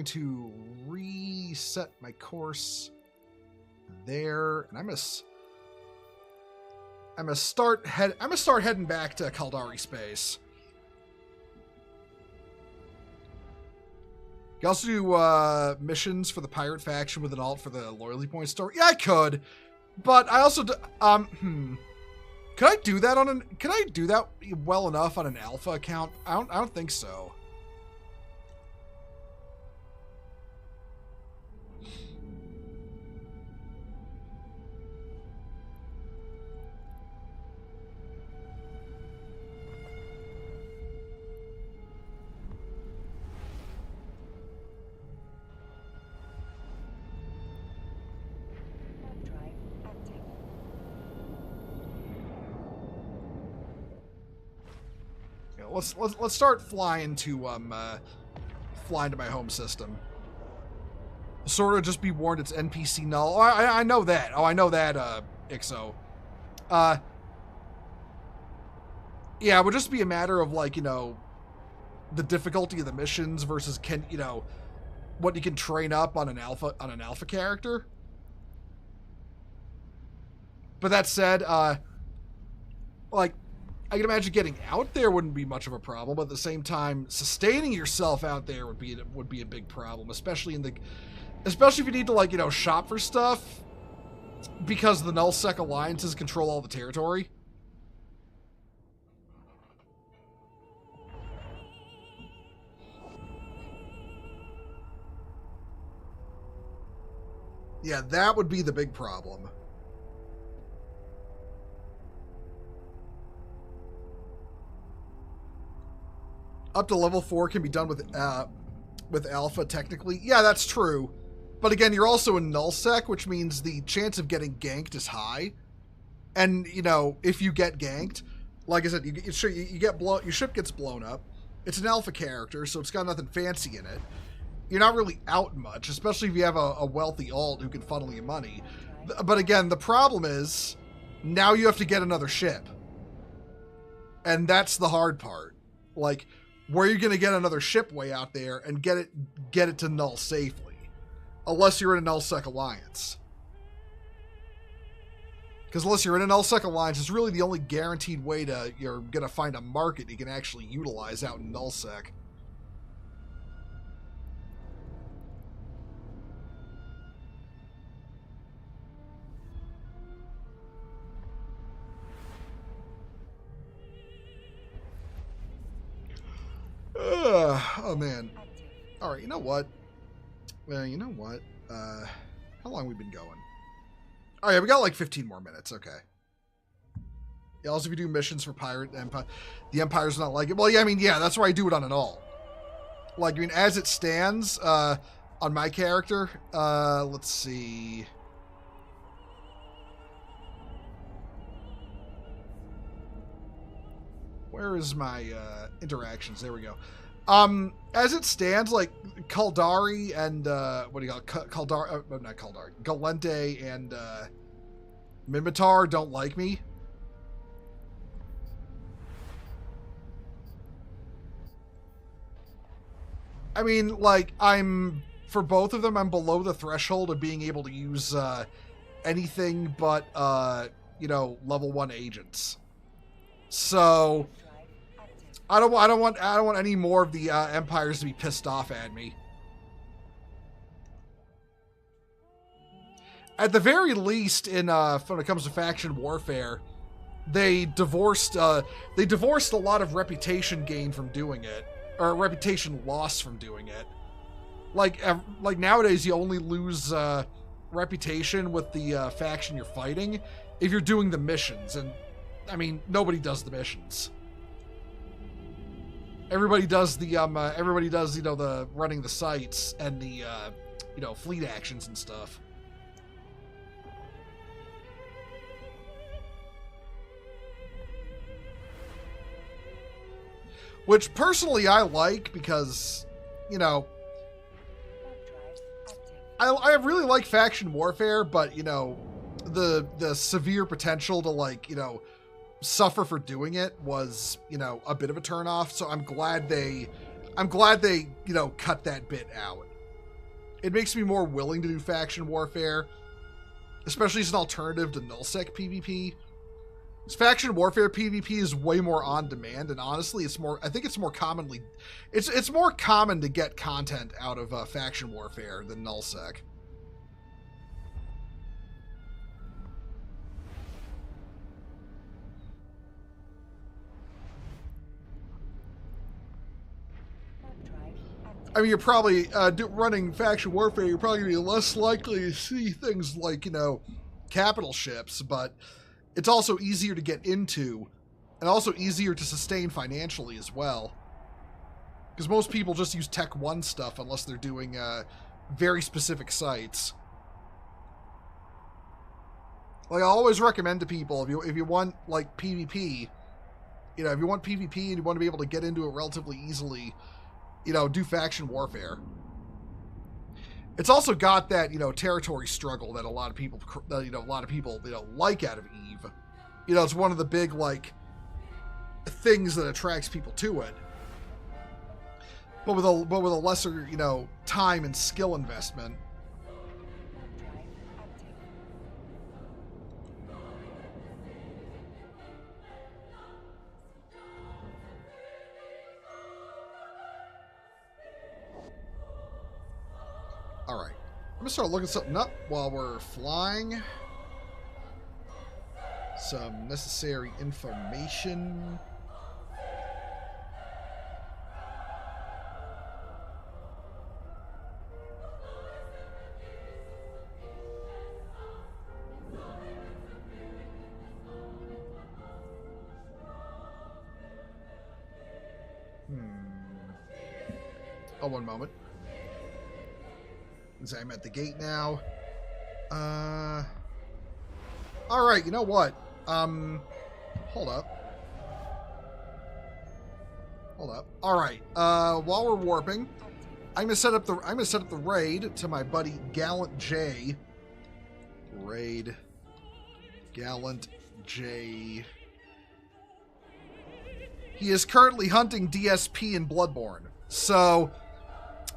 to reset my course there, and I'm gonna start heading back to Kaldari space. You also do missions for the pirate faction with an alt for the loyalty point store. Yeah, I could, but I also Could I do that can I do that well enough on an alpha account? I don't think so. Let's start flying to my home system. Sort of just be warned it's NPC null. Oh, I know that. Oh, I know that, Ixo. Yeah, it would just be a matter of, like, you know, the difficulty of the missions versus what you can train up on an alpha character. But that said, like, I can imagine getting out there wouldn't be much of a problem, but at the same time, sustaining yourself out there would be a big problem, especially if you need to, like, you know, shop for stuff, because the nullsec alliances control all the territory. Yeah, that would be the big problem. Up to level 4 can be done with alpha, technically. Yeah, that's true. But again, you're also in nullsec, which means the chance of getting ganked is high. And, you know, if you get ganked, like I said, your ship gets blown up. It's an alpha character, so it's got nothing fancy in it. You're not really out much, especially if you have a wealthy alt who can funnel you money. But again, the problem is, now you have to get another ship. And that's the hard part. Like, where are you going to get another ship way out there and get it to null safely? Unless you're in a nullsec alliance. Because unless you're in a nullsec alliance, it's really the only guaranteed way you're going to find a market you can actually utilize out in nullsec. Oh man. All right, you know what? Well, you know what? How long have we been going? Oh yeah, we got like 15 more minutes. Okay. Yeah, also if you do missions for Pirate Empire, the Empire's not like it. Well, yeah, I mean, yeah, that's why I do it on an alt. Like, I mean, as it stands, on my character, let's see. Where is my interactions? There we go. As it stands, like, Kaldari and, what do you call it? Kaldari, not Kaldari. Galente and, Mimitar don't like me. I mean, like, for both of them, I'm below the threshold of being able to use, anything but, you know, level 1 agents. So, I don't want any more of the Empires to be pissed off at me. at the very least, in when it comes to faction warfare, they divorced a lot of reputation gain from doing it, or reputation loss from doing it. Like nowadays, you only lose reputation with the faction you're fighting if you're doing the missions, and I mean, nobody does the missions. Everybody does the the running the sites and the fleet actions and stuff. Which personally I like because, I really like faction warfare, but the severe potential to suffer for doing it was a bit of a turnoff. So I'm glad they cut that bit out. It makes me more willing to do faction warfare, especially as an alternative to nullsec PvP. Faction warfare PvP is way more on demand, and honestly, it's more common to get content out of faction warfare than nullsec. I mean, you're probably running faction warfare. You're probably going to be less likely to see things like capital ships, but it's also easier to get into, and also easier to sustain financially as well. Because most people just use Tech 1 stuff unless they're doing very specific sites. Like, I always recommend to people, if you want PvP, if you want PvP and you want to be able to get into it relatively easily, do faction warfare. It's also got that, territory struggle that a lot of people like out of EVE. It's one of the big, things that attracts people to it. But with a lesser, time and skill investment. All right, I'm gonna start looking something up while we're flying. Some necessary information. Oh, one moment. I'm at the gate now. All right, you know what? Hold up. All right. While we're warping, I'm gonna set up the raid to my buddy Gallant J. Raid Gallant J. He is currently hunting DSP in Bloodborne. So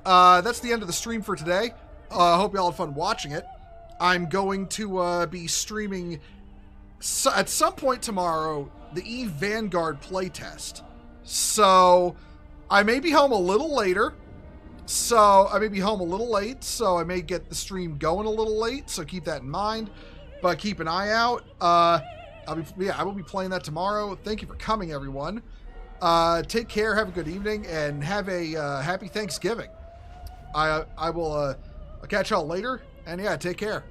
that's the end of the stream for today. I hope y'all had fun watching it. I'm going to be streaming at some point tomorrow the EVE Vanguard playtest. So I may be home a little later. So I may get the stream going a little late. So keep that in mind. But keep an eye out. I will be playing that tomorrow. Thank you for coming, everyone. Take care. Have a good evening, and have a happy Thanksgiving. I'll catch y'all later. And yeah, take care.